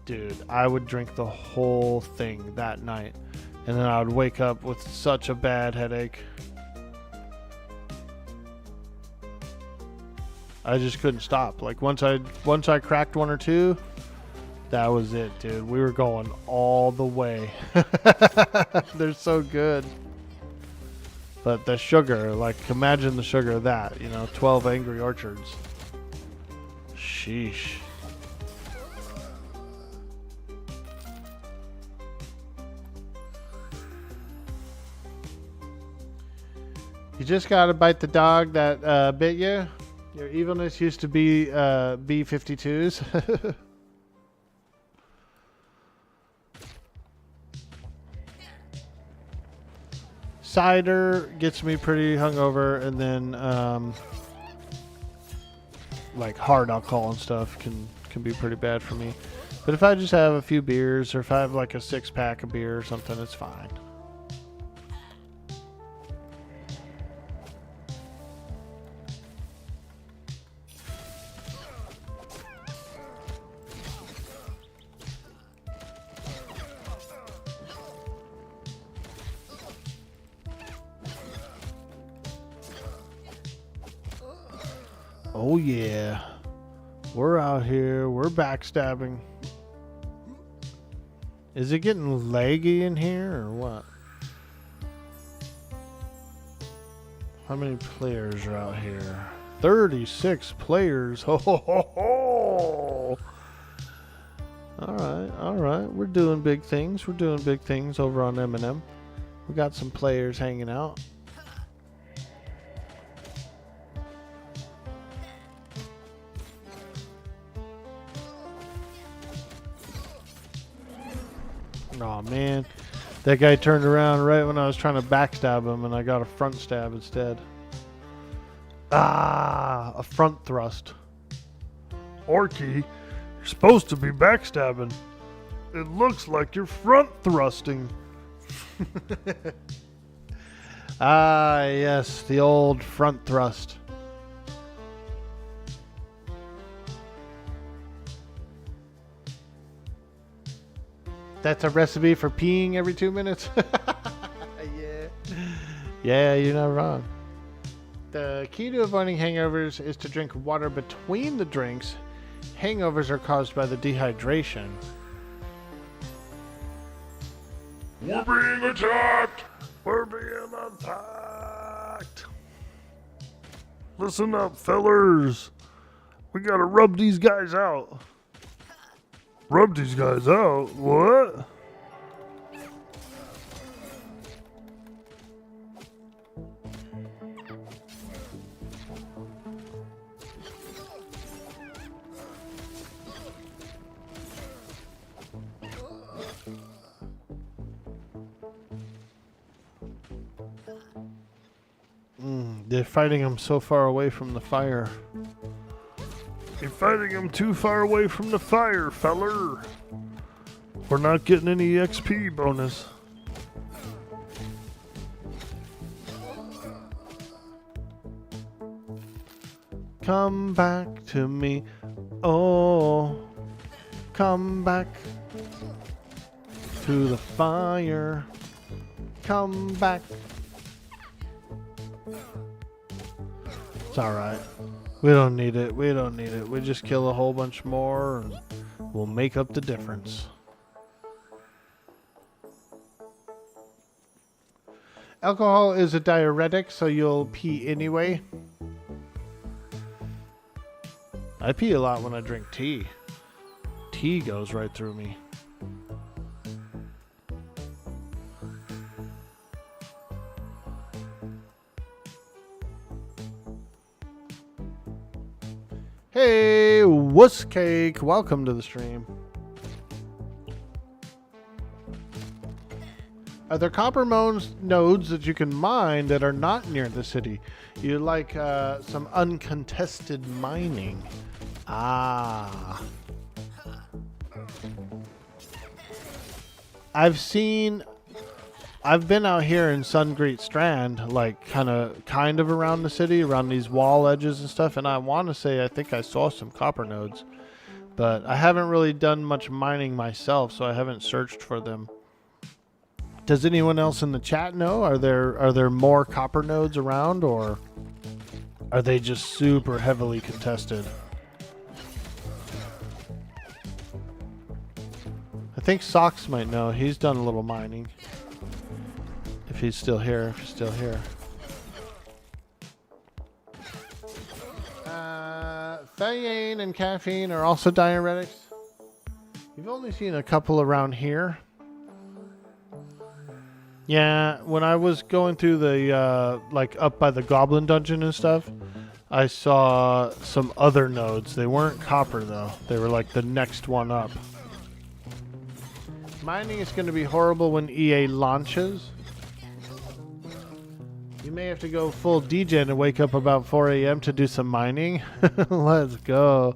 Dude, I would drink the whole thing that night. And then I would wake up with such a bad headache. I just couldn't stop. Like once I cracked one or two, that was it, dude. We were going all the way. They're so good. But the sugar, like imagine the sugar of that, 12 Angry Orchards. Sheesh. You just gotta bite the dog that bit you. Your evilness used to be B-52s. Cider gets me pretty hungover, and then like hard alcohol and stuff can be pretty bad for me. But if I just have a few beers, or if I have like a 6-pack of beer or something, it's fine. Oh yeah, we're out here, we're backstabbing. Is it getting laggy in here or what? How many players are out here? 36 players. Ho ho ho ho! All right, we're doing big things. We're doing big things over on M&M. We got some players hanging out. Oh man, that guy turned around right when I was trying to backstab him, and I got a front stab instead. Ah, a front thrust. Orky, you're supposed to be backstabbing. It looks like you're front thrusting. Ah, yes, the old front thrust. That's a recipe for peeing every 2 minutes? Yeah. Yeah, you're not wrong. The key to avoiding hangovers is to drink water between the drinks. Hangovers are caused by the dehydration. We're being attacked! We're being attacked! Listen up, fellers. We gotta rub these guys out. Rub these guys out? What? They're fighting them so far away from the fire. You're fighting them too far away from the fire, feller. We're not getting any XP bonus. Come back to me. Oh, come back to the fire. Come back. It's alright. We don't need it. We don't need it. We just kill a whole bunch more and we'll make up the difference. Alcohol is a diuretic, so you'll pee anyway. I pee a lot when I drink tea. Tea goes right through me. Hey, wuss cake. Welcome to the stream. Are there copper nodes that you can mine that are not near the city? You like some uncontested mining. Ah. I've been out here in Sungreet Strand, like kind of around the city, around these wall edges and stuff, and I want to say I think I saw some copper nodes, But I haven't really done much mining myself, so I haven't searched for them. Does anyone else in the chat know? Are there more copper nodes around, or are they just super heavily contested? I think Socks might know. He's done a little mining. If he's still here, if he's still here. Theine and caffeine are also diuretics. You've only seen a couple around here. Yeah, when I was going through the, like up by the Goblin dungeon and stuff, I saw some other nodes. They weren't copper though. They were like the next one up. Mining is going to be horrible when EA launches. You may have to go full degen and wake up about 4 a.m. to do some mining. Let's go.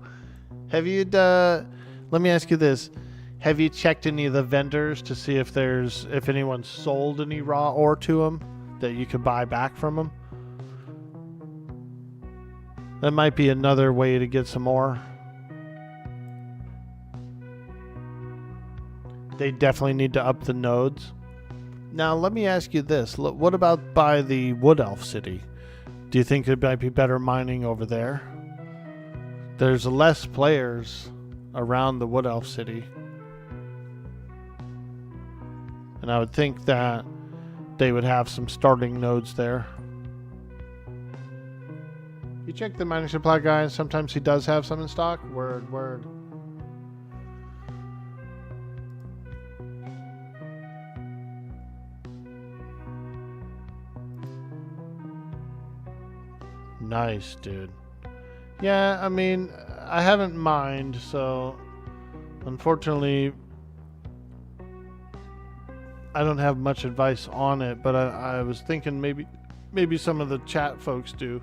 Have you, let me ask you this. Have you checked any of the vendors to see if if anyone sold any raw ore to them that you could buy back from them? That might be another way to get some more. They definitely need to up the nodes. Now, let me ask you this. What about by the Wood Elf City? Do you think it might be better mining over there? There's less players around the Wood Elf City. And I would think that they would have some starting nodes there. You check the mining supply guy, and sometimes he does have some in stock. Word, word. Nice, dude. Yeah, I mean, I haven't mined, so unfortunately I don't have much advice on it, but I was thinking maybe some of the chat folks do.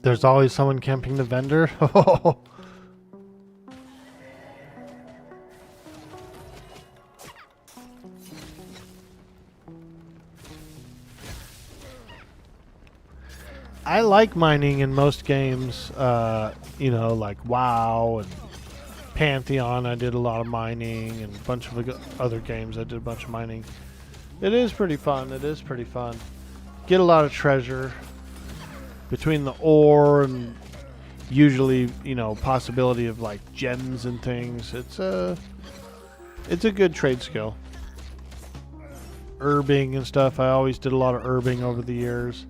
There's always someone camping the vendor. I like mining in most games, you know, like WoW and Pantheon. I did a lot of mining, and a bunch of other games I did a bunch of mining. It is pretty fun. It is pretty fun. Get a lot of treasure. Between the ore and usually, you know, possibility of like gems and things, it's a good trade skill. Herbing and stuff, I always did a lot of herbing over the years.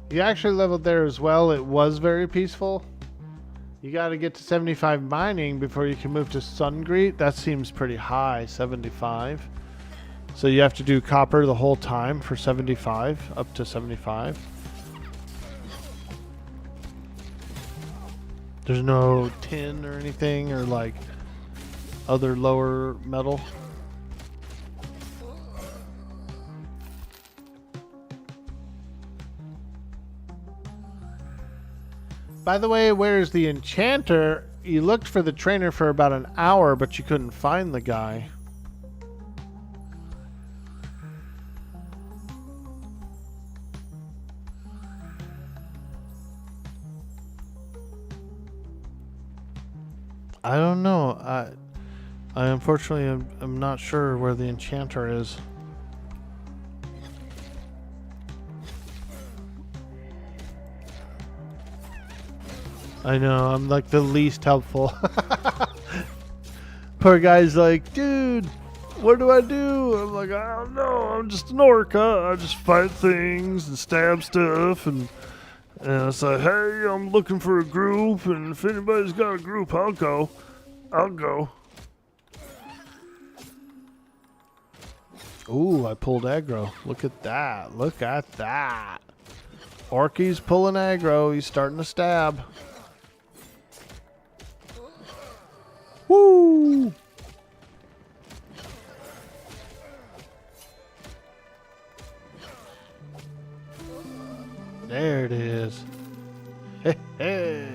You actually leveled there as well. It was very peaceful. You got to get to 75 mining before you can move to Sungreet. That seems pretty high, 75. So you have to do copper the whole time for 75, up to 75. There's no tin or anything or like other lower metal. By the way, where's the enchanter? You looked for the trainer for about an hour, but you couldn't find the guy. I don't know. I unfortunately am not sure where the enchanter is. I know, I'm like the least helpful. Poor guy's like, dude, what do I do? I'm like, I don't know, I'm just an orc, huh? I just fight things and stab stuff, and it's like, hey, I'm looking for a group, and if anybody's got a group, I'll go. I'll go. Ooh, I pulled aggro. Look at that. Look at that. Orky's pulling aggro. He's starting to stab. Woo! There it is. Hey, hey.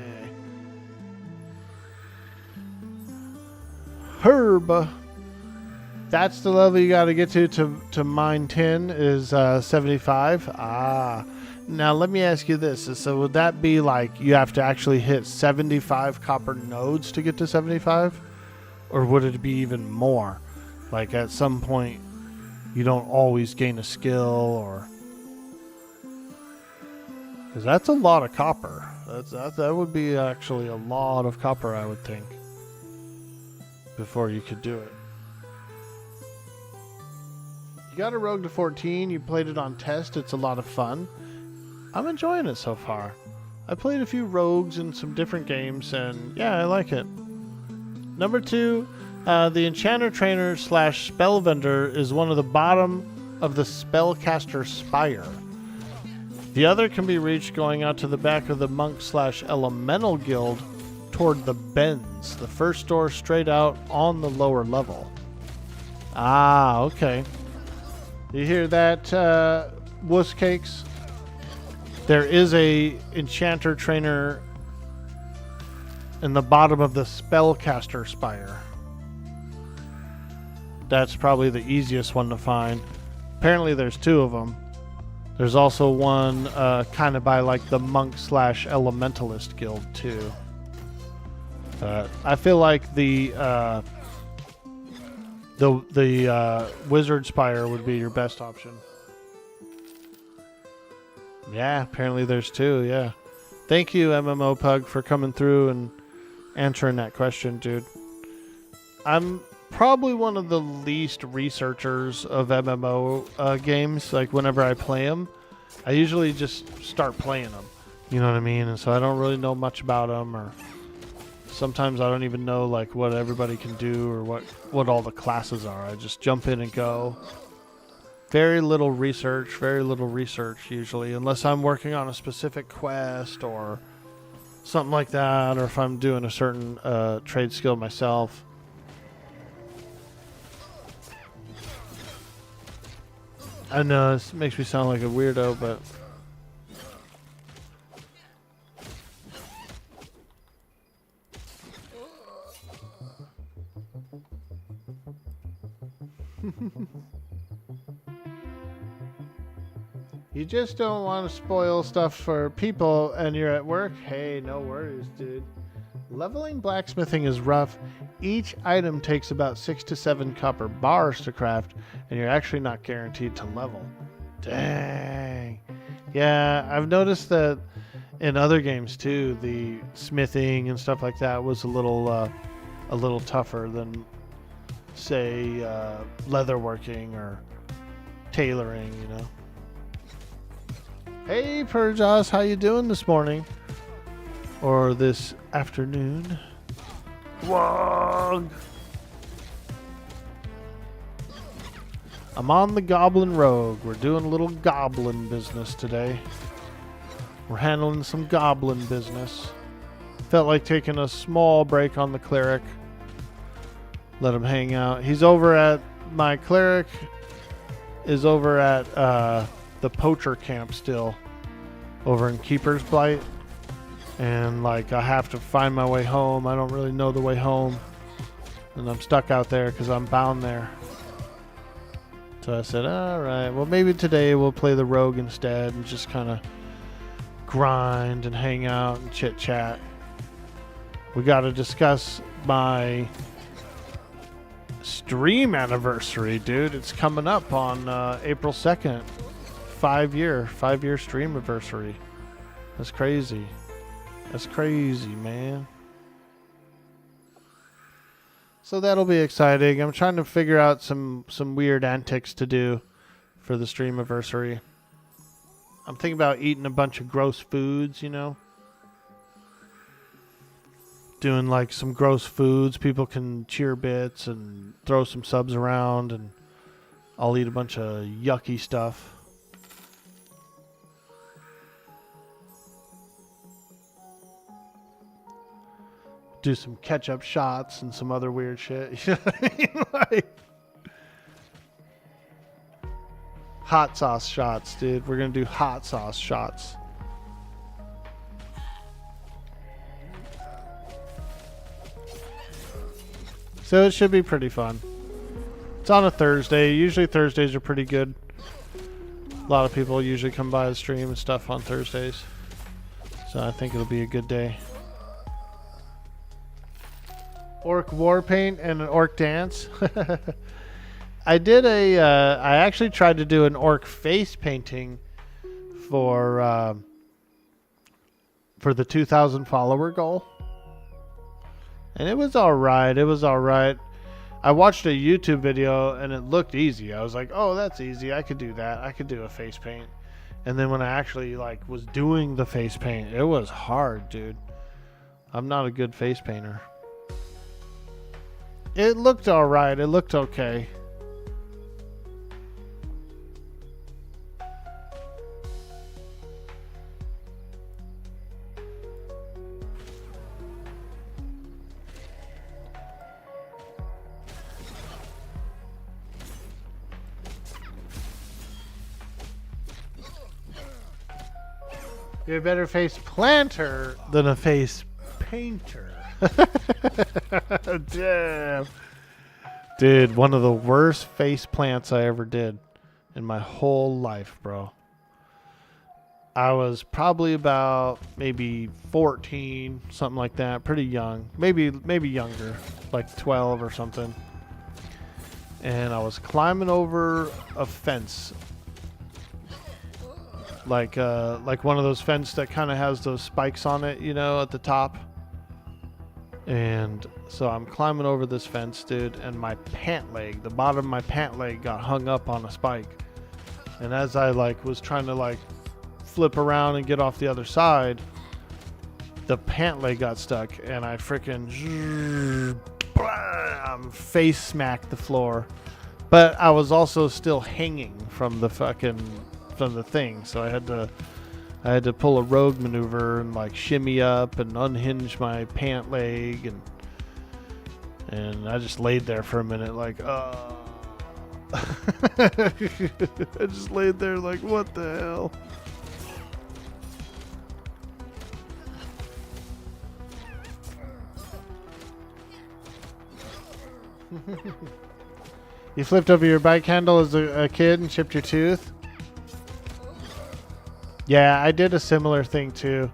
Herb. That's the level you got to get to mine 10 is 75. Ah. Now let me ask you this. So would that be like you have to actually hit 75 copper nodes to get to 75? Or would it be even more? Like at some point you don't always gain a skill or... Because that's a lot of copper. That would be actually a lot of copper, I would think, before you could do it. You got a rogue to 14. You played it on test. It's a lot of fun. I'm enjoying it so far. I played a few rogues in some different games, and yeah, I like it. Number 2, the Enchanter Trainer / Spellvender is one of the bottom of the Spellcaster Spire. The other can be reached going out to the back of the Monk / Elemental Guild toward the Bends, the first door straight out on the lower level. Ah, okay. You hear that, wuss cakes? There is a Enchanter Trainer in the bottom of the Spellcaster Spire. That's probably the easiest one to find. Apparently there's 2 of them. There's also one kind of by like the Monk / Elementalist Guild too. I feel like the Wizard Spire would be your best option. Yeah, apparently there's 2, yeah. Thank you, MMO Pug, for coming through and answering that question, dude. I'm probably one of the least researchers of MMO games. Like, whenever I play them, I usually just start playing them. You know what I mean? And so I don't really know much about them, or sometimes I don't even know, like, what everybody can do or what all the classes are. I just jump in and go. Very little research usually, unless I'm working on a specific quest or something like that, or if I'm doing a certain trade skill myself. I know this makes me sound like a weirdo, but you just don't want to spoil stuff for people and you're at work. Hey, no worries, dude. Leveling blacksmithing is rough. Each item takes about 6 to 7 copper bars to craft, and you're actually not guaranteed to level. Dang. Yeah, I've noticed that in other games too, the smithing and stuff like that was a little tougher than, say, leatherworking or tailoring, you know. Hey, Perjas, how you doing this morning? Or this afternoon? Vlog! I'm on the Goblin Rogue. We're doing a little goblin business today. We're handling some goblin business. Felt like taking a small break on the cleric. Let him hang out. He's over at... My cleric is over at the poacher camp still. Over in Keeper's Blight. And like I have to find my way home. I don't really know the way home. And I'm stuck out there because I'm bound there. So I said, alright, well maybe today we'll play the rogue instead and just kind of grind and hang out and chit chat. We got to discuss my stream anniversary, dude. It's coming up on April 2nd. 5-year stream anniversary. That's crazy. That's crazy, man. So that'll be exciting. I'm trying to figure out some weird antics to do for the stream anniversary. I'm thinking about eating a bunch of gross foods, you know. Doing like some gross foods. People can cheer bits and throw some subs around, and I'll eat a bunch of yucky stuff. do some ketchup shots and some other weird shit. You know what I mean? Like, hot sauce shots, dude. We're gonna do hot sauce shots. So it should be pretty fun. It's on a Thursday. Usually Thursdays are pretty good. A lot of people usually come by the stream and stuff on Thursdays. So I think it'll be a good day. Orc war paint and an orc dance. I did I actually tried to do an orc face painting for the 2,000 follower goal. And it was alright. It was alright. I watched a YouTube video and it looked easy. I was like, oh, that's easy. I could do that. I could do a face paint. And then when I actually like was doing the face paint, it was hard, dude. I'm not a good face painter. It looked alright. It looked okay. You're a better face planter than a face painter. Damn. Dude, one of the worst face plants I ever did in my whole life, bro. I was probably about maybe 14, something like that, pretty young. Maybe younger, like 12 or something. And I was climbing over a fence. Like one of those fences that kind of has those spikes on it, you know, at the top. And so I'm climbing over this fence, dude, and my pant leg, the bottom of my pant leg got hung up on a spike. And as I like was trying to like flip around and get off the other side, the pant leg got stuck and I freaking face smacked the floor. But I was also still hanging from the thing, so I had to pull a rogue maneuver and like shimmy up and unhinge my pant leg, and I just laid there for a minute like I just laid there like, what the hell? You flipped over your bike handle as a kid and chipped your tooth? Yeah, I did a similar thing too.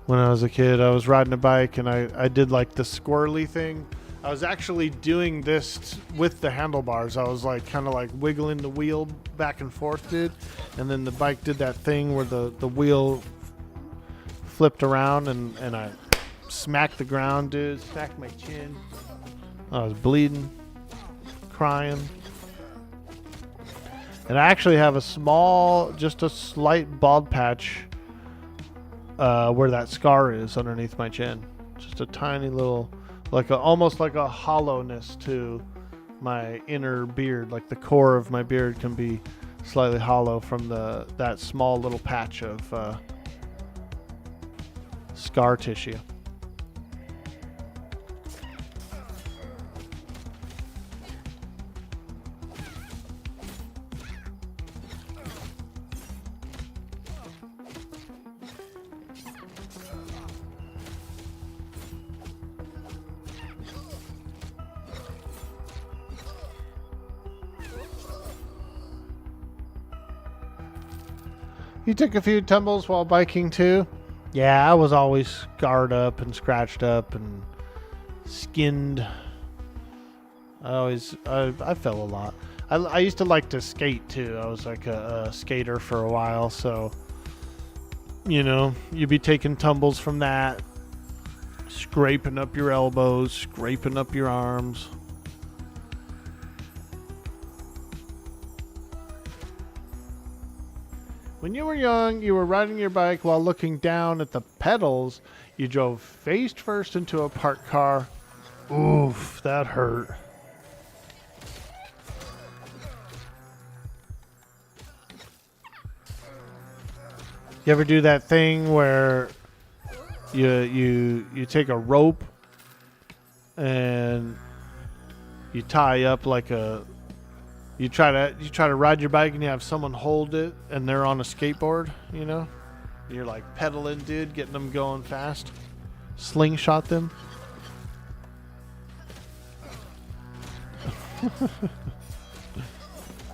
When I was a kid, I was riding a bike and I did like the squirrely thing. I was actually doing this with the handlebars. I was like kind of like wiggling the wheel back and forth, dude. And then the bike did that thing where the wheel flipped around and I smacked the ground, dude. Smacked my chin. I was bleeding, crying. And I actually have just a slight bald patch where that scar is underneath my chin. Just a tiny little, almost like a hollowness to my inner beard. Like the core of my beard can be slightly hollow from that small little patch of scar tissue. You took a few tumbles while biking too? Yeah, I was always scarred up and scratched up and skinned. I fell a lot. I used to like to skate too. I was like a skater for a while, so you know, you'd be taking tumbles from that, scraping up your elbows, scraping up your arms. When you were young, you were riding your bike while looking down at the pedals. You drove face first into a parked car. Oof, that hurt. You ever do that thing where you take a rope and you tie up like a. You try to ride your bike and you have someone hold it and they're on a skateboard, you know? And you're like pedaling, dude, getting them going fast. Slingshot them.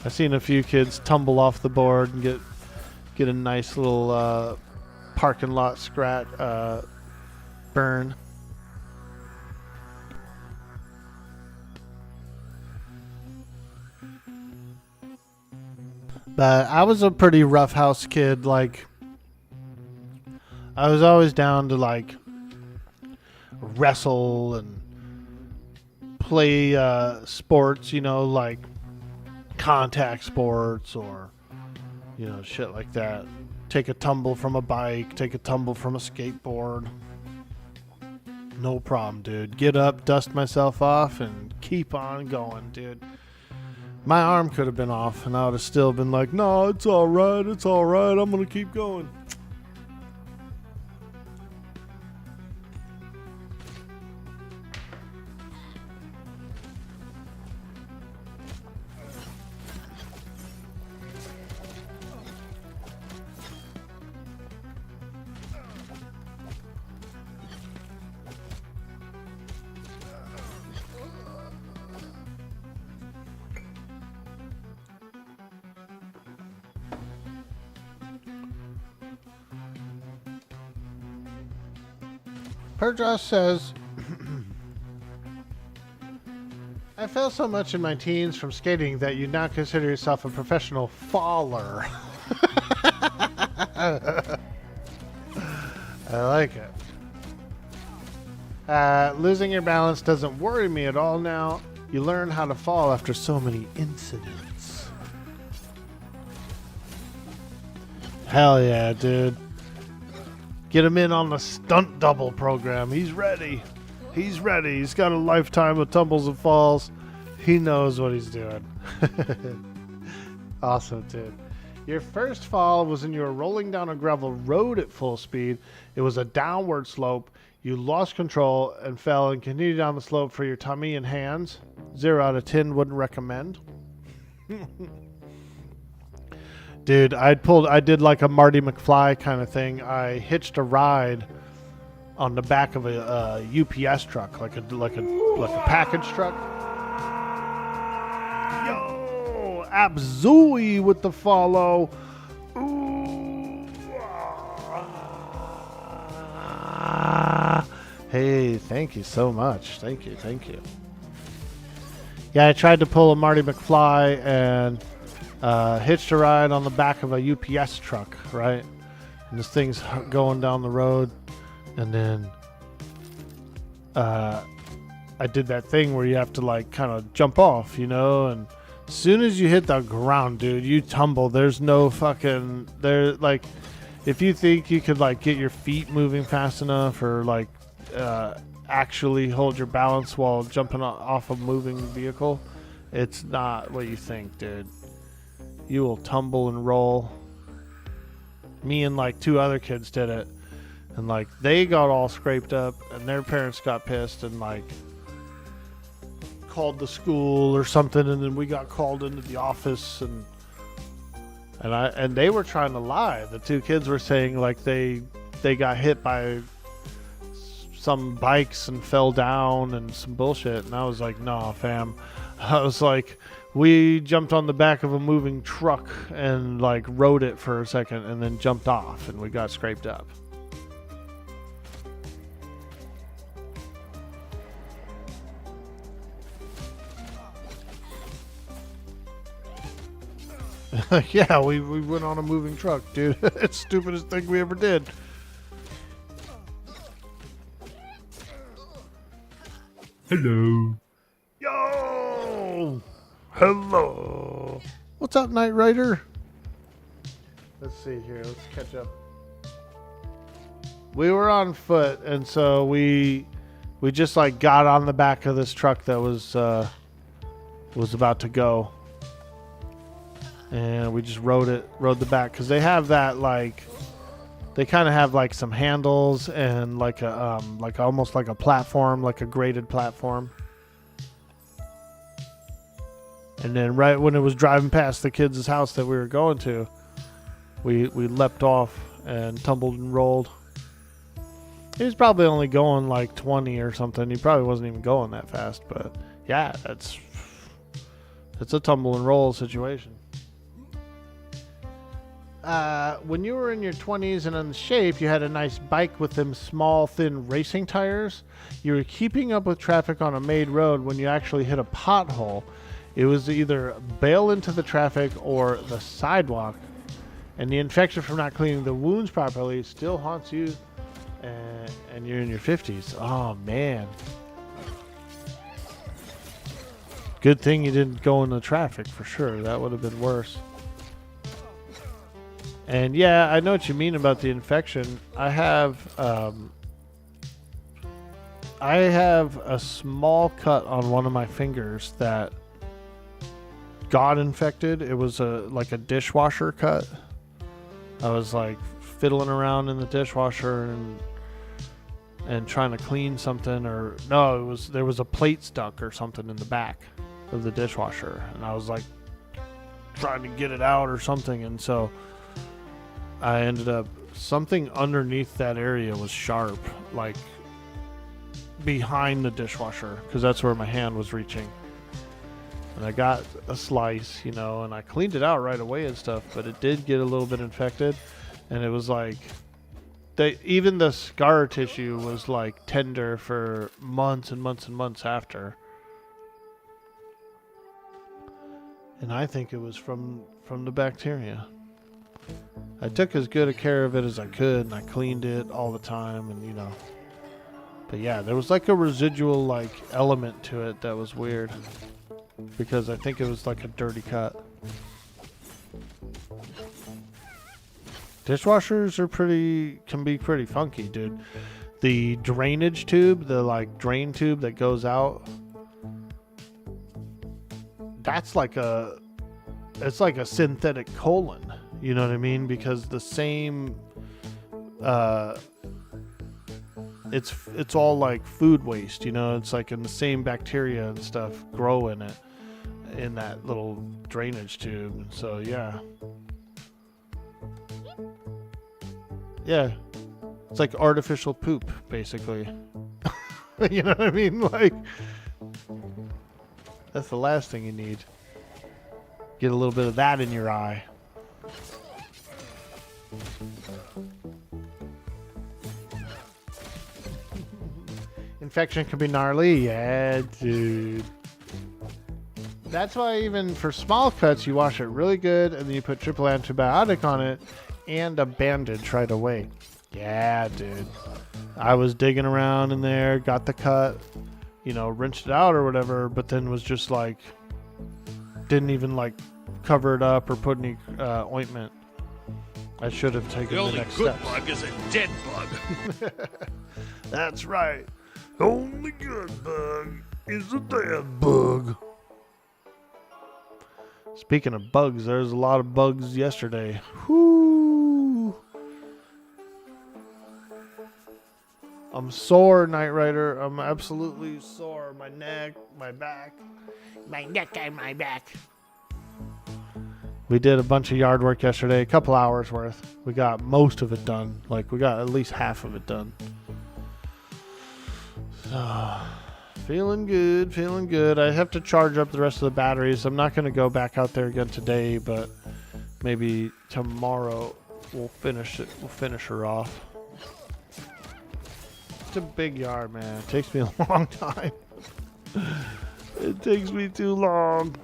I've seen a few kids tumble off the board and get a nice little parking lot scratch burn. But I was a pretty rough house kid. Like, I was always down to like wrestle and play sports, you know, like contact sports or, you know, shit like that. Take a tumble from a bike, take a tumble from a skateboard. No problem, dude. Get up, dust myself off, and keep on going, dude. My arm could have been off, and I would have still been like, no, it's all right, I'm going to keep going. Perdros says, I fell so much in my teens from skating that you now consider yourself a professional faller. I like it. Losing your balance doesn't worry me at all now. You learn how to fall after so many incidents. Hell yeah, dude. Get him in on the stunt double program. He's ready. He's ready. He's got a lifetime of tumbles and falls. He knows what he's doing. Awesome, dude. Your first fall was when you were rolling down a gravel road at full speed. It was a downward slope. You lost control and fell and continued down the slope for your tummy and hands. 0 out of 10, wouldn't recommend. Dude, I did like a Marty McFly kind of thing. I hitched a ride on the back of a UPS truck, like a package truck. Yo, Abzooey with the follow. Ooh. Hey, thank you so much. Thank you. Yeah, I tried to pull a Marty McFly and hitched a ride on the back of a UPS truck, right? And this thing's going down the road, and then I did that thing where you have to like kind of jump off, you know, and as soon as you hit the ground, dude, you tumble. There's no fucking like, if you think you could like get your feet moving fast enough or like actually hold your balance while jumping off a moving vehicle, it's not what you think, dude. You will tumble and roll. Me and like 2 other kids did it, and like they got all scraped up, and their parents got pissed and like called the school or something, and then we got called into the office, and they were trying to lie. The 2 kids were saying like they got hit by some bikes and fell down and some bullshit, and I was like, nah, fam. I was like, we jumped on the back of a moving truck and like rode it for a second and then jumped off, and we got scraped up. Yeah, we went on a moving truck, dude. It's the stupidest thing we ever did. Hello. Yo! Hello. What's up, Knight Rider? Let's see here. Let's catch up. We were on foot, and so we just like got on the back of this truck that was about to go, and we just rode the back because they have that They kind of have like some handles and like almost like a platform, like a graded platform. And then right when it was driving past the kids' house that we were going to, we leapt off and tumbled and rolled. He was probably only going like 20 or something. He probably wasn't even going that fast, but yeah, it's a tumble and roll situation. When you were in your 20s and in shape, you had a nice bike with them small, thin racing tires. You were keeping up with traffic on a made road when you actually hit a pothole. It was either bail into the traffic or the sidewalk. And the infection from not cleaning the wounds properly still haunts you, and you're in your 50s. Oh, man. Good thing you didn't go in the traffic for sure. That would have been worse. And yeah, I know what you mean about the infection. I have a small cut on one of my fingers that got infected. It was like a dishwasher cut. I was like fiddling around in the dishwasher and trying to clean something, or no, there was a plate stuck or something in the back of the dishwasher, and I was like trying to get it out or something, and so I ended up, something underneath that area was sharp, like behind the dishwasher, because that's where my hand was reaching. And I got a slice, you know, and I cleaned it out right away and stuff, but it did get a little bit infected. And it was like, even the scar tissue was like tender for months and months and months after. And I think it was from the bacteria. I took as good a care of it as I could, and I cleaned it all the time, and you know. But yeah, there was like a residual like element to it that was weird, because I think it was like a dirty cut. Dishwashers can be pretty funky, dude. The drainage tube, the like drain tube that goes out, that's like it's like a synthetic colon. You know what I mean? Because the same, it's all like food waste, you know, it's like in the same bacteria and stuff grow in it, in that little drainage tube. So yeah. Yeah. It's like artificial poop, basically. You know what I mean? Like, that's the last thing you need. Get a little bit of that in your eye. Infection can be gnarly. Yeah, dude. That's why even for small cuts, you wash it really good, and then you put triple antibiotic on it and a bandage right away. Yeah, dude. I was digging around in there, got the cut, you know, rinsed it out or whatever, but then was just like, didn't even like cover it up or put any ointment. I should have taken the next step. The only good bug is a dead bug. That's right. The only good bug is a dead bug. Speaking of bugs, there's a lot of bugs yesterday. Whoo! I'm sore, Knight Rider. I'm absolutely sore. My neck, my back. My neck and my back. We did a bunch of yard work yesterday, a couple hours worth. We got most of it done. Like, we got at least half of it done. So, feeling good, feeling good. I have to charge up the rest of the batteries. I'm not going to go back out there again today, but maybe tomorrow we'll finish it. We'll finish her off. It's a big yard, man. It takes me a long time. It takes me too long.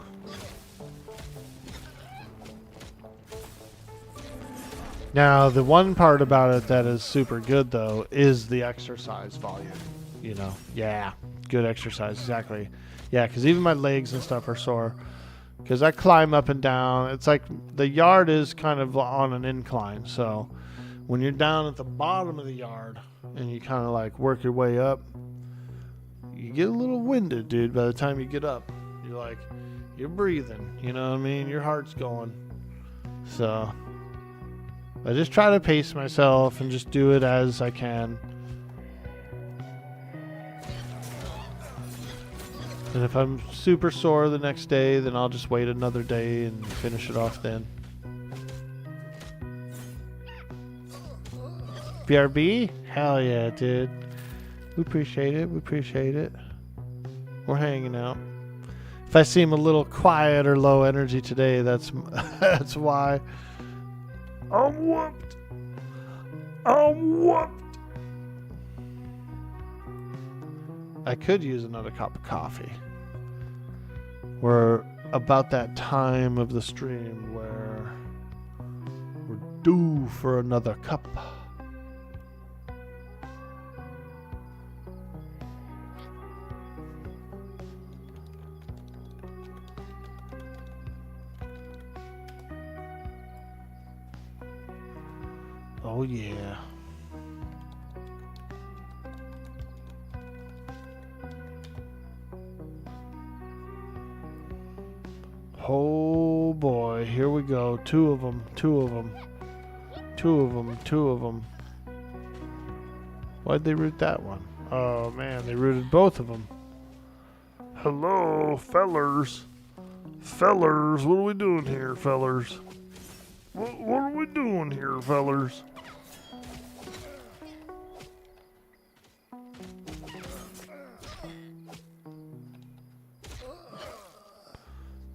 Now, the one part about it that is super good, though, is the exercise volume. You know, yeah, good exercise, exactly. Yeah, because even my legs and stuff are sore. Because I climb up and down. It's like the yard is kind of on an incline. So when you're down at the bottom of the yard and you kind of like work your way up, you get a little winded, dude. By the time you get up, you're like, you're breathing. You know what I mean? Your heart's going. So I just try to pace myself and just do it as I can. And if I'm super sore the next day, then I'll just wait another day and finish it off then. BRB? Hell yeah, dude. We appreciate it. We appreciate it. We're hanging out. If I seem a little quiet or low energy today, that's that's why. I'm whooped. I'm whooped. I could use another cup of coffee. We're about that time of the stream where we're due for another cup. Oh yeah. Oh boy, here we go. Two of them. Why'd they root that one? Oh man, they rooted both of them. Hello, fellers. Fellers, what are we doing here, fellers? What are we doing here, fellers?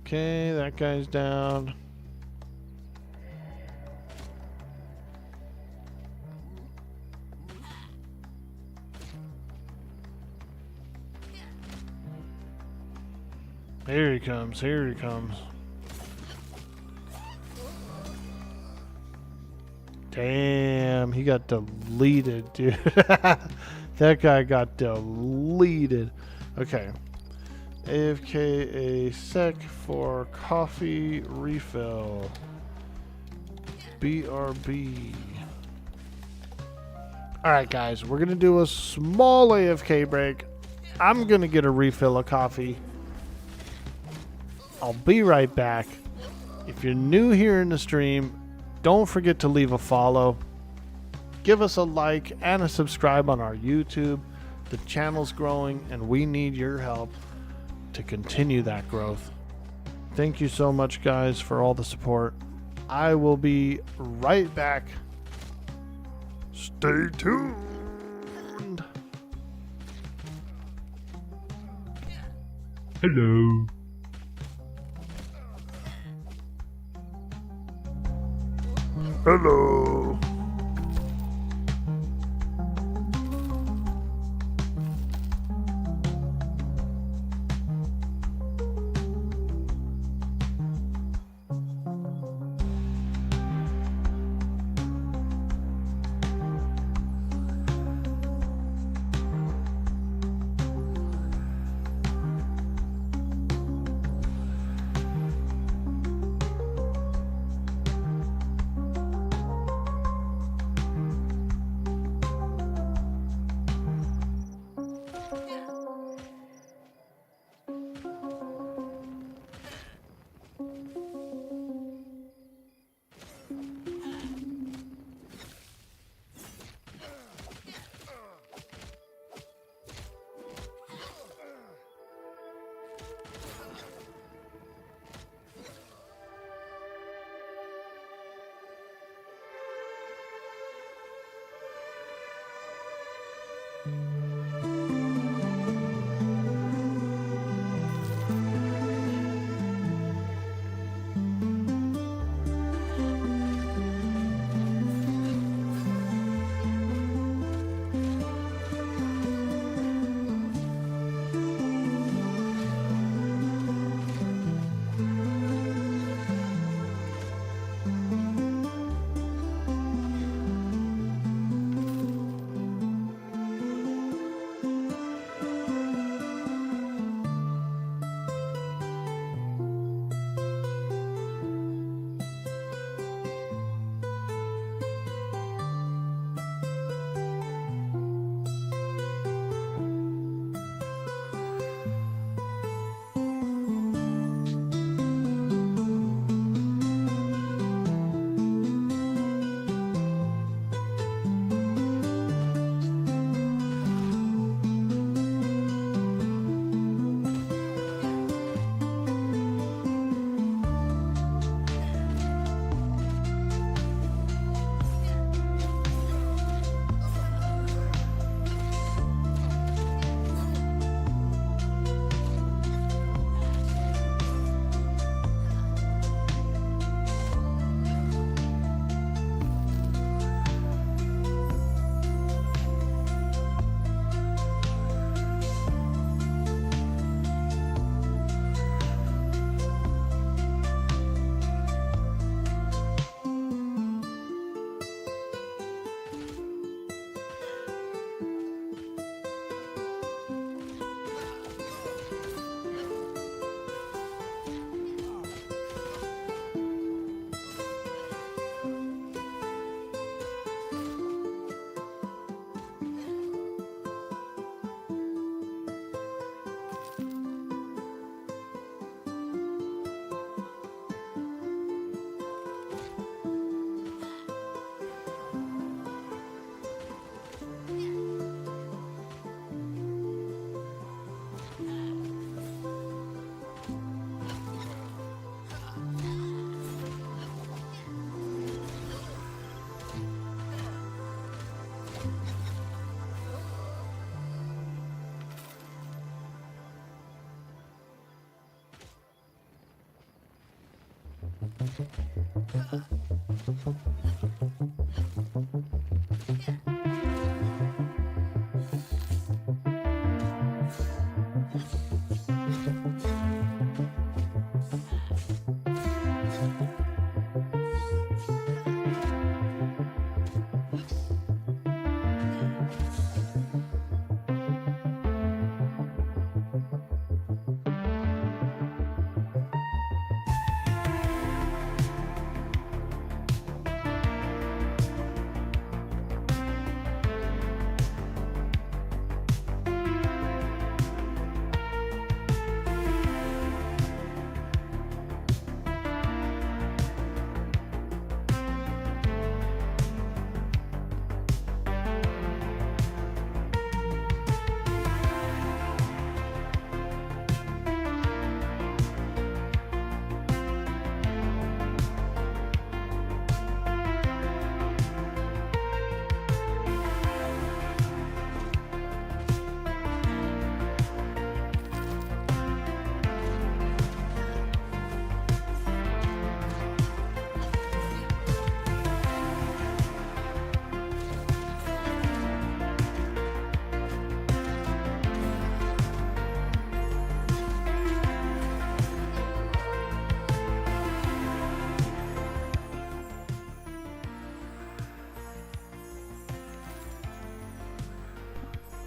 Okay, that guy's down. Here he comes, here he comes. Damn, he got deleted, dude. That guy got deleted. Okay. AFK a sec for coffee refill. BRB. Alright guys, we're gonna do a small AFK break. I'm gonna get a refill of coffee. I'll be right back. If you're new here in the stream, don't forget to leave a follow. Give us a like and a subscribe on our YouTube. The channel's growing and we need your help to continue that growth. Thank you so much, guys, for all the support. I will be right back. Stay tuned. Hello. Hello.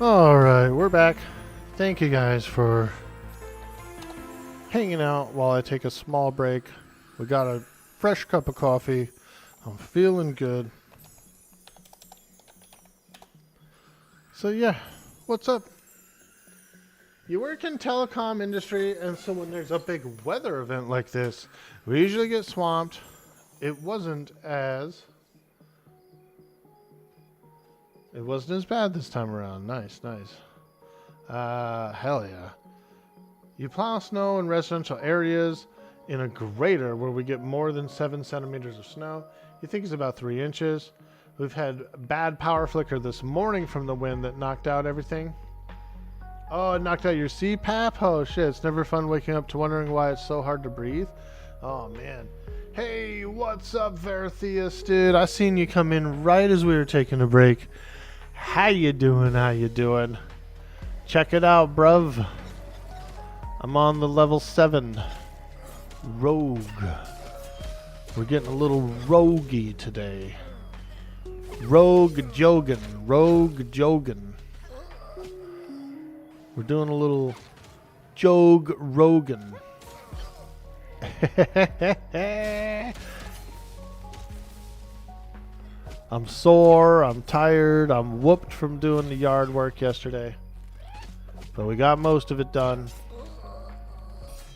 Alright, we're back. Thank you guys for hanging out while I take a small break. We got a fresh cup of coffee. I'm feeling good. So yeah, what's up? You work in telecom industry, and so when there's a big weather event like this, we usually get swamped. It wasn't as bad this time around. Nice, nice. Hell yeah. You plow snow in residential areas in a grader where we get more than 7 centimeters of snow. You think it's about 3 inches. We've had bad power flicker this morning from the wind that knocked out everything. Oh, it knocked out your CPAP? Oh shit, it's never fun waking up to wondering why it's so hard to breathe. Oh man. Hey, what's up, Vertheus, dude? I seen you come in right as we were taking a break. How you doing? How you doing? Check it out, bruv. I'm on the level 7 rogue. We're getting a little roguey today. Rogue Jogan. We're doing a little Jog Rogan. I'm sore, I'm tired, I'm whooped from doing the yard work yesterday. But we got most of it done.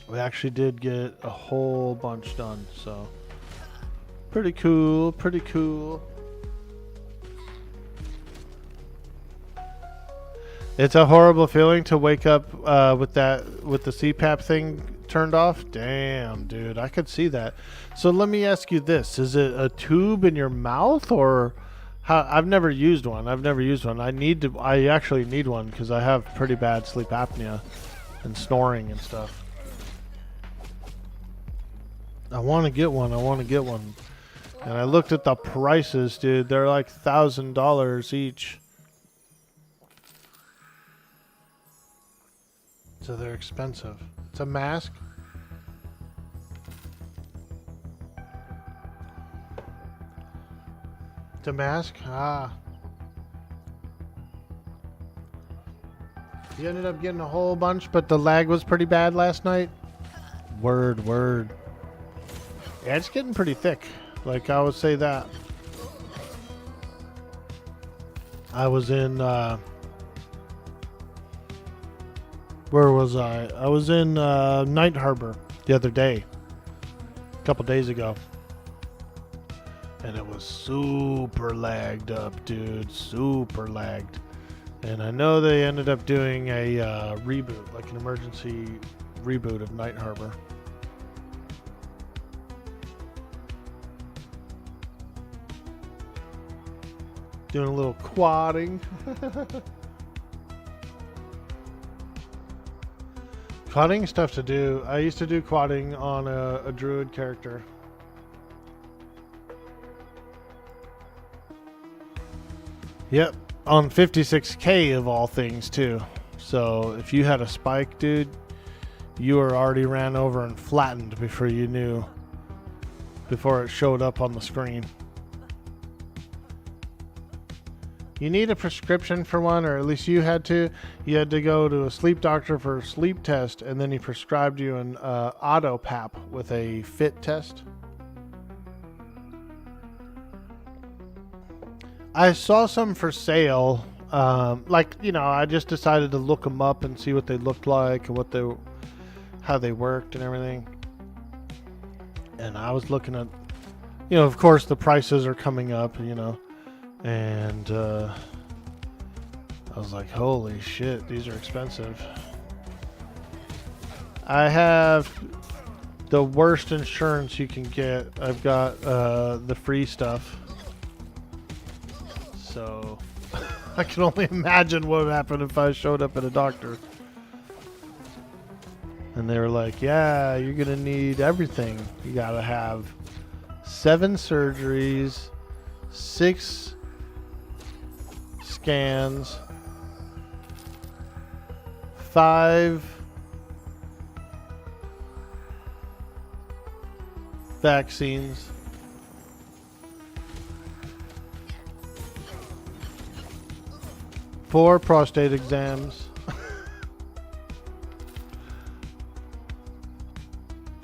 We actually did get a whole bunch done, so pretty cool, pretty cool. It's a horrible feeling to wake up with the CPAP thing turned off. Damn, dude, I could see that. So let me ask you this: is it a tube in your mouth, or how? I've never used one. I actually need one because I have pretty bad sleep apnea and snoring and stuff. I want to get one. And I looked at the prices, dude. They're like $1,000 each. So they're expensive. It's a mask. It's a mask? Ah. You ended up getting a whole bunch, but the lag was pretty bad last night? Word. Yeah, it's getting pretty thick. Like, I would say that. I was in, where was I? I was in Night Harbor the other day. A couple days ago. And it was super lagged up, dude. Super lagged. And I know they ended up doing a reboot, like an emergency reboot of Night Harbor. Doing a little quadding. Quadding stuff to do. I used to do quadding on a druid character. Yep, on 56K of all things too. So if you had a spike, dude, you were already ran over and flattened before you knew, before it showed up on the screen. You need a prescription for one, or at least you had to. You had to go to a sleep doctor for a sleep test, and then he prescribed you an auto pap with a fit test. I saw some for sale. I just decided to look them up and see what they looked like and how they worked and everything. And I was looking at, of course the prices are coming up, and I was like, holy shit, these are expensive. I have the worst insurance you can get. I've got the free stuff. So I can only imagine what would happen if I showed up at a doctor. And they were like, yeah, you're going to need everything. You got to have 7 surgeries, 6 scans, 5 vaccines, 4 prostate exams,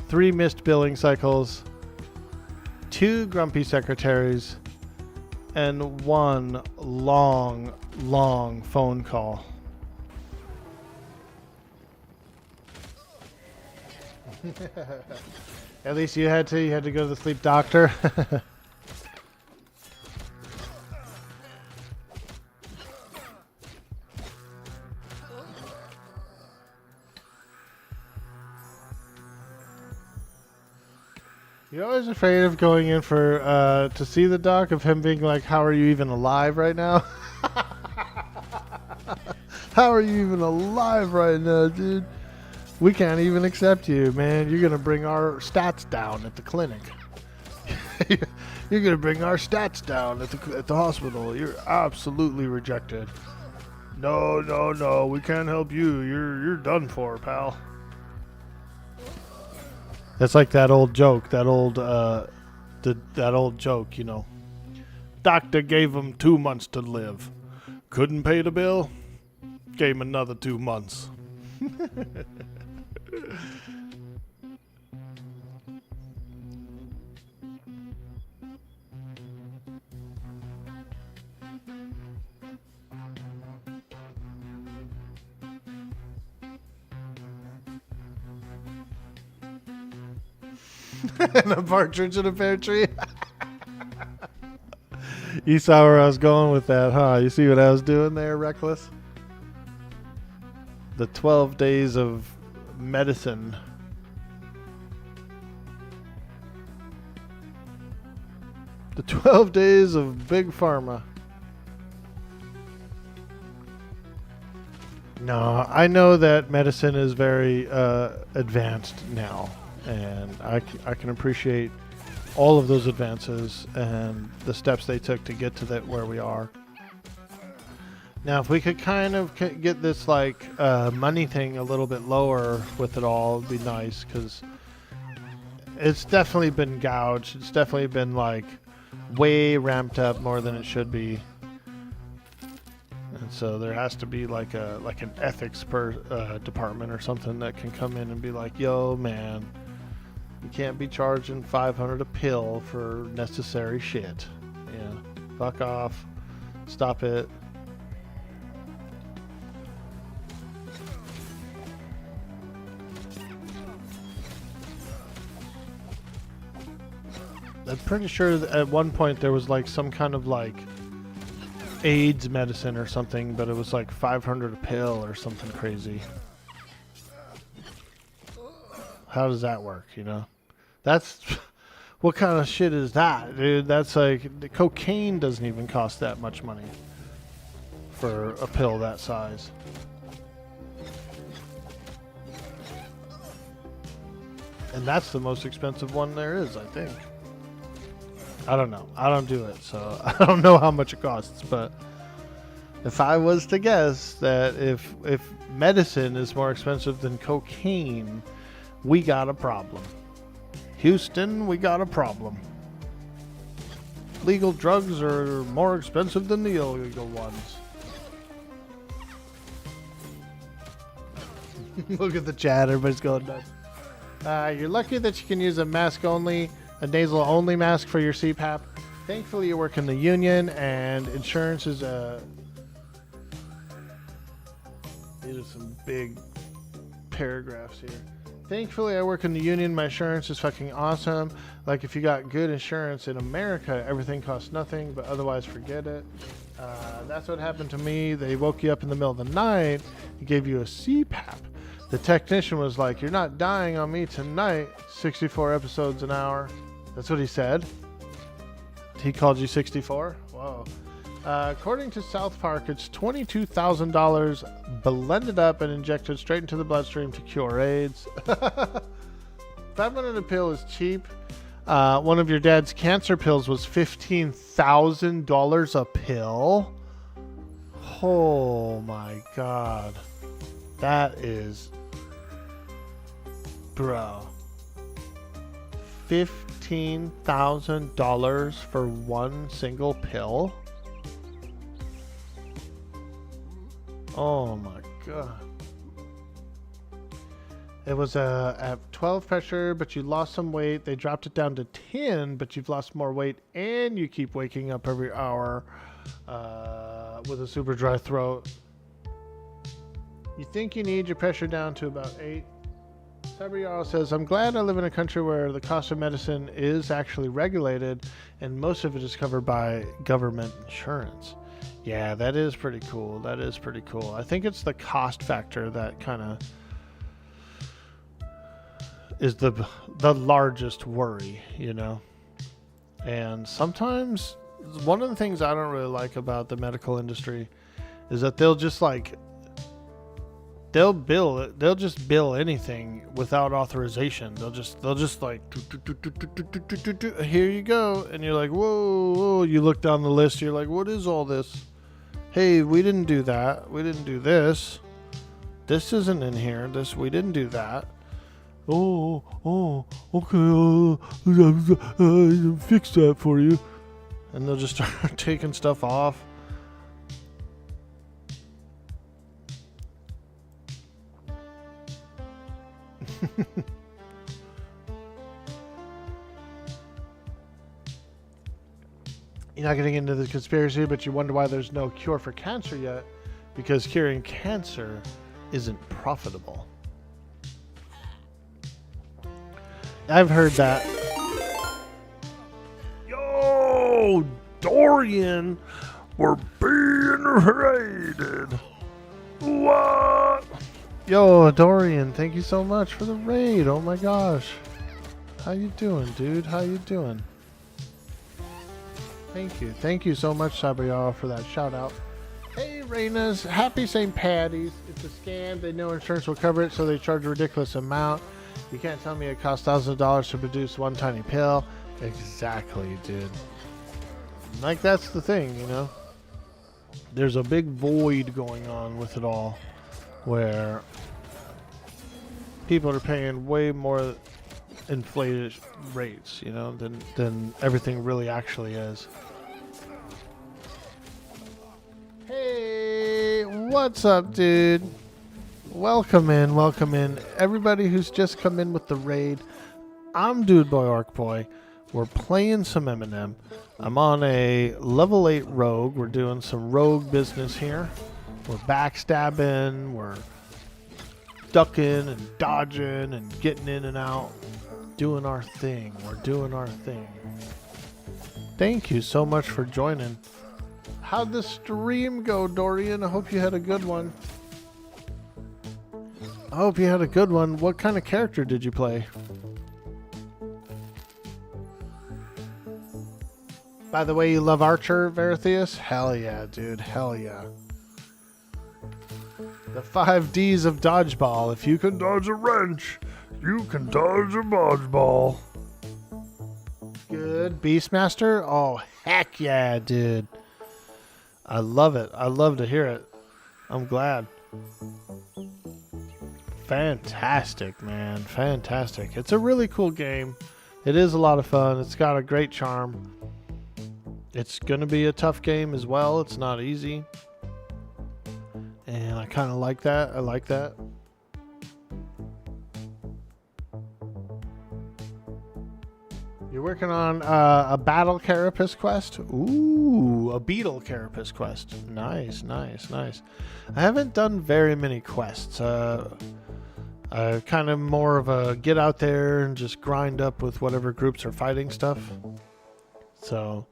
3 missed billing cycles, 2 grumpy secretaries, and 1 long phone call. At least you had to go to the sleep doctor. You're always afraid of going in for to see the doc, of him being like, how are you even alive right now? How are you even alive right now, dude? We can't even accept you, man. You're gonna bring our stats down at the clinic. You're gonna bring our stats down at the hospital. You're absolutely rejected. No, we can't help you. You're done for, pal. That's like that old joke, that old joke, Doctor gave him 2 months to live. Couldn't pay the bill. Gave him another 2 months. And a partridge in a pear tree. You saw where I was going with that, huh? You see what I was doing there, Reckless? The 12 days of medicine. The 12 days of Big Pharma. No, I know that medicine is very advanced now. And I can appreciate all of those advances and the steps they took to get to that where we are. Now, if we could kind of get this money thing a little bit lower with it all, it'd be nice, because it's definitely been gouged. It's definitely been way ramped up more than it should be. And so there has to be an ethics department or something that can come in and be like, yo, man, you can't be charging $500 a pill for necessary shit. Yeah, fuck off. Stop it. I'm pretty sure that at one point there was some kind of AIDS medicine or something, but it was $500 a pill or something crazy. How does that work, That's what kind of shit is that, dude? That's cocaine doesn't even cost that much money for a pill that size. And that's the most expensive one there is, I think. I don't know. I don't do it, so I don't know how much it costs, but If I was to guess that if medicine is more expensive than cocaine, we got a problem. Houston, we got a problem. Legal drugs are more expensive than the illegal ones. Look at the chat, everybody's going nuts. You're lucky that you can use a nasal only mask for your CPAP. Thankfully, you work in the union, and insurance is these are some big paragraphs here. Thankfully, I work in the union. My insurance is fucking awesome. Like, if you got good insurance in America, everything costs nothing, but otherwise, forget it. That's what happened to me. They woke you up in the middle of the night and gave you a CPAP. The technician was like, "You're not dying on me tonight." 64 episodes an hour. That's what he said. He called you 64? Whoa. According to South Park, it's $22,000 blended up and injected straight into the bloodstream to cure AIDS. 500 a pill is cheap. One of your dad's cancer pills was $15,000 a pill. Oh my God. That is... Bro. $15,000 for one single pill? Oh my God. It was at 12 pressure, but you lost some weight. They dropped it down to 10, but you've lost more weight, and you keep waking up every hour with a super dry throat. You think you need your pressure down to about 8. Sabriel says, "I'm glad I live in a country where the cost of medicine is actually regulated, and most of it is covered by government insurance." Yeah, that is pretty cool. That is pretty cool. I think it's the cost factor that kind of is the largest worry, you know. And sometimes one of the things I don't really like about the medical industry is that they'll just bill anything without authorization. They'll just like, "Here you go," and you're like, whoa. You look down the list, you're like, "What is all this? Hey, we didn't do that. We didn't do this. This isn't in here. We didn't do that." Oh, okay. Fix that for you. And they'll just start taking stuff off. You're not getting into the conspiracy, but you wonder why there's no cure for cancer yet, because curing cancer isn't profitable. I've heard that. Yo, Dorian, we're being raided. What? Yo, Dorian, thank you so much for the raid. Oh my gosh. How you doing, dude? How you doing? Thank you. Thank you so much, Sabriel, for that shout out. Hey, Reynas. Happy St. Patty's. It's a scam. They know insurance will cover it, so they charge a ridiculous amount. You can't tell me it costs thousands of dollars to produce one tiny pill. Exactly, dude. Like, that's the thing, you know? There's a big void going on with it all, where people are paying way more inflated rates, you know, than everything really actually is. Hey, what's up, dude? Welcome in. Everybody who's just come in with the raid. I'm Dude Boy Orc Boy. We're playing some Eminem. I'm on a level 8 rogue. We're doing some rogue business here. We're backstabbing. We're ducking and dodging and getting in and out. Doing our thing. We're doing our thing. Thank you so much for joining. How'd the stream go, Dorian? I hope you had a good one. What kind of character did you play? By the way, you love Archer, Veritheus? Hell yeah, dude. Hell yeah. The 5 Ds of dodgeball. If you can Dodge a wrench, you can dodge a dodgeball. good. Beastmaster? Oh, heck yeah, dude. I love it. I love to hear it. I'm glad. Fantastic, man. Fantastic. It's a really cool game. It is a lot of fun. It's got a great charm. It's going to be a tough game as well. It's not easy. And I kind of like that. I like that. You're working on a battle carapace quest? Ooh, a beetle carapace quest. Nice, nice, nice. I haven't done very many quests. Kind of more of a get out there and just grind up with whatever groups are fighting stuff. So,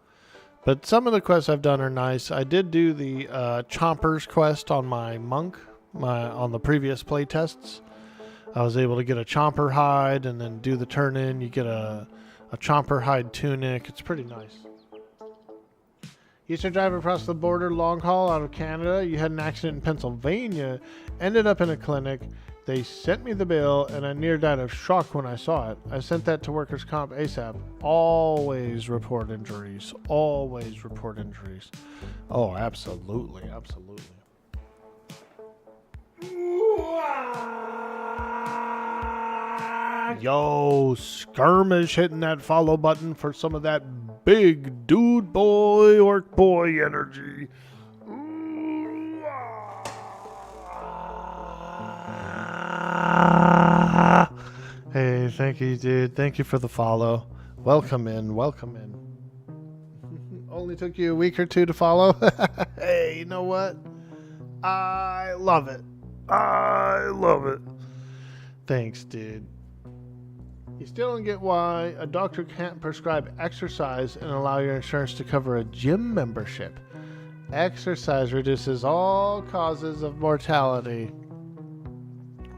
but some of the quests I've done are nice. I did do the Chompers quest on my monk, on the previous playtests. I was able to get a Chomper hide and then do the turn in. You get a Chomper hide tunic. It's pretty nice. Used to drive across the border long haul out of Canada. You had an accident in Pennsylvania. Ended up in a clinic. They sent me the bill and I near died of shock when I saw it. I sent that to workers' comp ASAP. Always report injuries. Always report injuries. Oh, absolutely. Absolutely. Yo, skirmish hitting that follow button for some of that big dude boy, orc boy energy. Hey, thank you, dude. Thank you for the follow. Welcome in. Welcome in. Only took you a week or two to follow. Hey, you know what? I love it. I love it. Thanks, dude. You still don't get why a doctor can't prescribe exercise and allow your insurance to cover a gym membership. Exercise reduces all causes of mortality.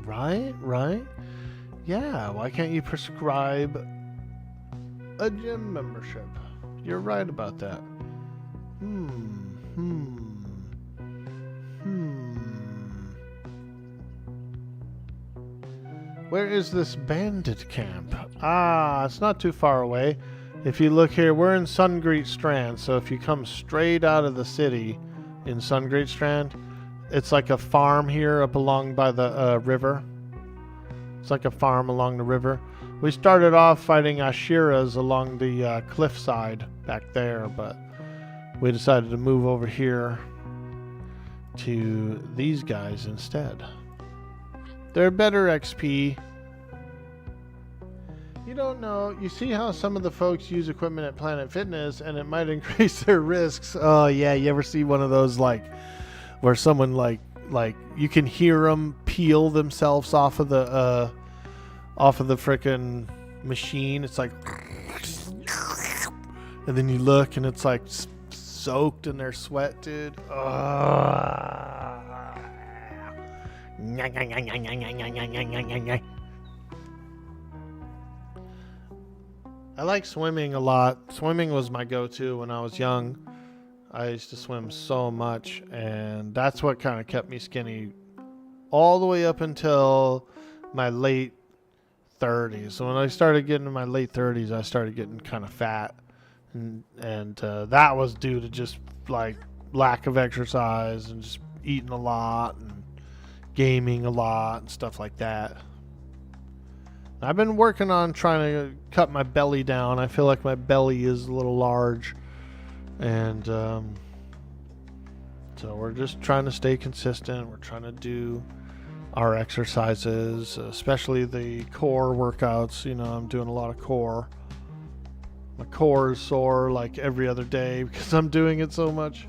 Right? Right? Yeah, why can't you prescribe a gym membership? You're right about that. Where is this bandit camp? Ah, it's not too far away. If you look here, we're in Sungreet Strand. So if you come straight out of the city in Sungreet Strand, it's like a farm here up along by the river. It's like a farm along the river. We started off fighting Ashiras along the cliffside back there, but we decided to move over here to these guys instead. They're better XP. You don't know. You see how some of the folks use equipment at Planet Fitness and it might increase their risks. Oh yeah, you ever see one of those like where someone like you can hear them peel themselves off of the frickin' machine. It's like, and then you look and it's like soaked in their sweat, dude. I like swimming a lot. Swimming was my go-to when I was young. I used to swim so much, and that's what kind of kept me skinny all the way up until my late 30s. So when I started getting to my late 30s, I started getting kind of fat, and that was due to just like lack of exercise and just eating a lot and gaming a lot and stuff like that. I've been working on trying to cut my belly down. I feel like my belly is a little large, and so we're just trying to stay consistent. We're trying to do our exercises, especially the core workouts. You know, I'm doing a lot of core. My core is sore like every other day because I'm doing it so much.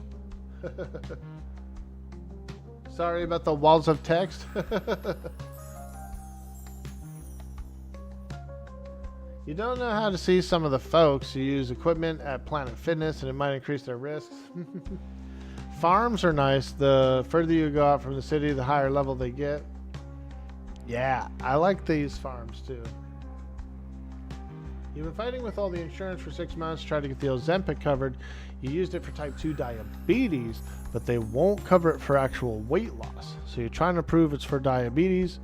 Sorry about the walls of text. You don't know how to see some of the folks who use equipment at Planet Fitness and it might increase their risks. Farms are nice. The further you go out from the city, the higher level they get. Yeah, I like these farms too. You've been fighting with all the insurance for 6 months, trying to get the Ozempic covered. You used it for type 2 diabetes, but they won't cover it for actual weight loss. So you're trying to prove it's for diabetes,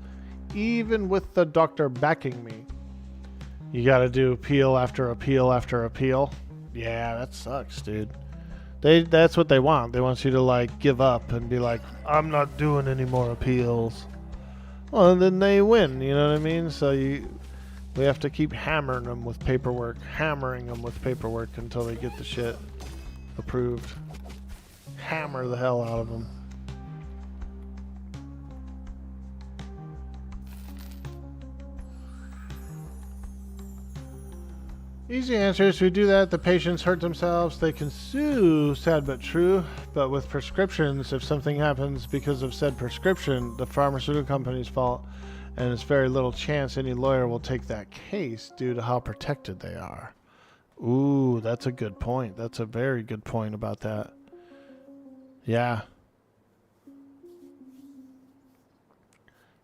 even with the doctor backing me. You got to do appeal after appeal after appeal. Yeah, that sucks, dude. That's what they want. They want you to like give up and be like, I'm not doing any more appeals. Well, then they win. You know what I mean? So we have to keep hammering them with paperwork, until they get the shit approved. Hammer the hell out of them. Easy answers. If we do that, the patients hurt themselves. They can sue, sad but true. But with prescriptions, if something happens because of said prescription, the pharmaceutical company's fault, and there's very little chance any lawyer will take that case due to how protected they are. Ooh, that's a good point. That's a very good point about that. Yeah.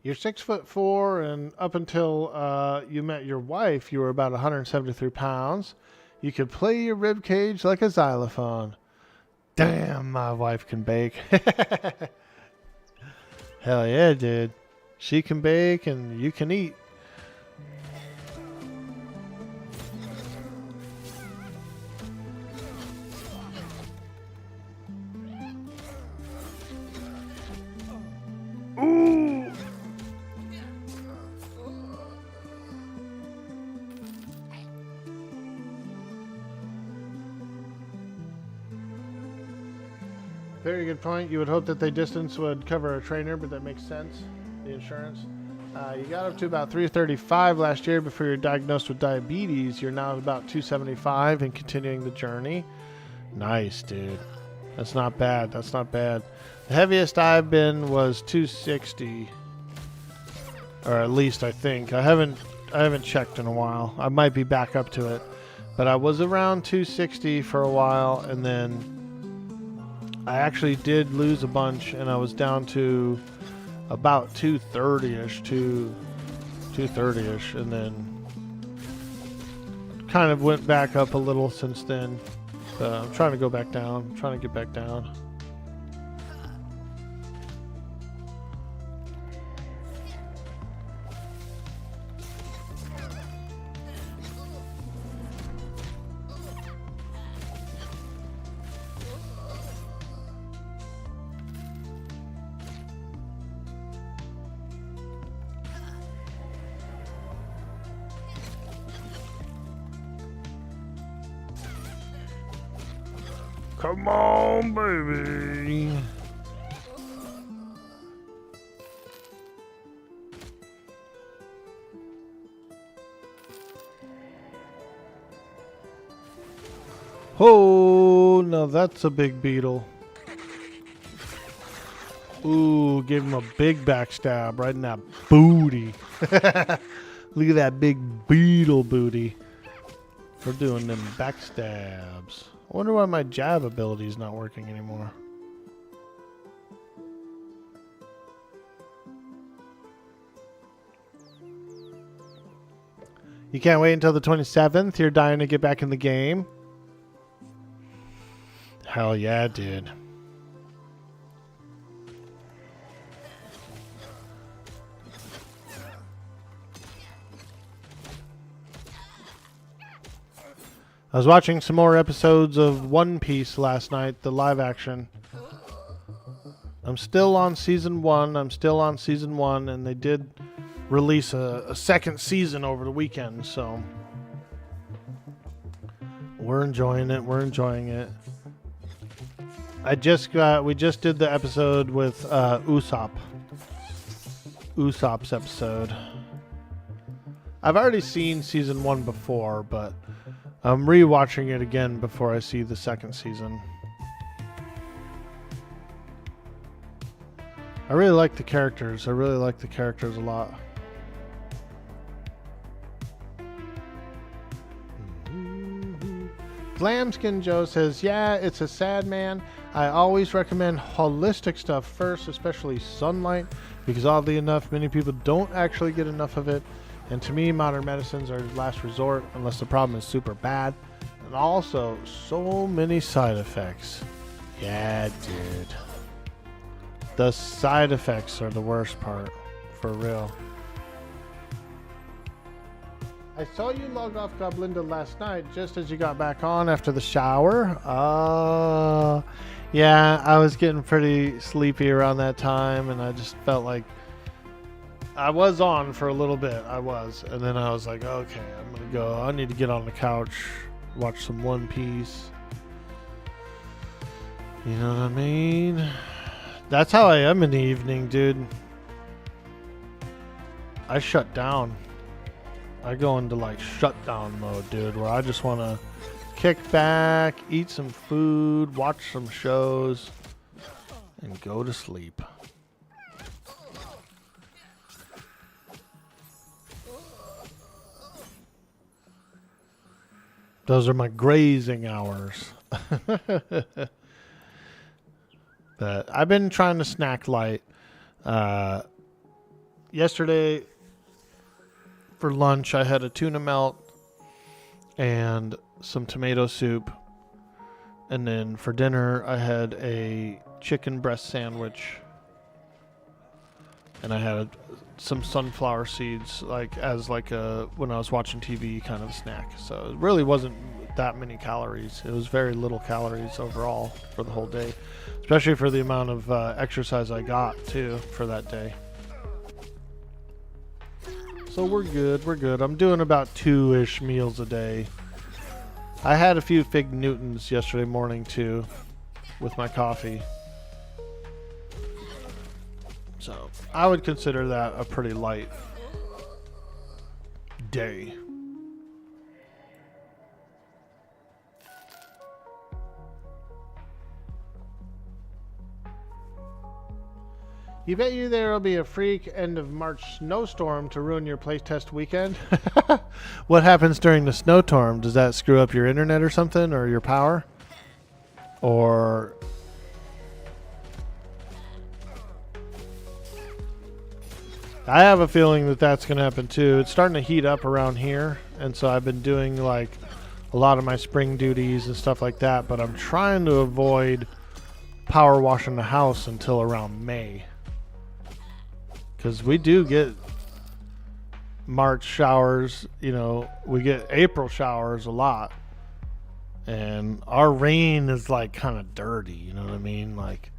You're 6'4", and up until you met your wife, you were about 173 pounds. You could play your rib cage like a xylophone. Damn, my wife can bake. Hell yeah, dude. She can bake and you can eat. Ooh! Very good point. You would hope that the distance would cover a trainer, but that makes sense. The insurance. You got up to about 335 last year before you were diagnosed with diabetes. You're now at about 275 and continuing the journey. Nice, dude. That's not bad. That's not bad. The heaviest I've been was 260, or at least I think. I haven't checked in a while. I might be back up to it, but I was around 260 for a while, and then I actually did lose a bunch, and I was down to about 230-ish, 230-ish, and then kind of went back up a little since then. I'm trying to go back down. I'm trying to get back down. Come on, baby. Oh, no, that's a big beetle. Ooh, gave him a big backstab right in that booty. Look at that big beetle booty. We're doing them backstabs. I wonder why my jab ability is not working anymore. You can't wait until the 27th? You're dying to get back in the game? Hell yeah, dude. I was watching some more episodes of One Piece last night, the live action. I'm still on season 1. And they did release a second season over the weekend, so we're enjoying it. We just did the episode with Usopp's episode. I've already seen season 1 before, but I'm rewatching it again before I see the second season. I really like the characters. I really like the characters a lot. Glamskin Joe says, yeah, it's a sad man. I always recommend holistic stuff first, especially sunlight, because oddly enough, many people don't actually get enough of it. And to me, modern medicines are last resort unless the problem is super bad. And also, so many side effects. Yeah, dude. The side effects are the worst part. For real. I saw you log off Goblinda last night just as you got back on after the shower. Yeah, I was getting pretty sleepy around that time, and I just felt like I was on for a little bit. I was. And then I was like, okay, I'm going to go. I need to get on the couch, watch some One Piece. You know what I mean? That's how I am in the evening, dude. I shut down. I go into like shutdown mode, dude, where I just want to kick back, eat some food, watch some shows, and go to sleep. Those are my grazing hours. But I've been trying to snack light. Yesterday for lunch I had a tuna melt and some tomato soup. And then for dinner I had a chicken breast sandwich. And I had some sunflower seeds as a when I was watching TV kind of snack. So it really wasn't that many calories. It was very little calories overall for the whole day, especially for the amount of exercise I got too for that day. So we're good. We're good. I'm doing about 2-ish meals a day. I had a few Fig Newtons yesterday morning too with my coffee. So I would consider that a pretty light day. You bet you there'll be a freak end of March snowstorm to ruin your playtest weekend? What happens during the snowstorm? Does that screw up your internet or something, or your power? Or I have a feeling that that's going to happen too. It's starting to heat up around here, and so I've been doing like a lot of my spring duties and stuff like that, but I'm trying to avoid power washing the house until around May. Because we do get March showers, you know, we get April showers a lot. And our rain is like kind of dirty, you know what I mean? Like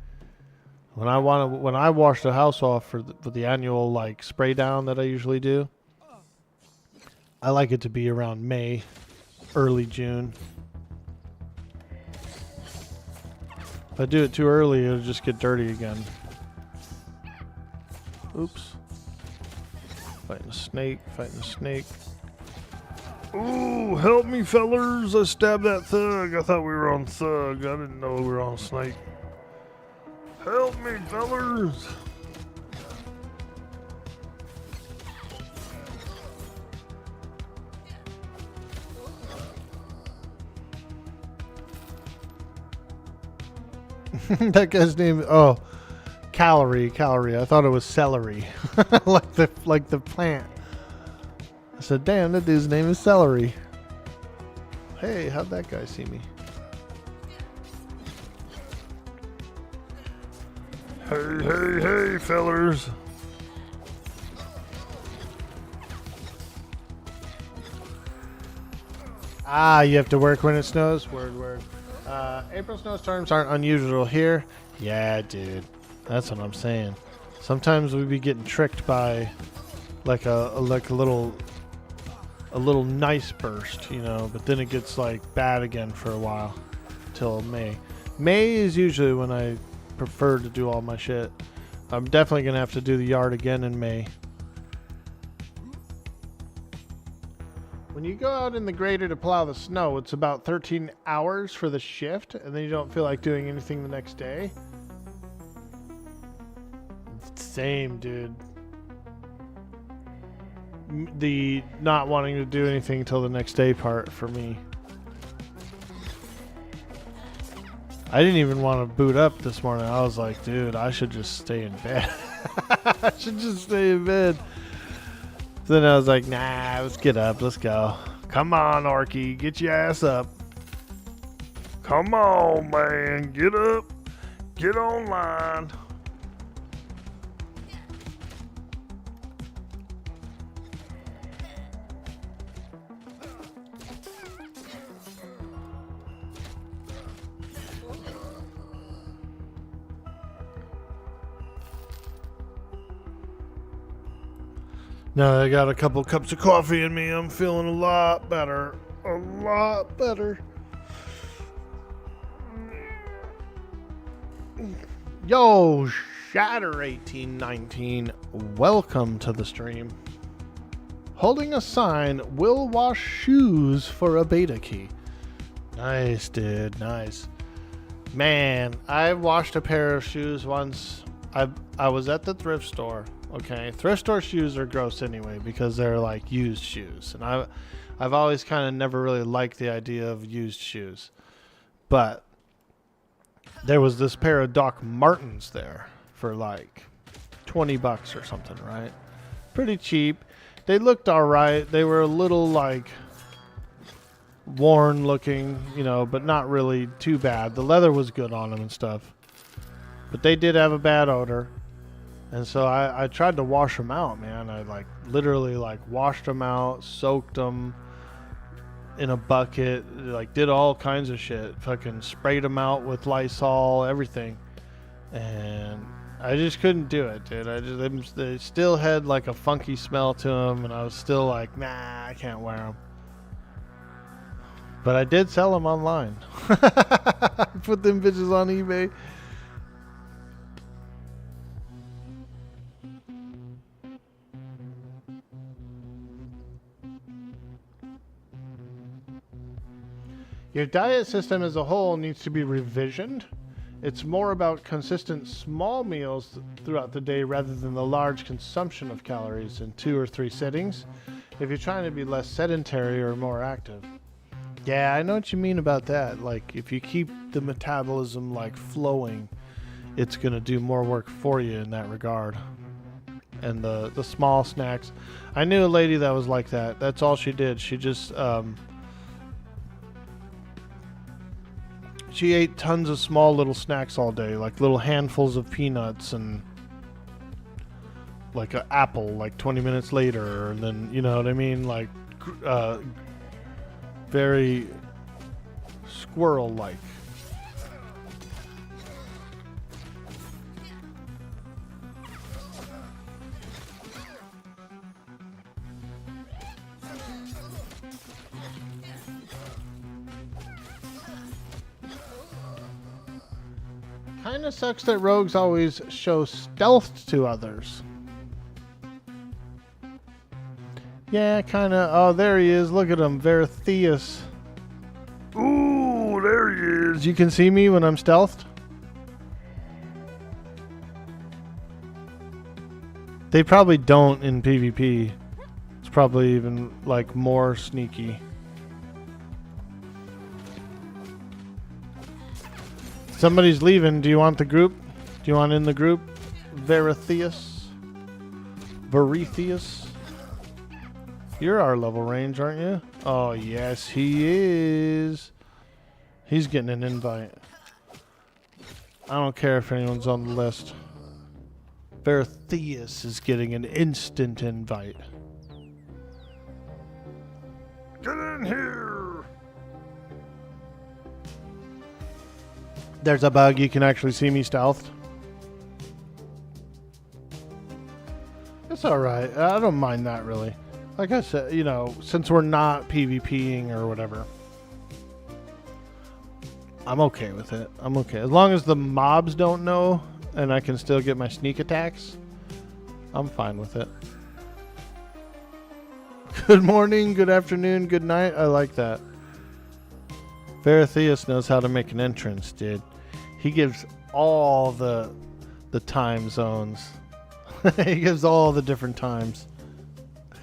when I wash the house off for the annual like spray down that I usually do, I like it to be around May, early June. If I do it too early, it'll just get dirty again. Oops. Fighting a snake, fighting a snake. Ooh, help me, fellers. I stabbed that thug. I thought we were on thug. I didn't know we were on snake. Help me, fellers. That guy's name, Calorie. I thought it was celery. like the plant. I said, damn, that dude's name is Celery. Hey, how'd that guy see me? Hey, fellers. Ah, you have to work when it snows? Word. April snowstorms aren't unusual here. Yeah, dude. That's what I'm saying. Sometimes we be getting tricked by like a little nice burst, you know, but then it gets like bad again for a while till May. May is usually when I prefer to do all my shit. I'm definitely gonna have to do the yard again in May. When you go out in the grader to plow the snow, it's about 13 hours for the shift, and then you don't feel like doing anything the next day. Same, dude. The not wanting to do anything until the next day part for me. I didn't even want to boot up this morning. I was like, dude, I should just stay in bed. I should just stay in bed. Then I was like, nah, let's get up. Let's go. Come on, Orky. Get your ass up. Come on, man. Get up. Get online. Now that I got a couple cups of coffee in me, I'm feeling a lot better. A lot better. Yo, Shatter1819, welcome to the stream. Holding a sign, will wash shoes for a beta key. Nice, dude, nice. Man, I washed a pair of shoes once. I was at the thrift store. Okay, thrift store shoes are gross anyway because they're like used shoes, and I've always kind of never really liked the idea of used shoes. But there was this pair of Doc Martens there for like $20 or something, right? Pretty cheap. They looked all right. They were a little like worn looking, you know, but not really too bad. The leather was good on them and stuff, but they did have a bad odor. And so I tried to wash them out, man. I like literally like washed them out, soaked them in a bucket, like did all kinds of shit. Fucking sprayed them out with Lysol, everything. And I just couldn't do it, dude. They still had like a funky smell to them, and I was still like, nah, I can't wear them. But I did sell them online. Put them bitches on eBay. Your diet system as a whole needs to be revisioned. It's more about consistent small meals throughout the day rather than the large consumption of calories in 2 or 3 sittings if you're trying to be less sedentary or more active. Yeah, I know what you mean about that. Like, if you keep the metabolism like flowing, it's going to do more work for you in that regard. And the small snacks. I knew a lady that was like that. That's all she did. She just she ate tons of small little snacks all day, like little handfuls of peanuts and like an apple like 20 minutes later, and then, you know what I mean, like very squirrel-like. Kinda sucks that rogues always show stealth to others. Yeah, kinda. Oh, there he is. Look at him. Vertheus. Ooh, there he is. You can see me when I'm stealthed? They probably don't in PvP. It's probably even like more sneaky. Somebody's leaving. Do you want the group? Do you want in the group? Vertheus? You're our level range, aren't you? Oh, yes, he is. He's getting an invite. I don't care if anyone's on the list. Vertheus is getting an instant invite. Get in here. There's a bug. You can actually see me stealthed. It's alright. I don't mind that, really. Like I said, you know, since we're not PvPing or whatever, I'm okay with it. I'm okay. As long as the mobs don't know and I can still get my sneak attacks, I'm fine with it. Good morning, good afternoon, good night. I like that. Vertheus knows how to make an entrance, dude. He gives all the time zones. He gives all the different times.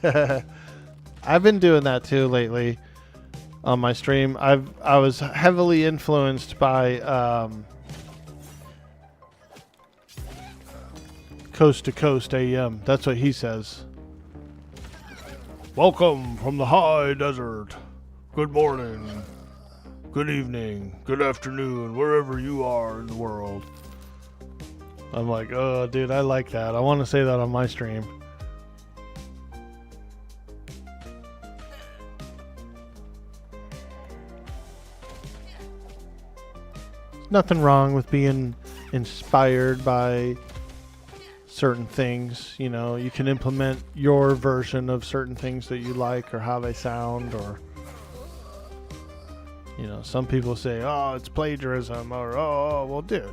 I've been doing that too lately on my stream. I was heavily influenced by Coast to Coast AM. That's what he says. Welcome from the high desert. Good morning. Good evening. Good afternoon. Wherever you are in the world. I'm like, oh, dude, I like that. I want to say that on my stream. Nothing wrong with being inspired by certain things. You know, you can implement your version of certain things that you like or how they sound, or you know, some people say, oh, it's plagiarism, or oh, well, dude,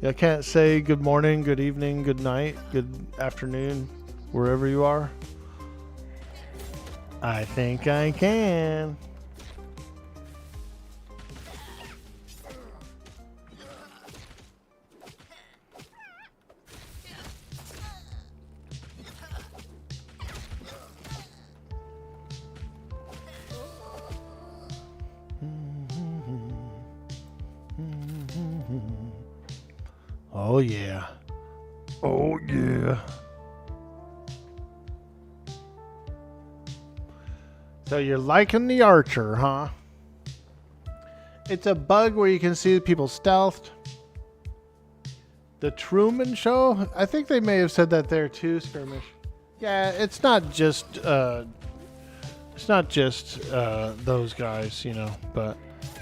I can't say good morning, good evening, good night, good afternoon, wherever you are. I think I can. Oh yeah. Oh, yeah. So you're liking the Archer, huh? It's a bug where you can see people stealthed. The Truman Show? I think they may have said that there too, Skirmish. Yeah, it's not just those guys, you know, but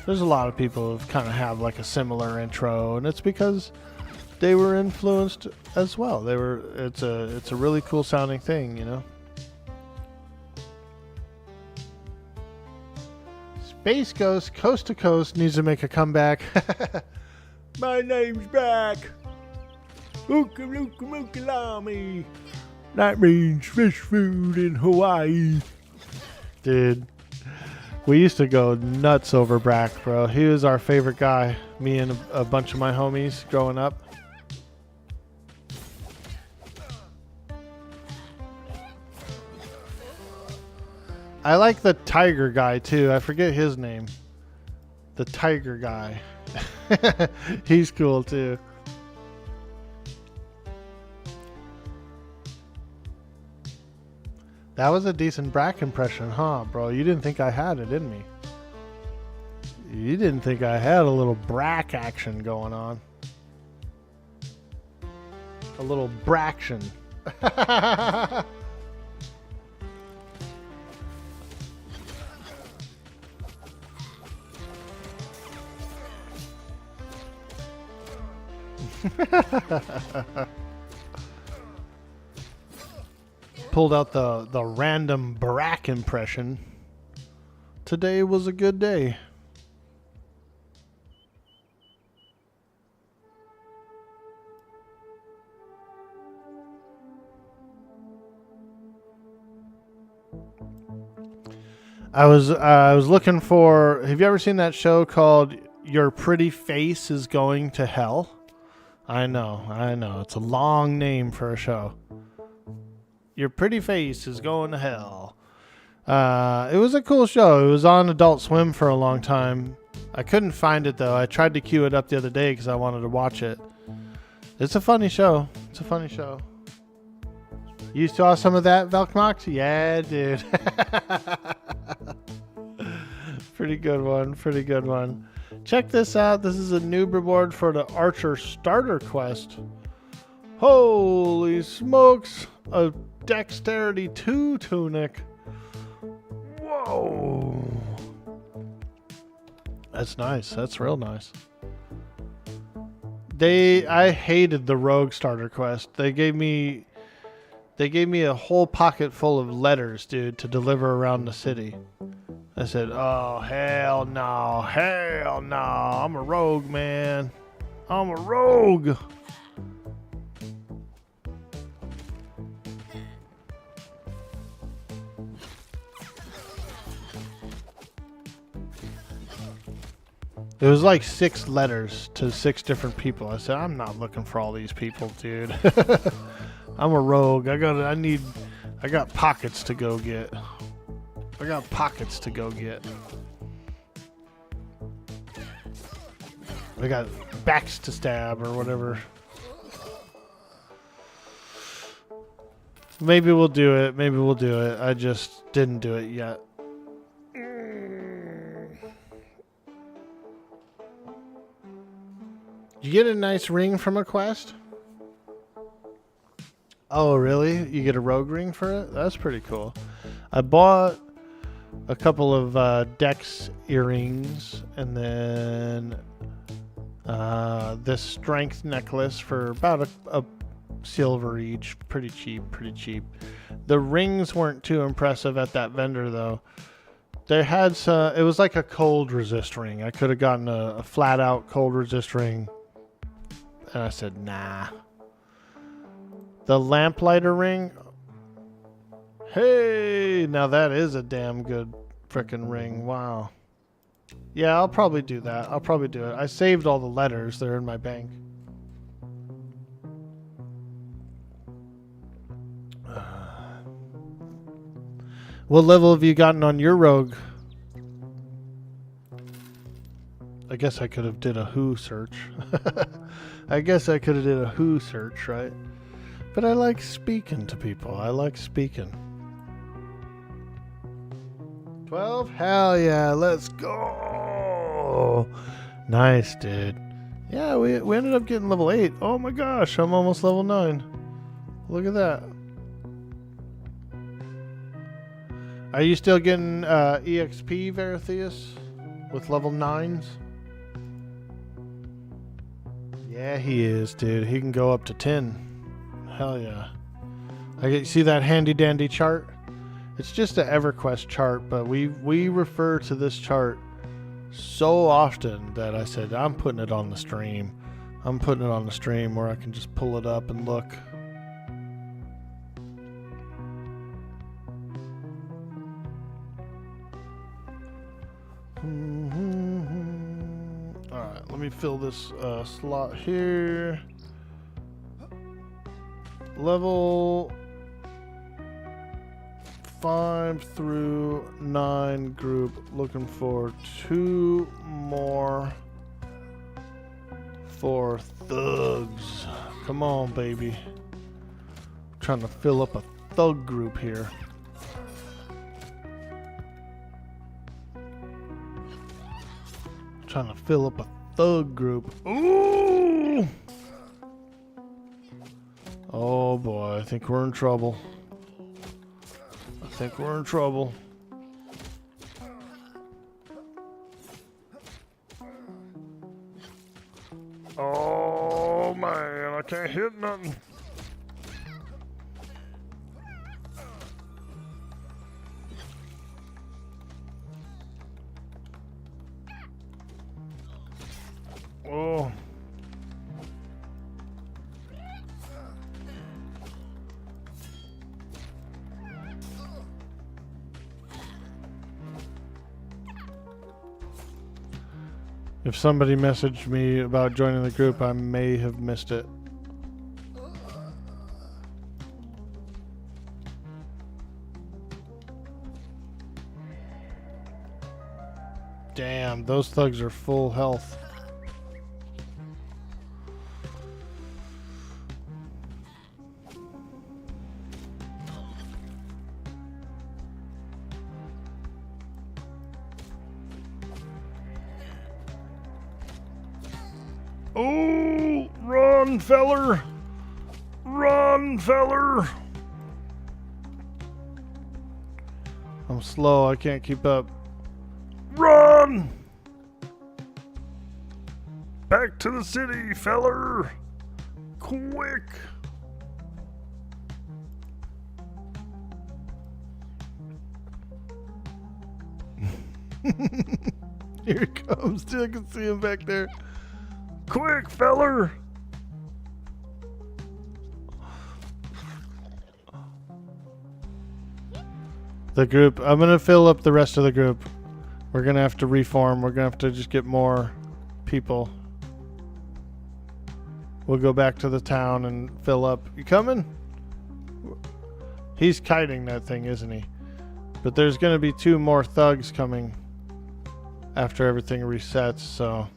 there's a lot of people who kind of have like a similar intro, and it's because they were influenced as well. It's a really cool sounding thing, you know. Space Ghost Coast to Coast needs to make a comeback. My name's back. Ooka looka mooka lami. That means fish food in Hawaii. Dude, we used to go nuts over Brack, bro. He was our favorite guy. Me and a bunch of my homies growing up. I like the tiger guy too. I forget his name. The tiger guy. He's cool too. That was a decent Brack impression, huh, bro? You didn't think I had it, didn't you? You didn't think I had a little Brack action going on. A little Braction. Pulled out the random Brack impression. Today was a good day. I was looking for. Have you ever seen that show called Your Pretty Face is Going to Hell? I know. It's a long name for a show. Your Pretty Face is Going to Hell. It was a cool show. It was on Adult Swim for a long time. I couldn't find it though. I tried to queue it up the other day because I wanted to watch it. It's a funny show. You saw some of that, Velkmox? Yeah, dude. Pretty good one. Check this out. This is a new reward for the Archer Starter Quest. Holy smokes! A Dexterity 2 tunic. Whoa! That's nice. That's real nice. I hated the Rogue Starter Quest. They gave me a whole pocket full of letters, dude, to deliver around the city. I said, oh, hell no. I'm a rogue, man. I'm a rogue. It was like 6 letters to 6 different people. I said, I'm not looking for all these people, dude. I'm a rogue. I got pockets to go get. I got backs to stab or whatever. Maybe we'll do it. I just didn't do it yet. You get a nice ring from a quest? Oh, really? You get a rogue ring for it? That's pretty cool. I bought a couple of Dex earrings and then this strength necklace for about silver each. Pretty cheap, pretty cheap. The rings weren't too impressive at that vendor though. They had some, it was like a cold resist ring. I could have gotten a flat out cold resist ring. And I said, nah. The lamplighter ring. Hey, now that is a damn good frickin' ring. Wow. Yeah, I'll probably do that. I'll probably do it. I saved all the letters. They're in my bank. What level have you gotten on your rogue? I guess I could have did a who search. I guess I could have did a who search, right? But I like speaking to people. I like speaking. 12? Hell yeah, let's go. Nice, dude. Yeah, we ended up getting level 8. Oh my gosh, I'm almost level 9. Look at that. Are you still getting EXP, Veratheus? With level 9s? Yeah, he is, dude. He can go up to 10. Hell yeah. See that handy dandy chart? It's just an EverQuest chart, but we refer to this chart so often that I said, I'm putting it on the stream. I'm putting it on the stream where I can just pull it up and look. Alright, let me fill this slot here. Level 5 through 9 group, looking for 2 more for thugs. Come on, baby. Trying to fill up a thug group here. Trying to fill up a thug group. Ooh! Oh boy, I think we're in trouble. I think we're in trouble. Oh man, I can't hit nothing. Oh. If somebody messaged me about joining the group, I may have missed it. Damn, those thugs are full health. Oh, run, feller. Run, feller. I'm slow, I can't keep up. Run! Back to the city, feller. Quick. Here he comes, dude. I can see him back there. Quick, feller. The group, I'm gonna fill up the rest of the group. We're gonna have to reform. We're gonna have to just get more people. We'll go back to the town and fill up. You coming? He's kiting that thing, isn't he? But there's gonna be 2 more thugs coming after everything resets, so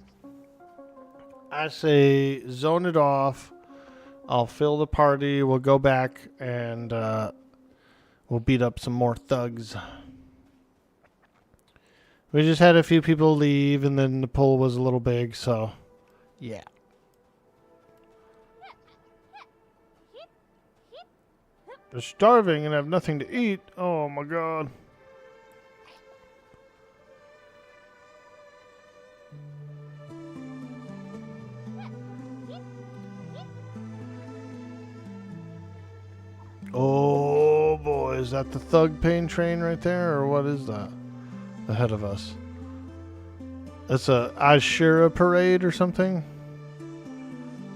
I say zone it off. I'll fill the party. We'll go back and we'll beat up some more thugs. We just had a few people leave, and then the pool was a little big, so yeah. They're starving and have nothing to eat. Oh my god. is that the Thug Pain train right there, or what is that ahead of us? That's a Ashira parade or something?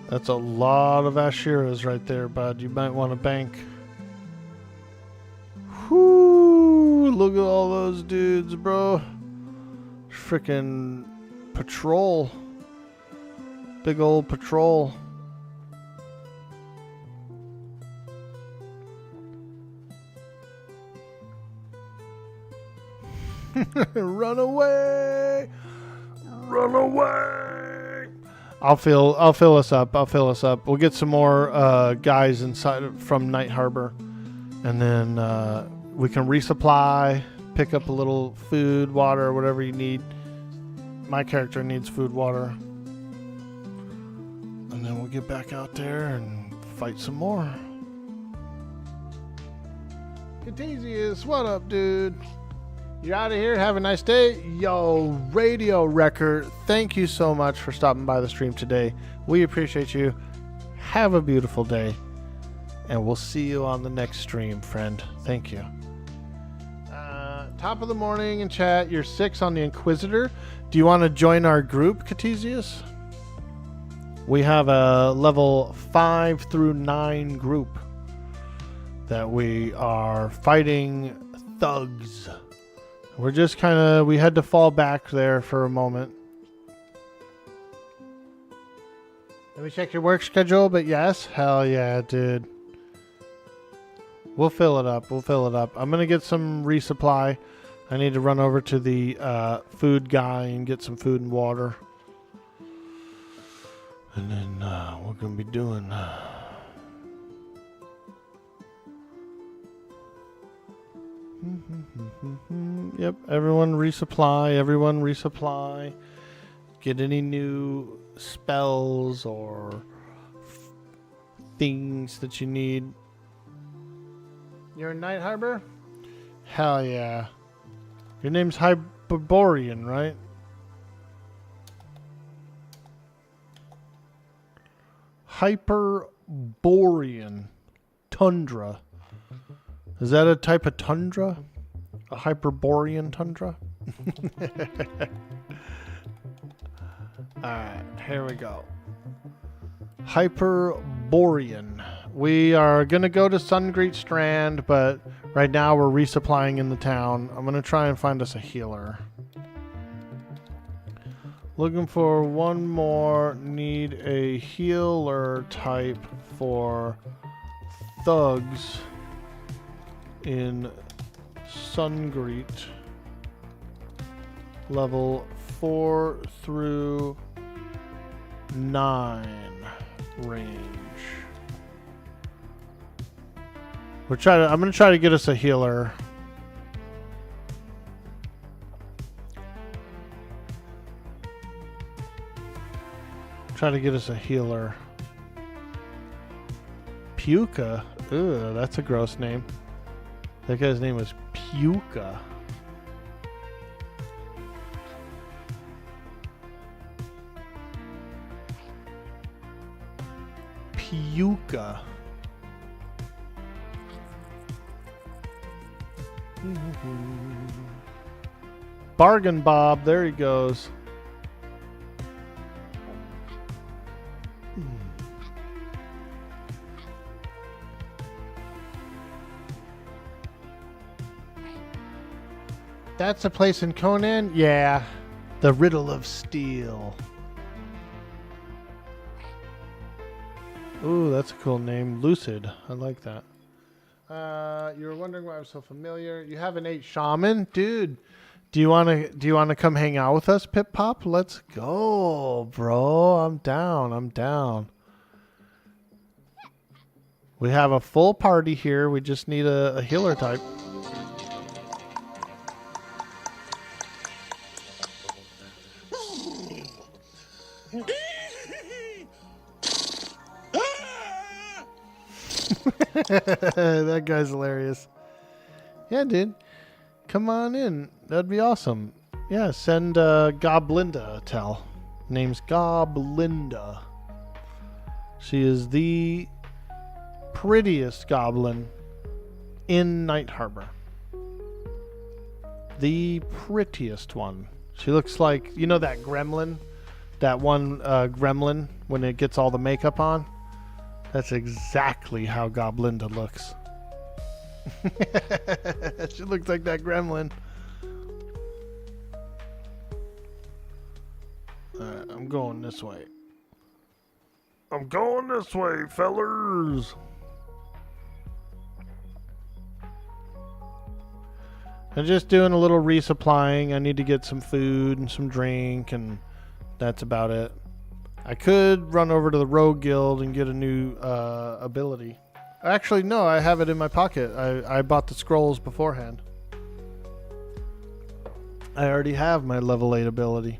That's a lot of Ashiras right there, bud. You might want to bank. Whoo! Look at all those dudes, bro. Freaking patrol. Big old patrol. Run away! Run away! I'll fill us up. I'll fill us up. We'll get some more guys inside from Night Harbor, and then we can resupply, pick up a little food, water, whatever you need. My character needs food, water, and then we'll get back out there and fight some more. Catesius, what up, dude? You're out of here. Have a nice day. Yo, Radio Record, thank you so much for stopping by the stream today. We appreciate you. Have a beautiful day. And we'll see you on the next stream, friend. Thank you. Top of the morning in chat. You're 6 on the Inquisitor. Do you want to join our group, Catesius? We have a level 5 through 9 group that we are fighting thugs. We're just kind of, we had to fall back there for a moment. Let me check your work schedule, but yes. Hell yeah, dude. We'll fill it up. We'll fill it up. I'm going to get some resupply. I need to run over to the food guy and get some food and water. And then we're going to be doing... Yep, everyone resupply. Get any new spells or things that you need. You're in Night Harbor? Hell yeah. Your name's Hyperborean, right? Hyperborean tundra. Is that a type of tundra? A Hyperborean tundra? Alright, here we go. Hyperborean. We are going to go to Sungreet Strand, but right now we're resupplying in the town. I'm going to try and find us a healer. Looking for one more. Need a healer type for thugs in Sungreet. Level 4 through 9 range. I'm going to try to get us a healer. Try to get us a healer. Puka? Ugh, that's a gross name. That guy's name was Puka. Puka. Bargain Bob, there he goes. That's a place in Conan? Yeah. The Riddle of Steel. Ooh, that's a cool name. Lucid. I like that. You were wondering why I was so familiar. You have an 8 shaman? Dude, do you wanna come hang out with us, Pip Pop? Let's go, bro. I'm down. We have a full party here. We just need a healer type. That guy's hilarious. Yeah, dude. Come on in. That'd be awesome. Yeah, send Goblinda a tell. Name's Goblinda. She is the prettiest goblin in Night Harbor. The prettiest one. She looks like, you know that gremlin? That one gremlin when it gets all the makeup on? That's exactly how Goblinda looks. She looks like that gremlin. Alright, I'm going this way. I'm going this way, fellers. I'm just doing a little resupplying. I need to get some food and some drink, and that's about it. I could run over to the Rogue Guild and get a new ability. Actually, no, I have it in my pocket. I bought the scrolls beforehand. I already have my level 8 ability.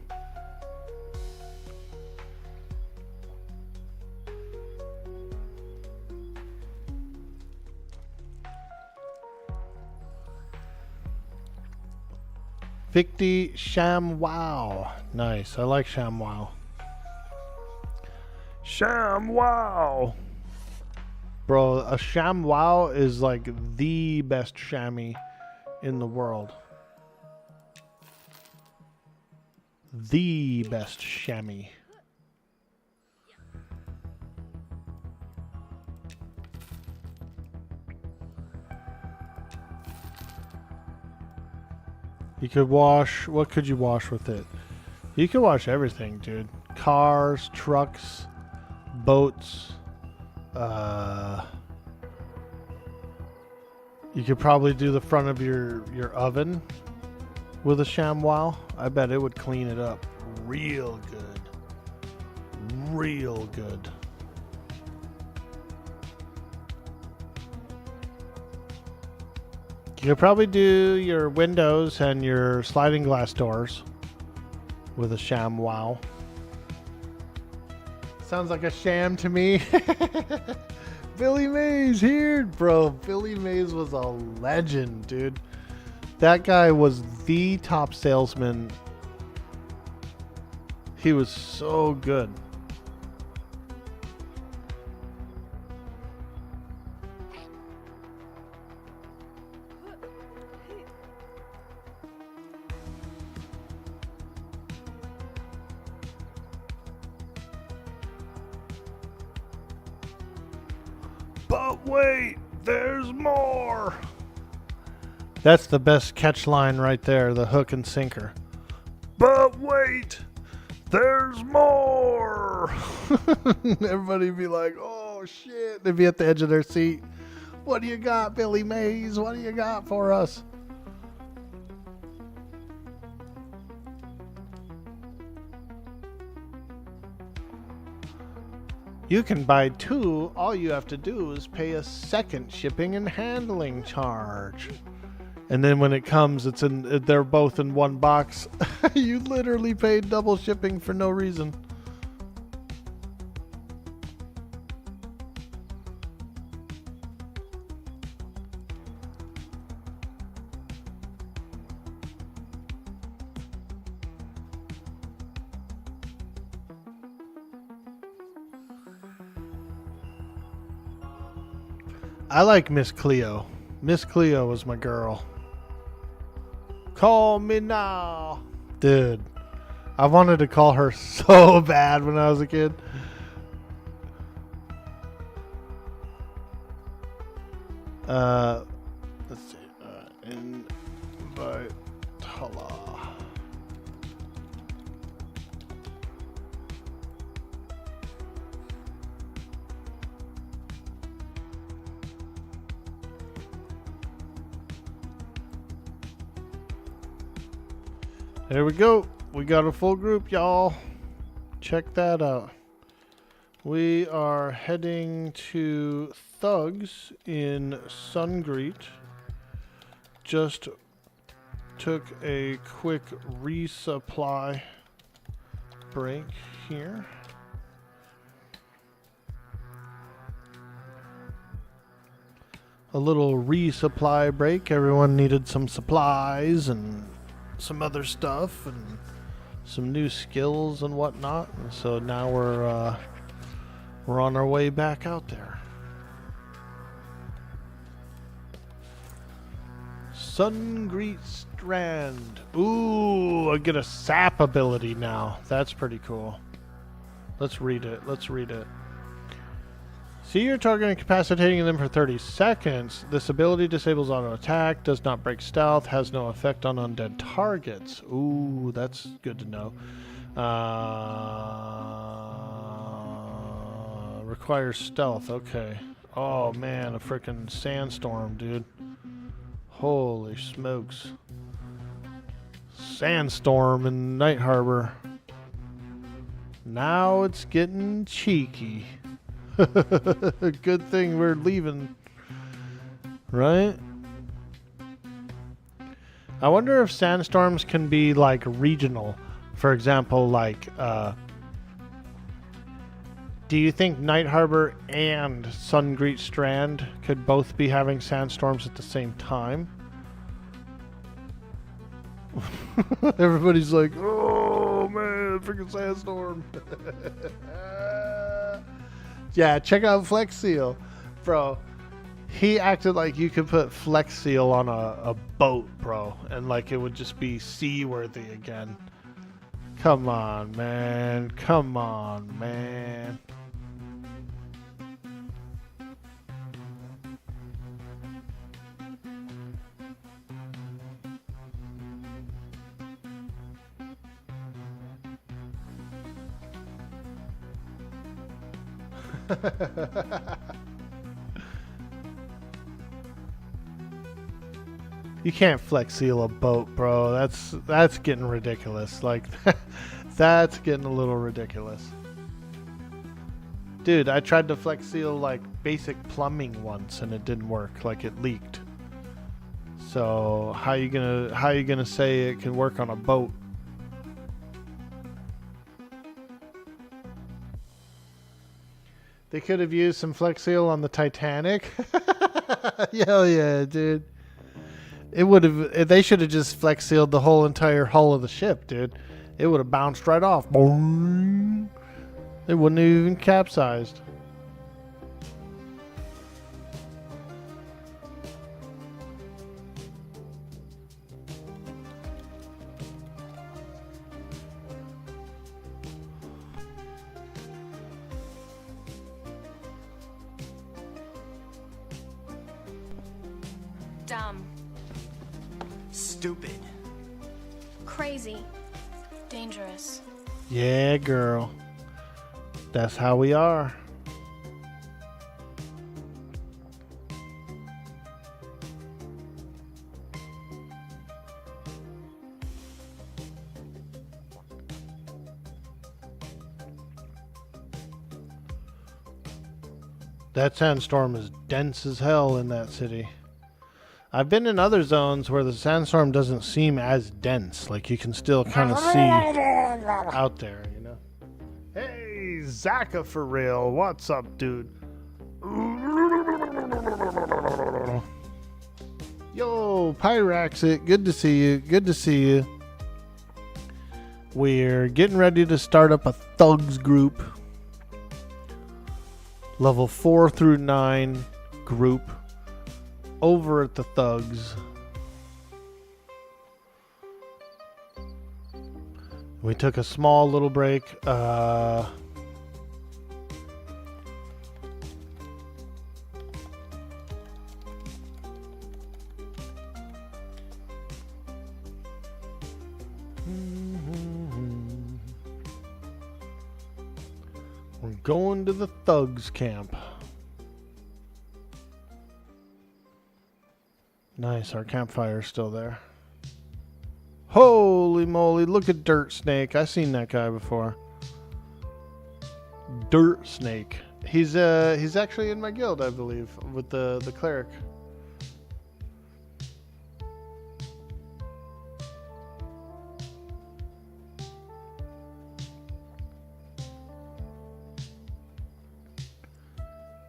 Victi ShamWow. Nice. I like ShamWow. ShamWow. Bro, a ShamWow is like the best chamois in the world. The best chamois. You could wash... What could you wash with it? You could wash everything, dude. Cars, trucks, boats. You could probably do the front of your oven with a ShamWow. I bet it would clean it up real good. Real good. You could probably do your windows and your sliding glass doors with a ShamWow. Sounds like a sham to me. Billy Mays here, bro. Billy Mays was a legend, dude. That guy was the top salesman. He was so good. But wait, there's more. That's the best catch line right there, the hook and sinker. But wait, there's more. Everybody be like, oh shit. They'd be at the edge of their seat. What do you got, Billy Mays? What do you got for us? You can buy 2. All you have to do is pay a second shipping and handling charge. And then when it comes, they're both in one box. You literally paid double shipping for no reason. I like Miss Cleo. Miss Cleo was my girl. Call me now. Dude, I wanted to call her so bad when I was a kid. Let's see. Invite. Hala. There we go. We got a full group, y'all. Check that out. We are heading to Thugs in Sungreet. Just took a quick resupply break here. A little resupply break. Everyone needed some supplies and some other stuff and some new skills and whatnot, and so now we're on our way back out there. Sungreet Strand. Ooh, I get a sap ability now. That's pretty cool. Let's read it. See your target incapacitating them for 30 seconds. This ability disables auto attack, does not break stealth, has no effect on undead targets. Ooh, that's good to know. Requires stealth. Okay. Oh man, a freaking sandstorm, dude. Holy smokes. Sandstorm in Night Harbor. Now it's getting cheeky. Good thing we're leaving. Right? I wonder if sandstorms can be like regional. For example, like do you think Night Harbor and Sungreet Strand could both be having sandstorms at the same time? Everybody's like, oh man, freaking sandstorm. Yeah, check out Flex Seal. Bro, he acted like you could put Flex Seal on a boat, bro, and like it would just be seaworthy again. Come on, man. Come on, man. You can't Flex Seal a boat, bro. That's getting ridiculous. Like, that's getting a little ridiculous. Dude, I tried to Flex Seal like basic plumbing once and it didn't work. Like it leaked. So how you gonna say it can work on a boat? They could have used some Flex Seal on the Titanic. Hell yeah, dude. It would have. They should have just Flex Sealed the whole entire hull of the ship, dude. It would have bounced right off. Boing. It wouldn't have even capsized. Dumb. Stupid. Crazy. Dangerous. Yeah, girl. That's how we are. That sandstorm is dense as hell in that city. I've been in other zones where the sandstorm doesn't seem as dense. Like you can still kind of see out there, you know? Hey, Zaka for real. What's up, dude? Yo, Pyraxit. Good to see you. Good to see you. We're getting ready to start up a thugs group. Level 4 through 9 group. Over at the thugs. We took a small little break. We're going to the thugs camp. Nice, our campfire's still there. Holy moly, look at Dirt Snake. I've seen that guy before. Dirt Snake. He's actually in my guild, I believe, with the cleric.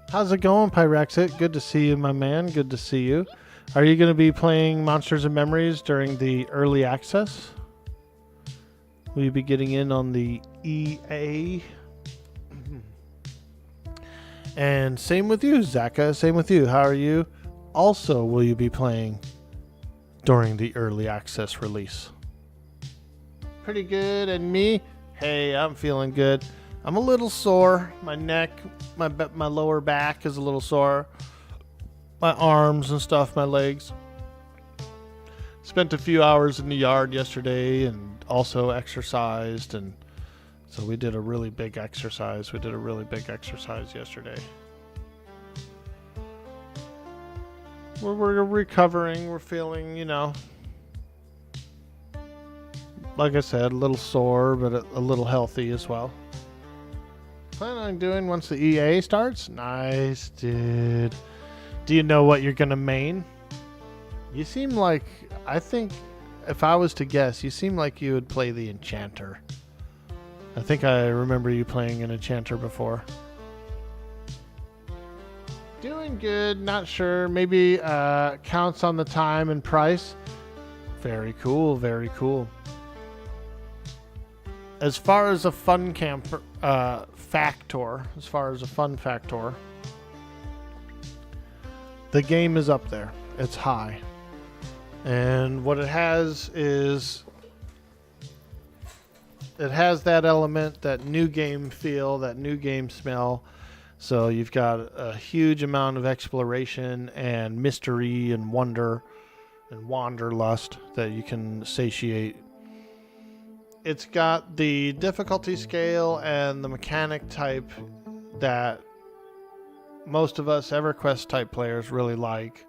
How's it going, Pyraxit? Good to see you, my man. Good to see you. Are you going to be playing Monsters and Memories during the early access? Will you be getting in on the EA? And same with you, Zaka. Same with you. How are you? Also, will you be playing during the early access release. Pretty good. And me? Hey, I'm feeling good. I'm a little sore. My neck, my lower back is a little sore. My arms and stuff, my legs. Spent a few hours in the yard yesterday and also exercised, and so we did a really big exercise. We did a really big exercise yesterday. We're recovering. We're feeling, like I said, a little sore, but a little healthy as well. Plan on doing once the EA starts? Nice, dude. Do you know what you're going to main? You seem like, I think, if I was to guess, you seem like you would play the Enchanter. I think I remember you playing an Enchanter before. Doing good, not sure. Maybe counts on the time and price. Very cool, very cool. As far as a fun factor, the game is up there. It's high. And what it has is, it has that element, that new game feel, that new game smell. So you've got a huge amount of exploration and mystery and wonder and wanderlust that you can satiate. It's got the difficulty scale and the mechanic type that most of us EverQuest type players really like.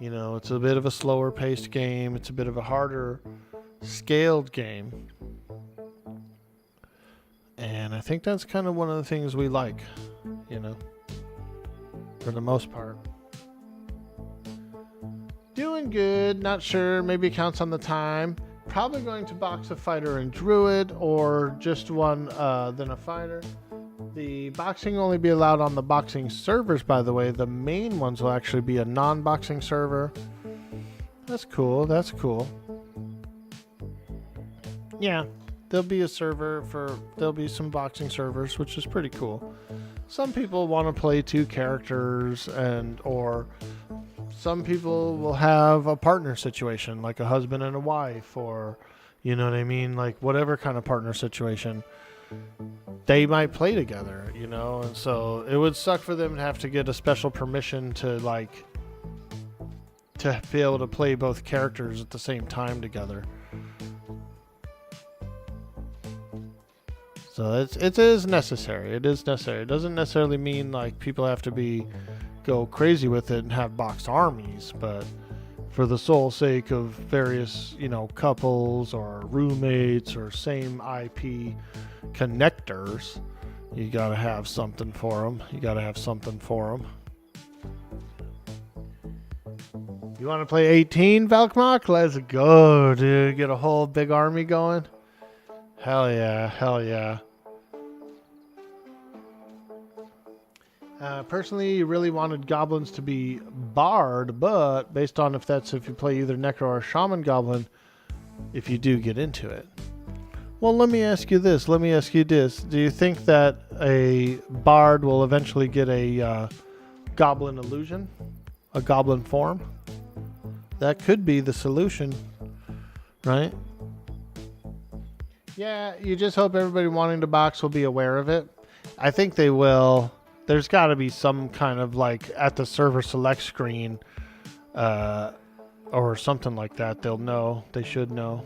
It's a bit of a slower paced game. It's a bit of a harder scaled game. And I think that's kind of one of the things we like, for the most part. Doing good, not sure, maybe it counts on the time. Probably going to box a fighter and druid, or just one then a fighter. The boxing will only be allowed on the boxing servers, by the way. The main ones will actually be a non-boxing server. That's cool, that's cool. Yeah, there'll be there'll be some boxing servers, which is pretty cool. Some people want to play two characters, or some people will have a partner situation, like a husband and a wife, or, you know what I mean? Like whatever kind of partner situation. They might play together, and so it would suck for them to have to get a special permission to be able to play both characters at the same time together. So it is necessary. It is necessary. It doesn't necessarily mean like people have to go crazy with it and have boxed armies, but for the sole sake of various, couples or roommates or same IP connectors, you gotta have something for them. You want to play 18, Valkmok? Let's go, dude. Get a whole big army going. Hell yeah. Personally, you really wanted goblins to be bard, but based on if you play either necro or shaman goblin, if you do get into it. Well, let me ask you this. Do you think that a bard will eventually get a goblin illusion? A goblin form? That could be the solution, right? Yeah, you just hope everybody wanting to box will be aware of it. I think they will. There's got to be some kind of at the server select screen or something like that. They'll know. They should know.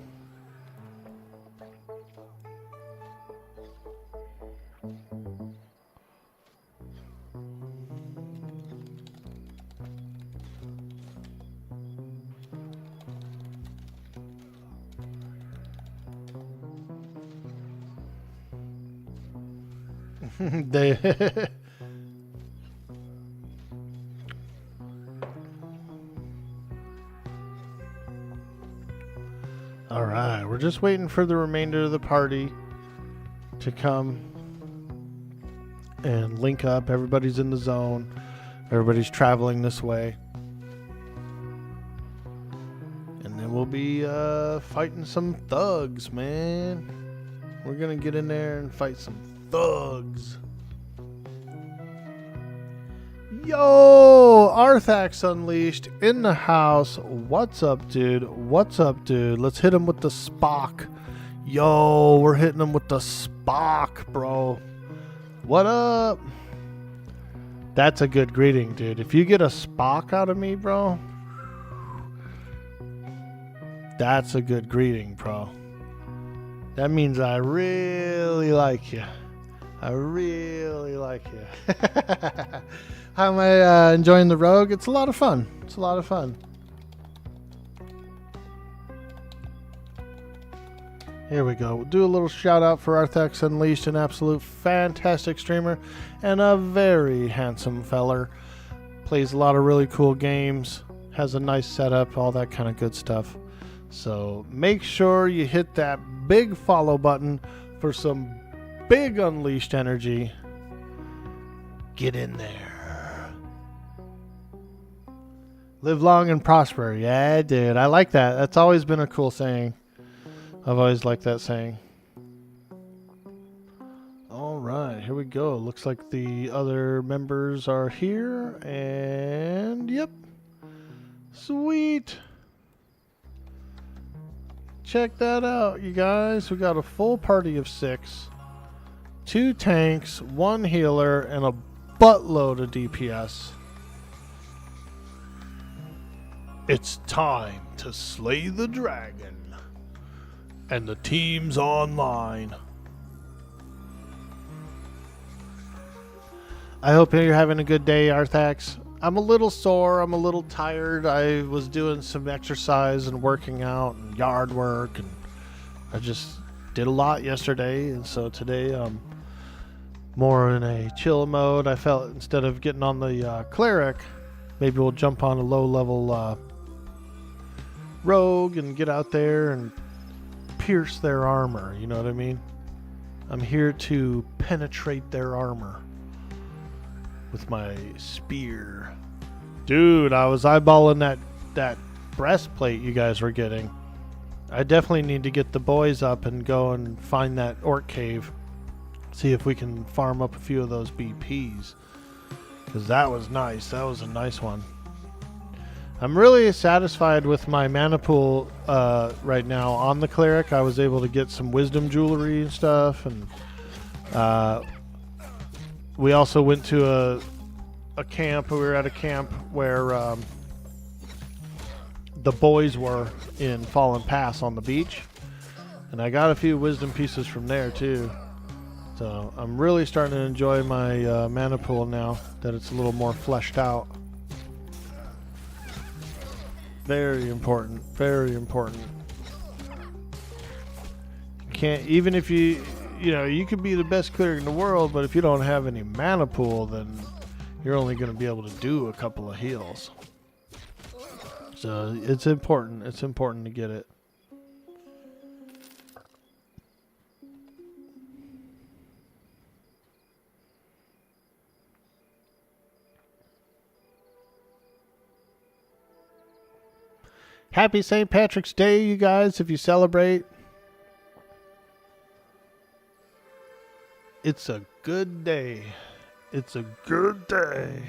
They all right, we're just waiting for the remainder of the party to come and link up. Everybody's in the zone. Everybody's traveling this way. And then we'll be fighting some thugs, man. We're going to get in there and fight some thugs. Yo, Arthax Unleashed in the house. What's up, dude? What's up, dude? Let's hit him with the Spock. Yo, we're hitting him with the Spock, bro. What up? That's a good greeting, dude. If you get a Spock out of me, bro, that's a good greeting, bro. That means I really like you. I really like you. How am I enjoying the Rogue? It's a lot of fun. It's a lot of fun. Here we go. We'll do a little shout out for Arthax Unleashed, an absolute fantastic streamer and a very handsome feller. Plays a lot of really cool games, has a nice setup, all that kind of good stuff. So make sure you hit that big follow button for some big Unleashed energy. Get in there. Live long and prosper. Yeah, dude. I like that. That's always been a cool saying. I've always liked that saying. All right, here we go. Looks like the other members are here. And, yep. Sweet. Check that out, you guys. We got a full party of 6. 2 tanks, 1 healer, and a buttload of DPS. It's time to slay the dragon. And the team's online. I hope you're having a good day, Arthax. I'm a little sore. I'm a little tired. I was doing some exercise and working out and yard work. And I just did a lot yesterday. And so today I'm more in a chill mode. I felt instead of getting on the cleric, maybe we'll jump on a low-level rogue and get out there and pierce their armor. You know what I mean? I'm here to penetrate their armor with my spear. Dude, I was eyeballing that breastplate you guys were getting. I definitely need to get the boys up and go and find that orc cave. See if we can farm up a few of those BPs. Because that was nice. That was a nice one. I'm really satisfied with my mana pool right now on the cleric. I was able to get some wisdom jewelry and stuff, and we also went to a camp. We were at a camp where the boys were in Fallen Pass on the beach, and I got a few wisdom pieces from there too. So I'm really starting to enjoy my mana pool now that it's a little more fleshed out. Very important. Very important. Can't, even if you know, you could be the best cleric in the world, but if you don't have any mana pool, then you're only going to be able to do a couple of heals. So it's important. It's important to get it. Happy St. Patrick's Day, you guys, if you celebrate. It's a good day. It's a good day.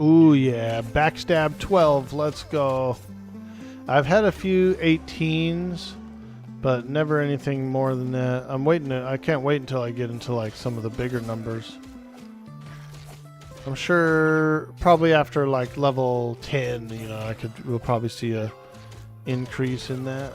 Ooh, yeah. Backstab 12. Let's go. I've had a few 18s, but never anything more than that. I can't wait until I get into like some of the bigger numbers. I'm sure probably after like level 10, you know, we'll probably see a increase in that.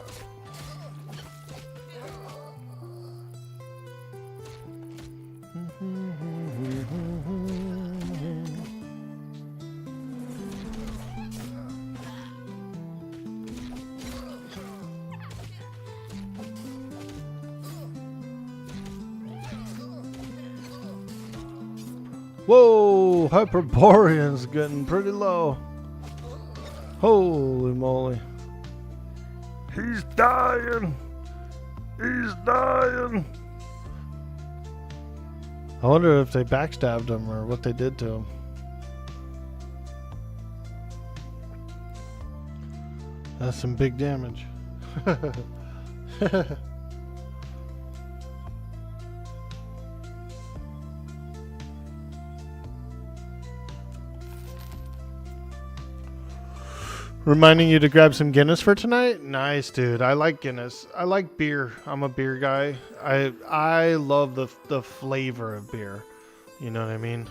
Whoa, Hyperborean's getting pretty low. Holy moly. He's dying. He's dying. I wonder if they backstabbed him or what they did to him. That's some big damage. Reminding you to grab some Guinness for tonight? Nice, dude. I like Guinness. I like beer. I'm a beer guy. I love the flavor of beer. You know what I mean?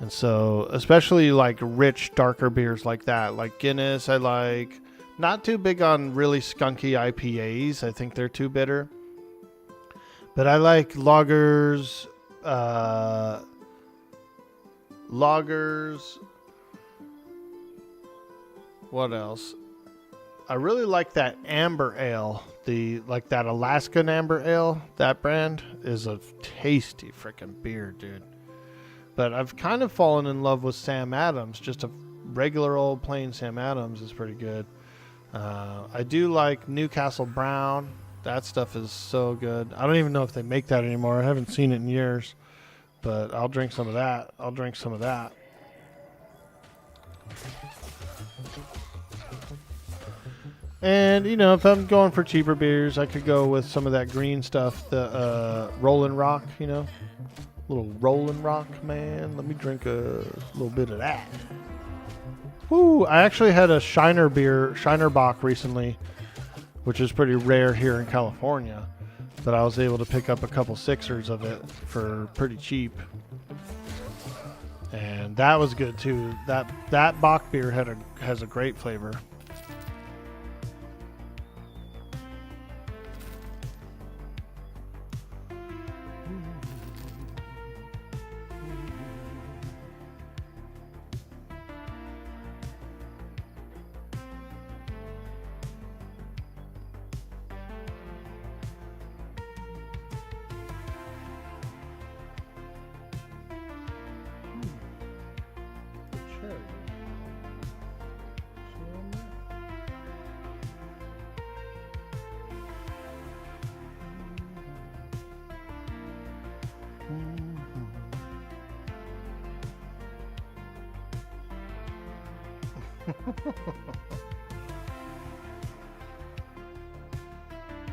And so, especially like rich, darker beers like that. Like Guinness, I like. Not too big on really skunky IPAs. I think they're too bitter. But I like lagers. What else? I really like that amber ale. That Alaskan amber ale. That brand is a tasty freaking beer, dude. But I've kind of fallen in love with Sam Adams. Just a regular old plain Sam Adams is pretty good. I do like Newcastle Brown. That stuff is so good. I don't even know if they make that anymore. I haven't seen it in years. But I'll drink some of that. And, you know, if I'm going for cheaper beers, I could go with some of that green stuff, the Rolling Rock, you know. Little Rolling Rock, man. Let me drink a little bit of that. Woo! I actually had a Shiner Bock recently, which is pretty rare here in California. But I was able to pick up a couple sixers of it for pretty cheap. And that was good, too. That Bock beer has a great flavor.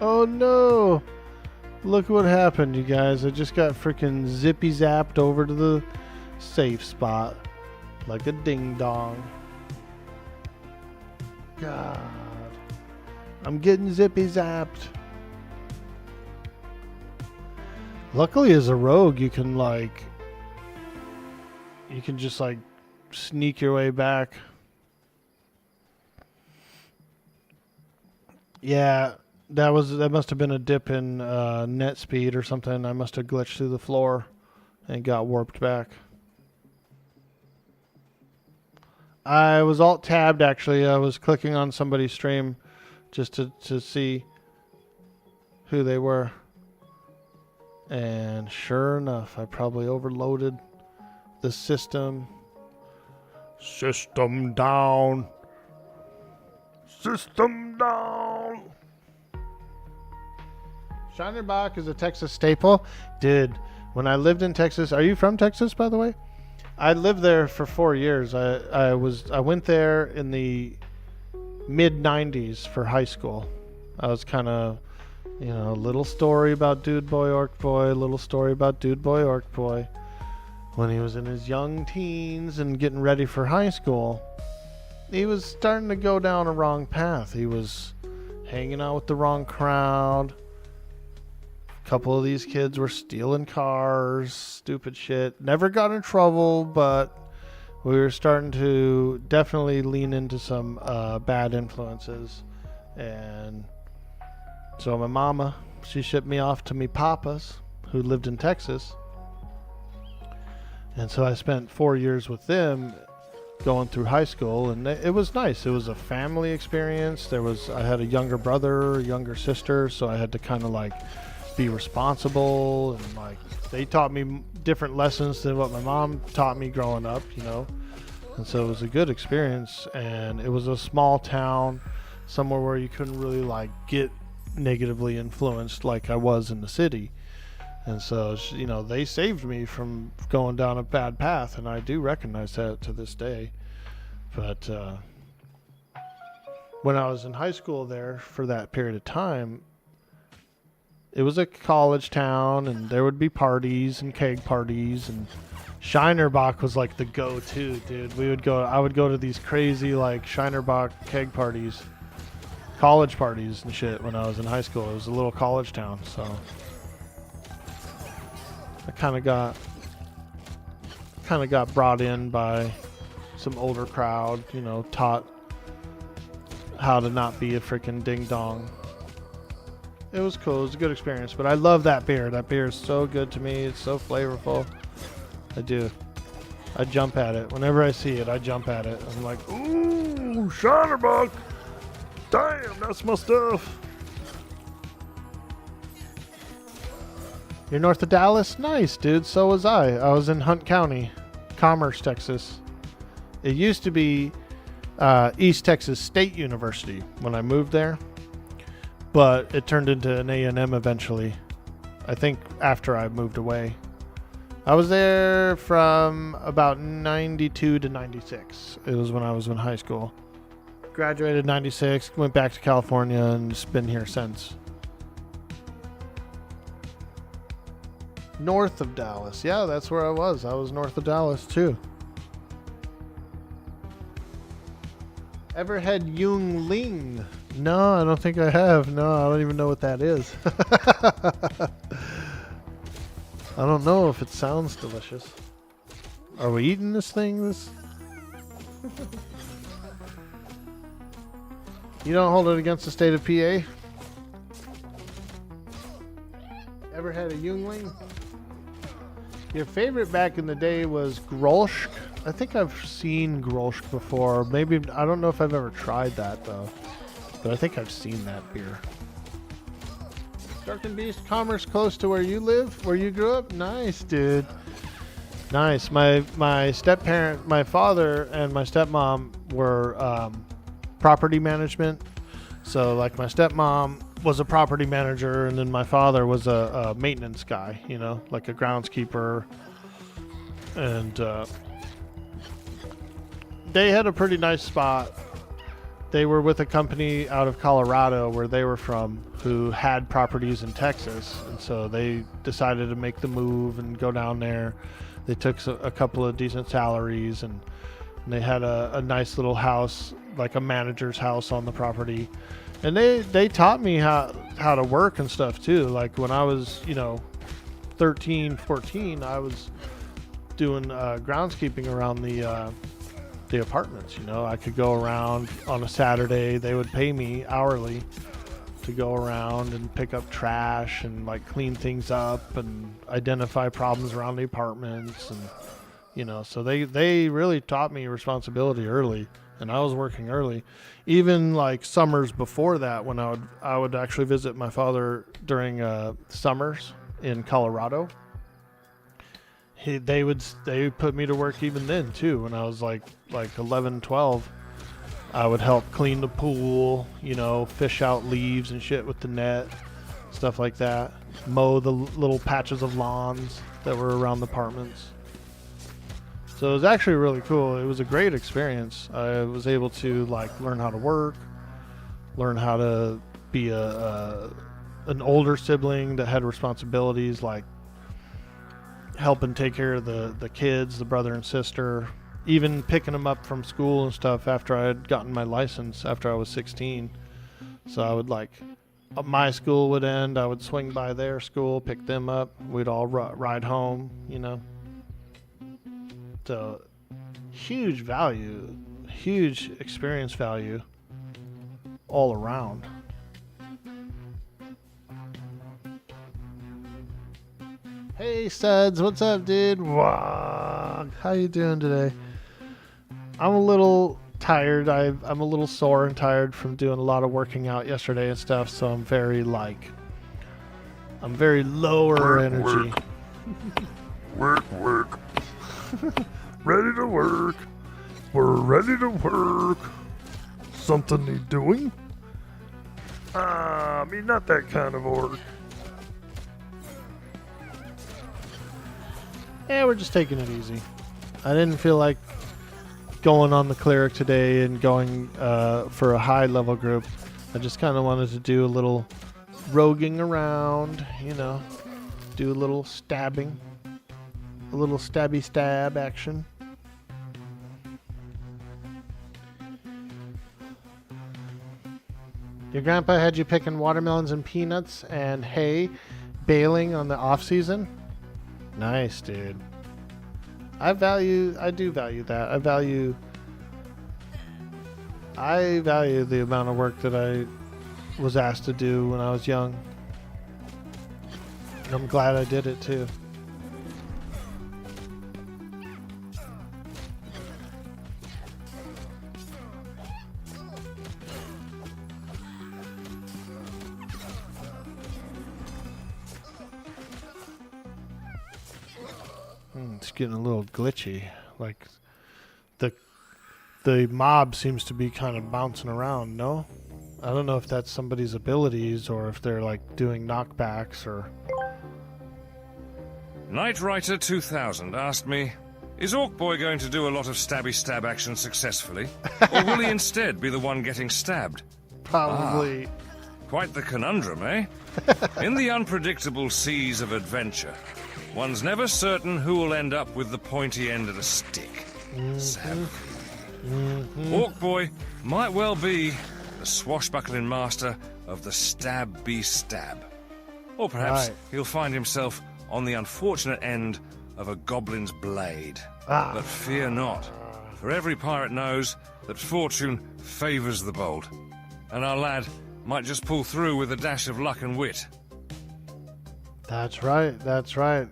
Oh no! Look what happened, you guys. I just got freaking zippy zapped over to the safe spot like a ding dong. God. I'm getting zippy zapped. Luckily, as a rogue, you can just sneak your way back. Yeah, that must have been a dip in net speed or something. I must have glitched through the floor and got warped back. I was alt tabbed actually. I was clicking on somebody's stream just to see who they were. And sure enough, I probably overloaded the system. System down. System down. Shinerbach is a Texas staple. Dude, when I lived in Texas, are you from Texas, by the way? I lived there for 4 years. I went there in the mid 90s for high school. I was kind of, little story about Dude Boy Orc Boy, little story about Dude Boy Orc Boy. When he was in his young teens and getting ready for high school, he was starting to go down a wrong path. He was hanging out with the wrong crowd. A couple of these kids were stealing cars, stupid shit. Never got in trouble, but we were starting to definitely lean into some bad influences. And so my mama, she shipped me off to me papas, who lived in Texas. And so I spent 4 years with them going through high school, and it was nice. It was a family experience. I had a younger brother, a younger sister, so I had to kind of be responsible, and they taught me different lessons than what my mom taught me growing up, And so it was a good experience, and it was a small town, somewhere where you couldn't really get negatively influenced like I was in the city. And so, you know, they saved me from going down a bad path, and I do recognize that to this day. But when I was in high school there for that period of time, it was a college town, and there would be parties and keg parties, and Shinerbach was like the go-to, dude. I would go to these crazy like Shinerbach keg parties, college parties and shit when I was in high school. It was a little college town, so I kind of got brought in by some older crowd, you know, taught how to not be a freaking ding dong. It was cool. It was a good experience, but I love that beer. That beer is so good to me. It's so flavorful. I do. I jump at it. Whenever I see it, I jump at it. I'm like, Ooh, Shinerbach. Damn, that's my stuff. you're north of Dallas? Nice, dude. So was I. I was in Hunt County, Commerce, Texas. It used to be East Texas State University when I moved there, but it turned into an A&M eventually. I think after I moved away. I was there from about 92 to 96. It was when I was in high school. Graduated 96, went back to California, and just been here since. North of Dallas. Yeah, that's where I was. I was north of Dallas too. Ever had Yungling? No, I don't think I have. No, I don't even know what that is. I don't know if it sounds delicious. Are we eating this thing? You don't hold it against the state of PA? Ever had a Yungling? Your favorite back in the day was Grolsch. I think I've seen Grolsch before. Maybe, I don't know if I've ever tried that though. But I think I've seen that beer. Dark and Beast Commerce close to where you live? Where you grew up? Nice, dude. Nice. My step-parent, my father and my stepmom were property management. So like my stepmom was a property manager, and then my father was a maintenance guy, you know, like a groundskeeper. And they had a pretty nice spot. They were with a company out of Colorado where they were from who had properties in Texas. And so they decided to make the move and go down there. They took a couple of decent salaries, and they had a nice little house, like a manager's house on the property. And they taught me how to work and stuff too. Like when I was, 13, 14, I was doing groundskeeping around the apartments. I could go around on a Saturday. They would pay me hourly to go around and pick up trash and like clean things up and identify problems around the apartments. And so they really taught me responsibility early, and I was working early. Even like summers before that, when I would actually visit my father during summers in Colorado. They would put me to work even then too. When I was like 11, 12, I would help clean the pool, fish out leaves and shit with the net, stuff like that. Mow the little patches of lawns that were around the apartments. So it was actually really cool. It was a great experience. I was able to learn how to work, learn how to be an older sibling that had responsibilities, like helping take care of the kids, the brother and sister, even picking them up from school and stuff after I had gotten my license after I was 16. So I would my school would end, I would swing by their school, pick them up, we'd all ride home, So huge value, huge experience value all around. Hey Suds, what's up, dude? Wow. How you doing today? I'm a little tired. I'm a little sore and tired from doing a lot of working out yesterday and stuff, so I'm very lower energy. Work. Ready to work. We're ready to work. Something need doing? Not that kind of work. we're just taking it easy. I didn't feel like going on the cleric today and going for a high level group. I just kind of wanted to do a little roguing around, you know, do a little stabbing, a little stabby stab action. Your grandpa had you picking watermelons and peanuts and hay, baling on the off season? Nice, dude. I do value that. I value the amount of work that I was asked to do when I was young. And I'm glad I did it too. It's getting a little glitchy. Like the mob seems to be kind of bouncing around, no? I don't know if that's somebody's abilities or if they're like doing knockbacks or... Knight Rider 2000 asked me, is Orc Boy going to do a lot of stabby stab action successfully? Or will he instead be the one getting stabbed? Probably. Quite the conundrum, eh? In the unpredictable seas of adventure, one's never certain who will end up with the pointy end of the stick. Sam. Orc Boy might well be the swashbuckling master of the stabby stab. Or perhaps he'll find himself on the unfortunate end of a goblin's blade. But fear not, for every pirate knows that fortune favours the bold. And our lad might just pull through with a dash of luck and wit. That's right, that's right.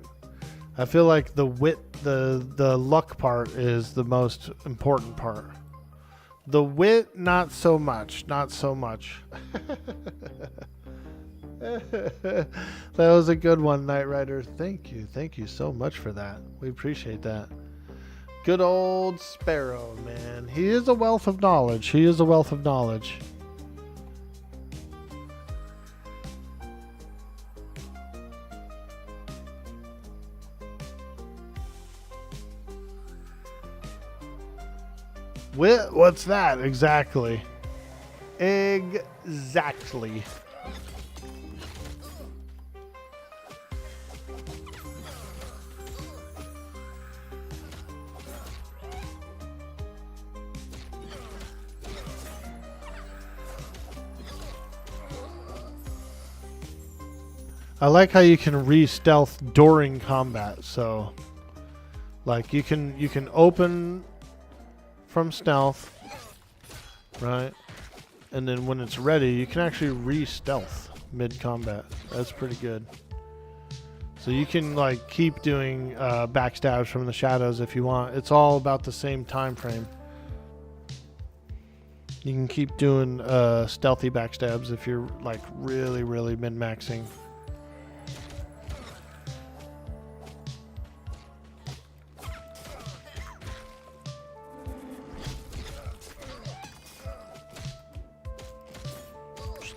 I feel like the wit, the luck part is the most important part. The wit, not so much, not so much. That was a good one, Knight Rider. Thank you so much for that. We appreciate that. Good old Sparrow, man. He is a wealth of knowledge. He is a wealth of knowledge. What's that exactly? Exactly. I like how you can re-stealth during combat. So, like you can open from stealth, right? And then when it's ready, you can actually re-stealth mid-combat. That's pretty good. So you can like keep doing backstabs from the shadows if you want. It's all about the same time frame. You can keep doing stealthy backstabs if you're like really min-maxing.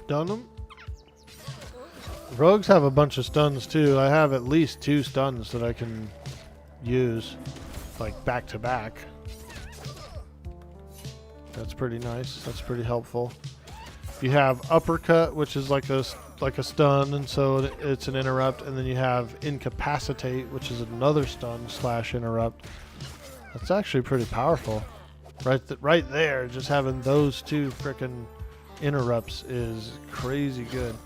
Stun them. Rogues have a bunch of stuns too. I have at least 2 stuns that I can use, like back to back. That's pretty nice. That's pretty helpful. You have uppercut, which is like a stun, and so it's an interrupt, and then you have incapacitate, which is another stun / interrupt. That's actually pretty powerful. Right there, just having those 2 frickin' interrupts is crazy good.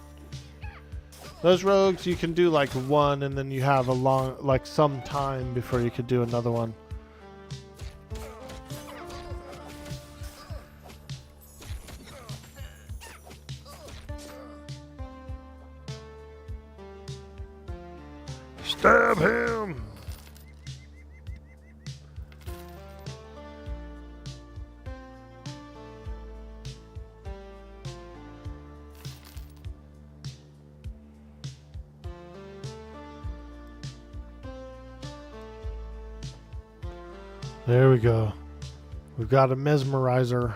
Those rogues, you can do like one, and then you have a long, like some time before you could do another one. Stab him! There we go. We've got a mesmerizer.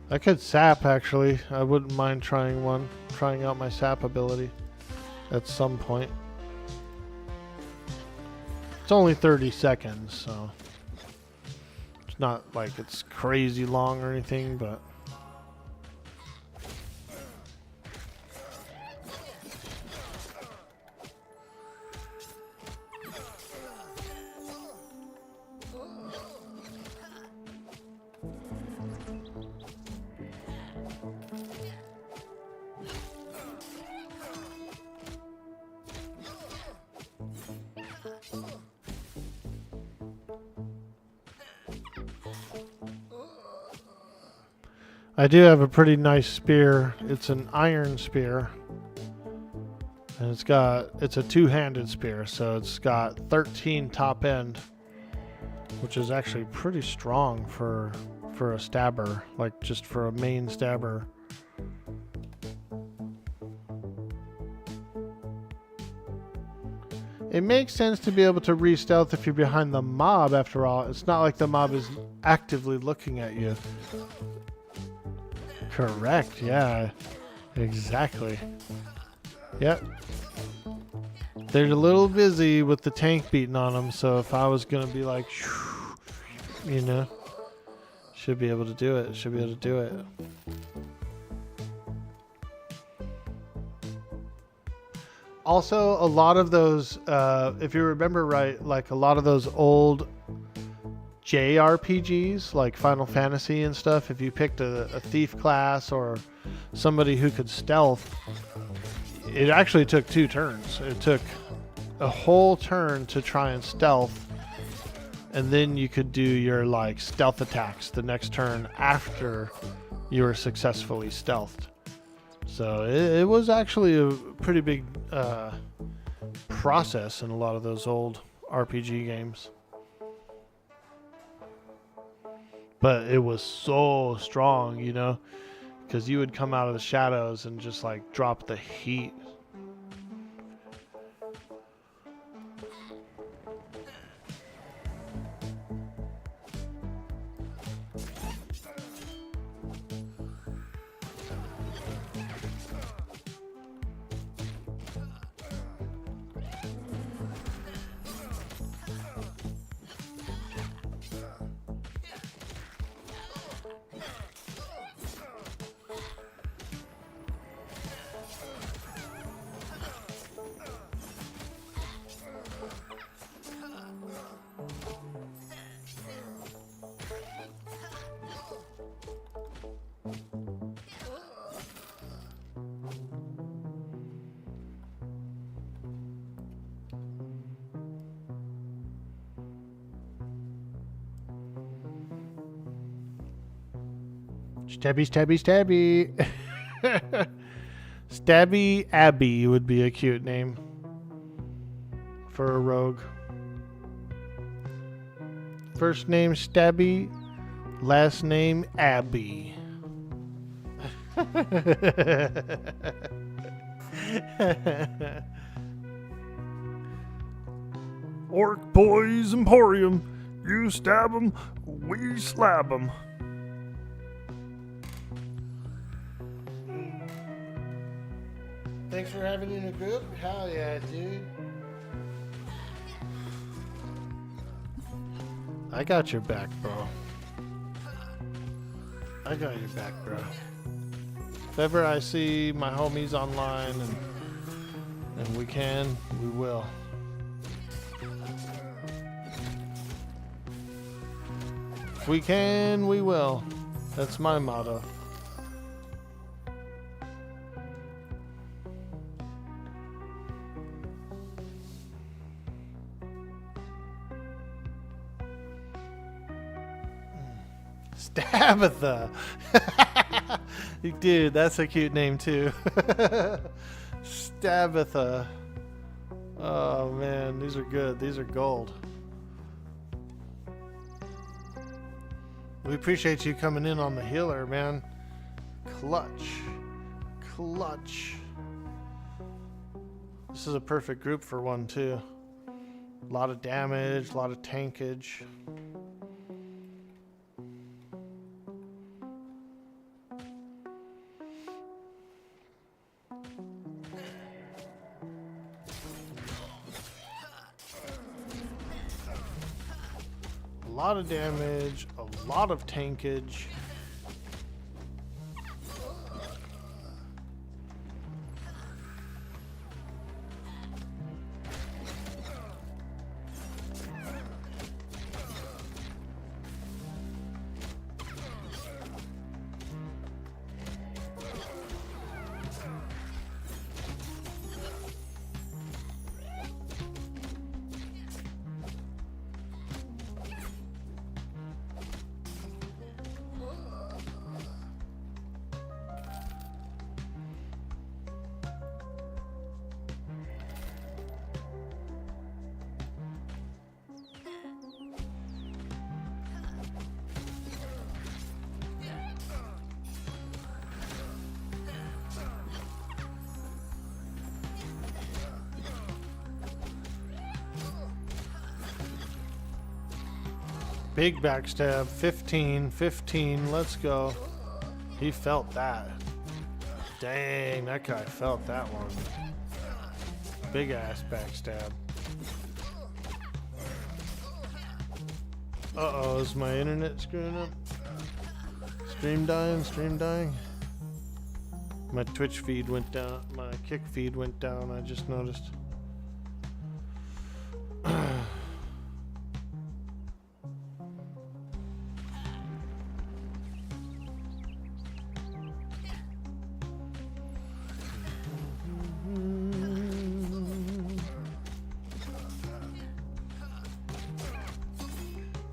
I could sap actually. I wouldn't mind trying out my sap ability at some point. It's only 30 seconds, so it's not like it's crazy long or anything, but I do have a pretty nice spear. It's an iron spear. And it's a two-handed spear, so it's got 13 top end, which is actually pretty strong for a stabber, like just for a main stabber. It makes sense to be able to re-stealth if you're behind the mob, after all. It's not like the mob is actively looking at you. Correct, yeah. Exactly. Yep. They're a little busy with the tank beating on them, so if I was going to be like, you know, should be able to do it. Should be able to do it. Also, a lot of those, if you remember right, like a lot of those old JRPGs like Final Fantasy and stuff, if you picked a thief class or somebody who could stealth, it actually took 2 turns. It took a whole turn to try and stealth, and then you could do your like stealth attacks the next turn after you were successfully stealthed. So it was actually a pretty big process in a lot of those old RPG games. But it was so strong, you know, because you would come out of the shadows and just like drop the heat. Stabby, stabby, stabby. Stabby Abby would be a cute name for a rogue. First name Stabby, last name Abby. Orc Boys Emporium. You stab 'em, we slab 'em. Thanks for having you in a group. Hell yeah, dude. I got your back, bro. I got your back, bro. If ever I see my homies online and we can, we will. If we can, we will. That's my motto. Stabitha. Dude, that's a cute name too. Stabitha. Oh man, these are good. These are gold. We appreciate you coming in on the healer, man. Clutch. Clutch. This is a perfect group for one too. A lot of damage, a lot of tankage. lot of damage, a lot of tankage. Big backstab, 15, 15, let's go. He felt that. Dang, that guy felt that one. Big ass backstab. Uh-oh, is my internet screwing up? Stream dying, stream dying. My Twitch feed went down, my Kick feed went down, I just noticed.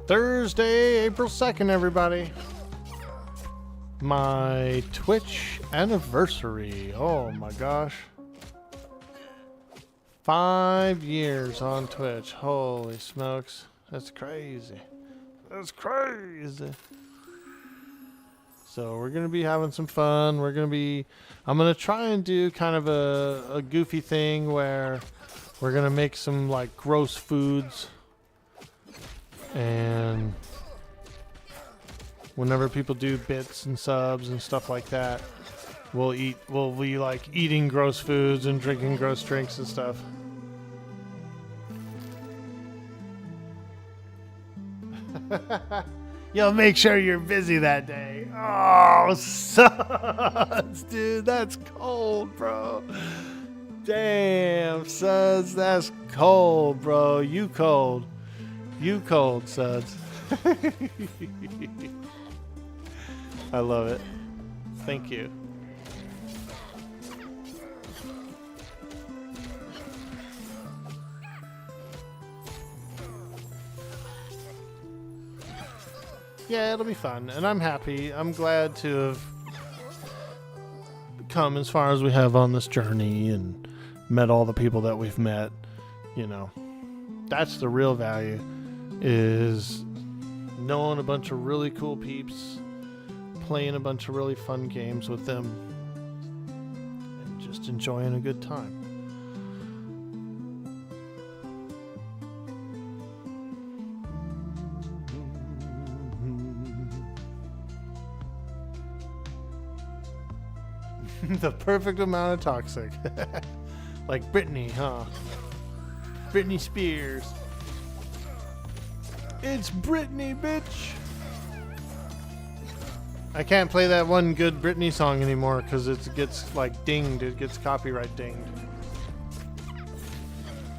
Thursday, April 2nd, everybody. My Twitch anniversary. Oh my gosh. 5 years on Twitch. Holy smokes. That's crazy. That's crazy. So we're going to be having some fun. I'm going to try and do kind of a goofy thing where we're going to make some like gross foods. And whenever people do bits and subs and stuff like that, we'll be like eating gross foods and drinking gross drinks and stuff. You'll make sure you're busy that day. Oh, suds, dude, that's cold, bro. Damn, suds, that's cold, bro. You cold. You cold, suds. I love it. Thank you. Yeah, it'll be fun, and I'm happy. I'm glad to have come as far as we have on this journey and met all the people that we've met. You know, that's the real value, is knowing a bunch of really cool peeps, playing a bunch of really fun games with them, and just enjoying a good time. The perfect amount of toxic. Like Britney, huh? Britney Spears. It's Britney, bitch! I can't play that one good Britney song anymore because it gets like dinged. It gets copyright dinged.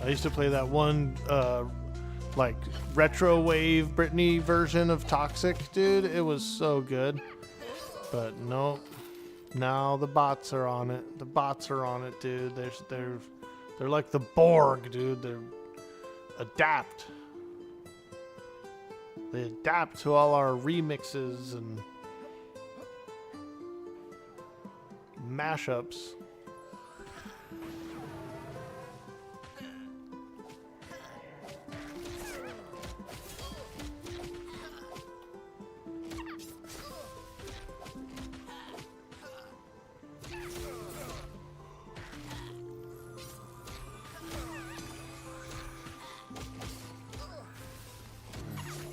I used to play that one like retro wave Britney version of Toxic, dude. It was so good. But nope. Now the bots are on it. The bots are on it, dude. They're like the Borg, dude. They adapt. They adapt to all our remixes and mashups.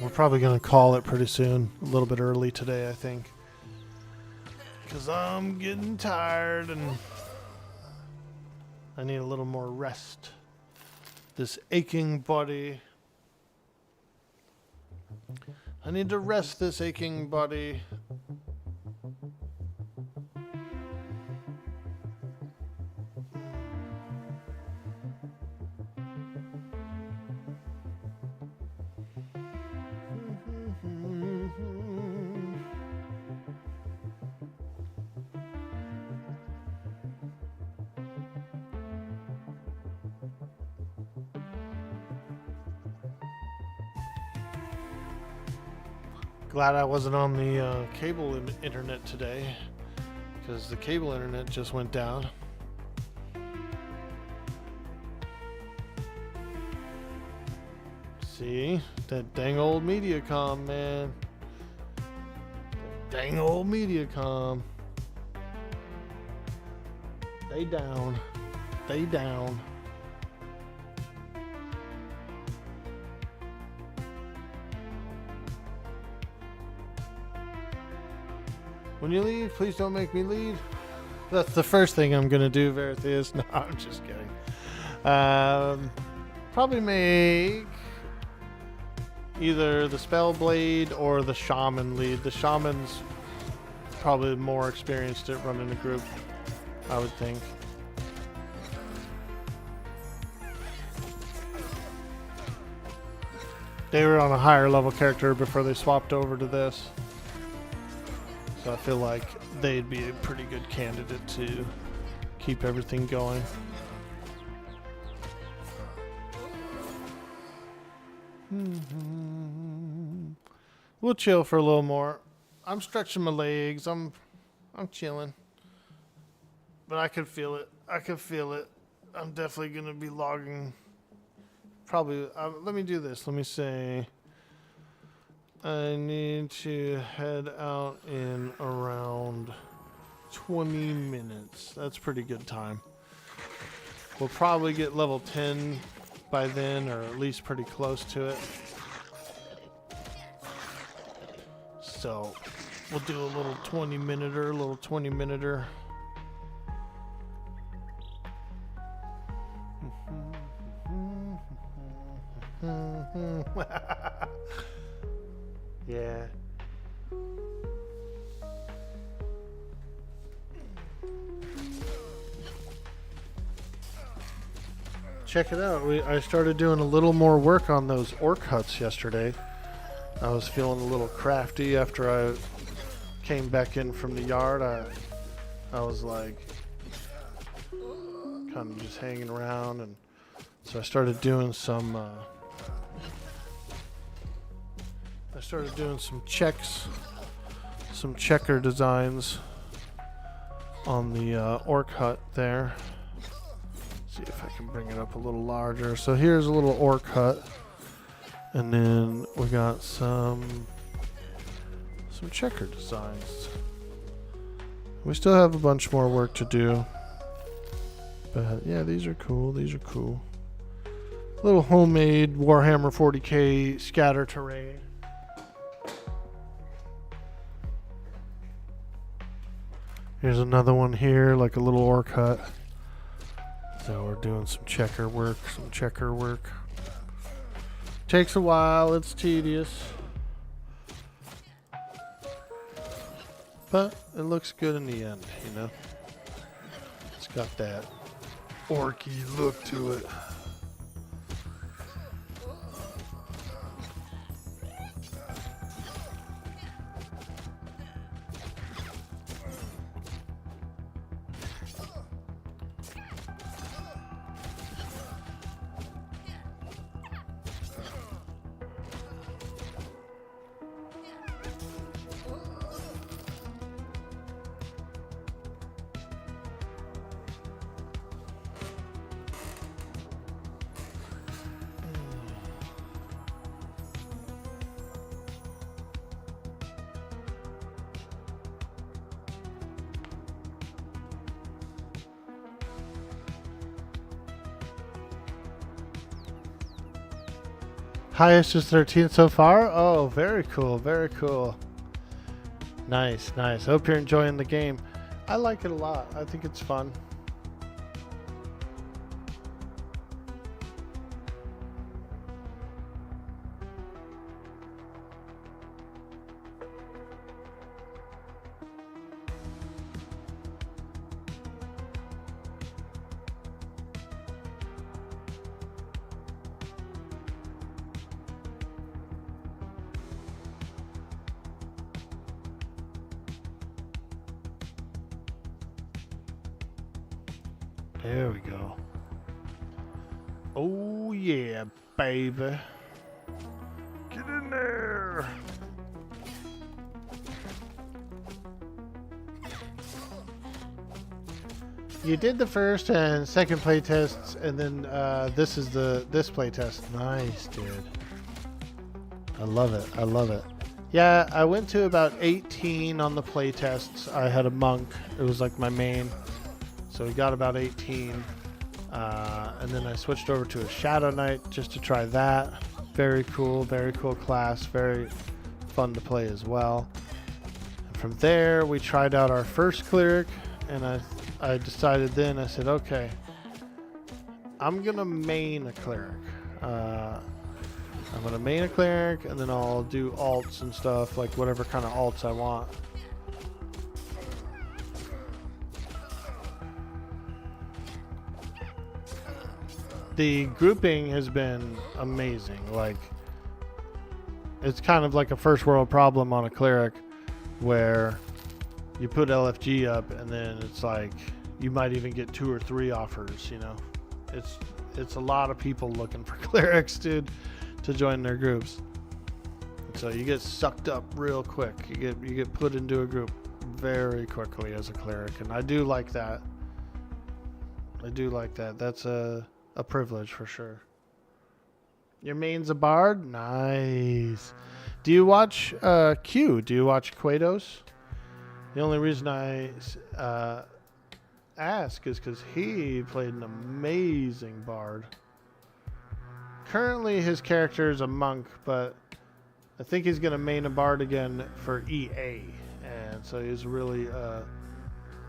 We're probably going to call it pretty soon. A little bit early today, I think. Because I'm getting tired and I need a little more rest. This aching body. I need to rest this aching body. Glad I wasn't on the cable internet today, because the cable internet just went down. See? That dang old Mediacom, man. That dang old Mediacom. They down. They down. When you leave, please don't make me leave. That's the first thing I'm gonna do, Verithus. No, I'm just kidding. Probably make either the Spell Blade or the Shaman lead. The Shaman's probably more experienced at running a group, I would think. They were on a higher level character before they swapped over to this. So I feel like they'd be a pretty good candidate to keep everything going. We'll chill for a little more. I'm stretching my legs. I'm chilling. But I can feel it. I can feel it. I'm definitely going to be logging. Probably. Let me do this. Let me say I need to head out in around 20 minutes. That's pretty good time. We'll probably get level 10 by then, or at least pretty close to it. So we'll do a little 20-minuter, Yeah. Check it out. I started doing a little more work on those orc huts yesterday. I was feeling a little crafty after I came back in from the yard. I was like kind of just hanging around, and so I started doing some checks, some checker designs on the orc hut there. See if I can bring it up a little larger. So here's a little orc hut, and then we got some checker designs. We still have a bunch more work to do, but yeah, these are cool. These are cool. Little homemade Warhammer 40k scatter terrain. Here's another one here, like a little orc hut. So we're doing some checker work. Takes a while, it's tedious. But it looks good in the end, you know? It's got that orky look to it. Highest is 13 so far? Oh, very cool, very cool. Nice, nice. Hope you're enjoying the game. I like it a lot. I think it's fun. There we go. Oh yeah, baby. Get in there. You did the first and second play tests, and then this is this play test. Nice, dude. I love it. I love it. Yeah, I went to about 18 on the play tests. I had a monk. It was like my main. So we got about 18. And then I switched over to a Shadow Knight just to try that. Very cool class. Very fun to play as well. And from there, we tried out our first cleric, and I decided then, I said, okay, I'm going to main a cleric. I'm going to main a cleric, and then I'll do alts and stuff, like whatever kind of alts I want. The grouping has been amazing. Like, it's kind of like a first world problem on a cleric where you put LFG up and then it's like you might even get 2 or 3 offers, you know. It's a lot of people looking for clerics, dude, to join their groups. So you get sucked up real quick. You get put into a group very quickly as a cleric, and I do like that. I do like that. That's a privilege for sure. Your main's a bard? Nice. Do you watch Q? Do you watch Kratos? The only reason I ask is because he played an amazing bard. Currently his character is a monk, but I think he's going to main a bard again for EA. And so he's a really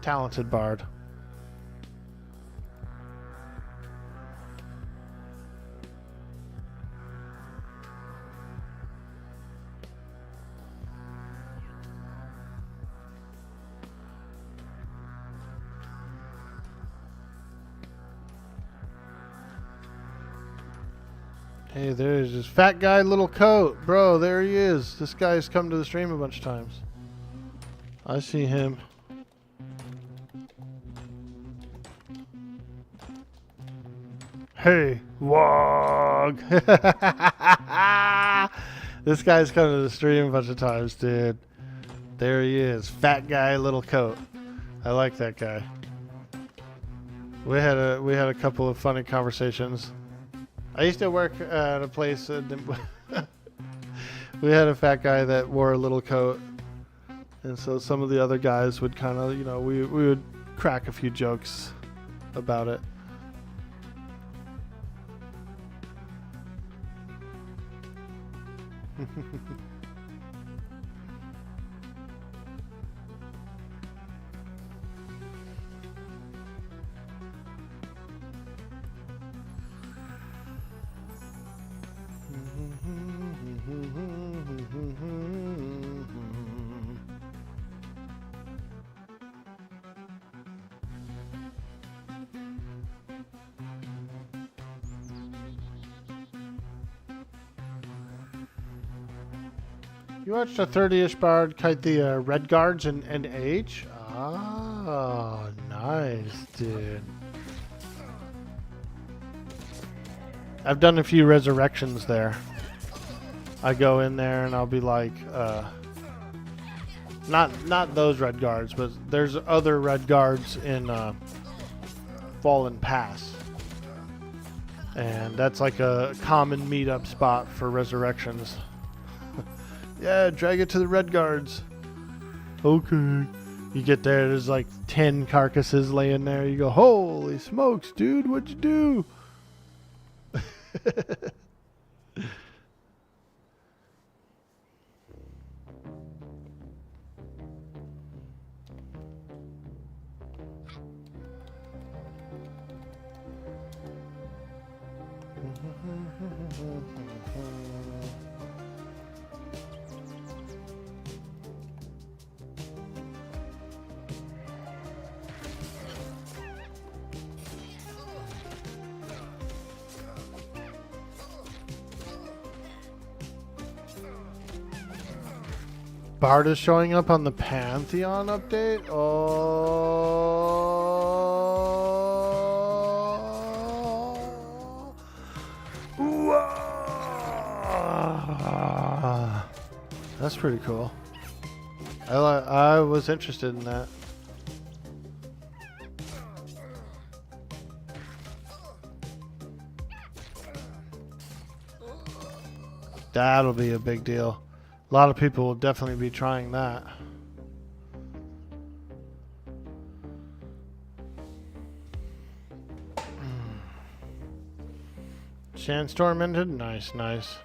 talented bard. Hey, there's this fat guy, little coat. Bro, there he is. This guy's come to the stream a bunch of times. I see him. Hey, Wog. This guy's come to the stream a bunch of times, dude. There he is. Fat guy, little coat. I like that guy. We had a couple of funny conversations. I used to work at a place we had a fat guy that wore a little coat, and so some of the other guys would kind of, you know, we would crack a few jokes about it. You watched a 30-ish bard kite the red guards in NH? Oh, nice, dude. I've done a few resurrections there. I go in there and I'll be like, not those red guards, but there's other red guards in Fallen Pass. And that's like a common meetup spot for resurrections. Yeah, drag it to the red guards. Okay. You get there, there's like 10 carcasses laying there. You go, holy smokes, dude, what'd you do? Bard is showing up on the Pantheon update? Oh, Ah, that's pretty cool. I was interested in that. That'll be a big deal. A lot of people will definitely be trying that. Sandstorm ended? Nice, nice.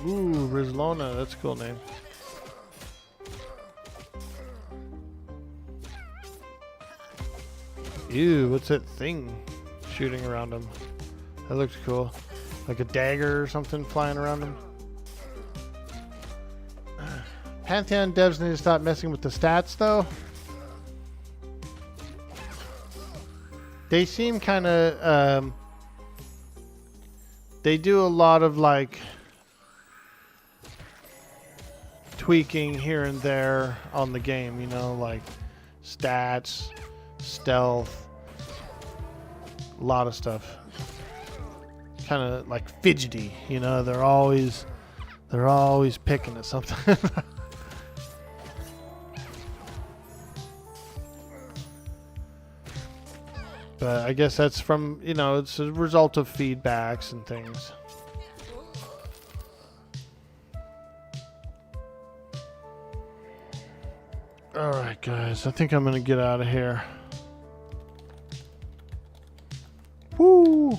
Ooh, Rizlona, that's a cool name. Ew, what's that thing shooting around him? That looks cool. Like a dagger or something flying around him. Pantheon devs need to stop messing with the stats, though. They seem kind of... they do a lot of, like... tweaking here and there on the game, you know, like stats, stealth, a lot of stuff. Kind of like fidgety, you know, they're always picking at something. But I guess that's from, you know, it's a result of feedbacks and things. Alright guys, I think I'm gonna get out of here. Woo!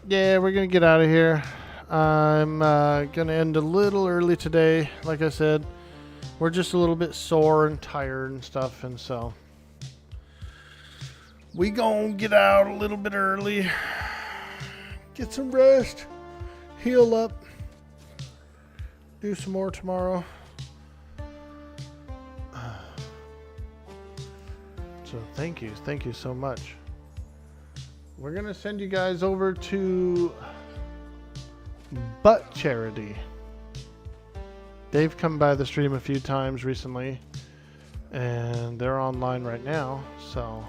Yeah, we're gonna get out of here. I'm gonna end a little early today, like I said. We're just a little bit sore and tired and stuff, and so we gonna get out a little bit early, get some rest, heal up, do some more tomorrow. So thank you so much. We're gonna send you guys over to Butt Charity. They've come by the stream a few times recently, and they're online right now, so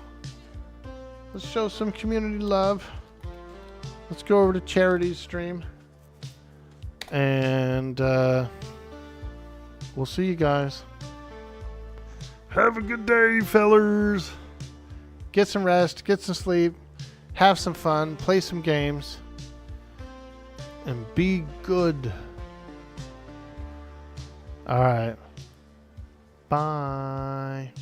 let's show some community love. Let's go over to Charity's stream, and we'll see you guys. Have a good day, fellers. Get some rest, get some sleep, have some fun, play some games, and be good. All right. Bye.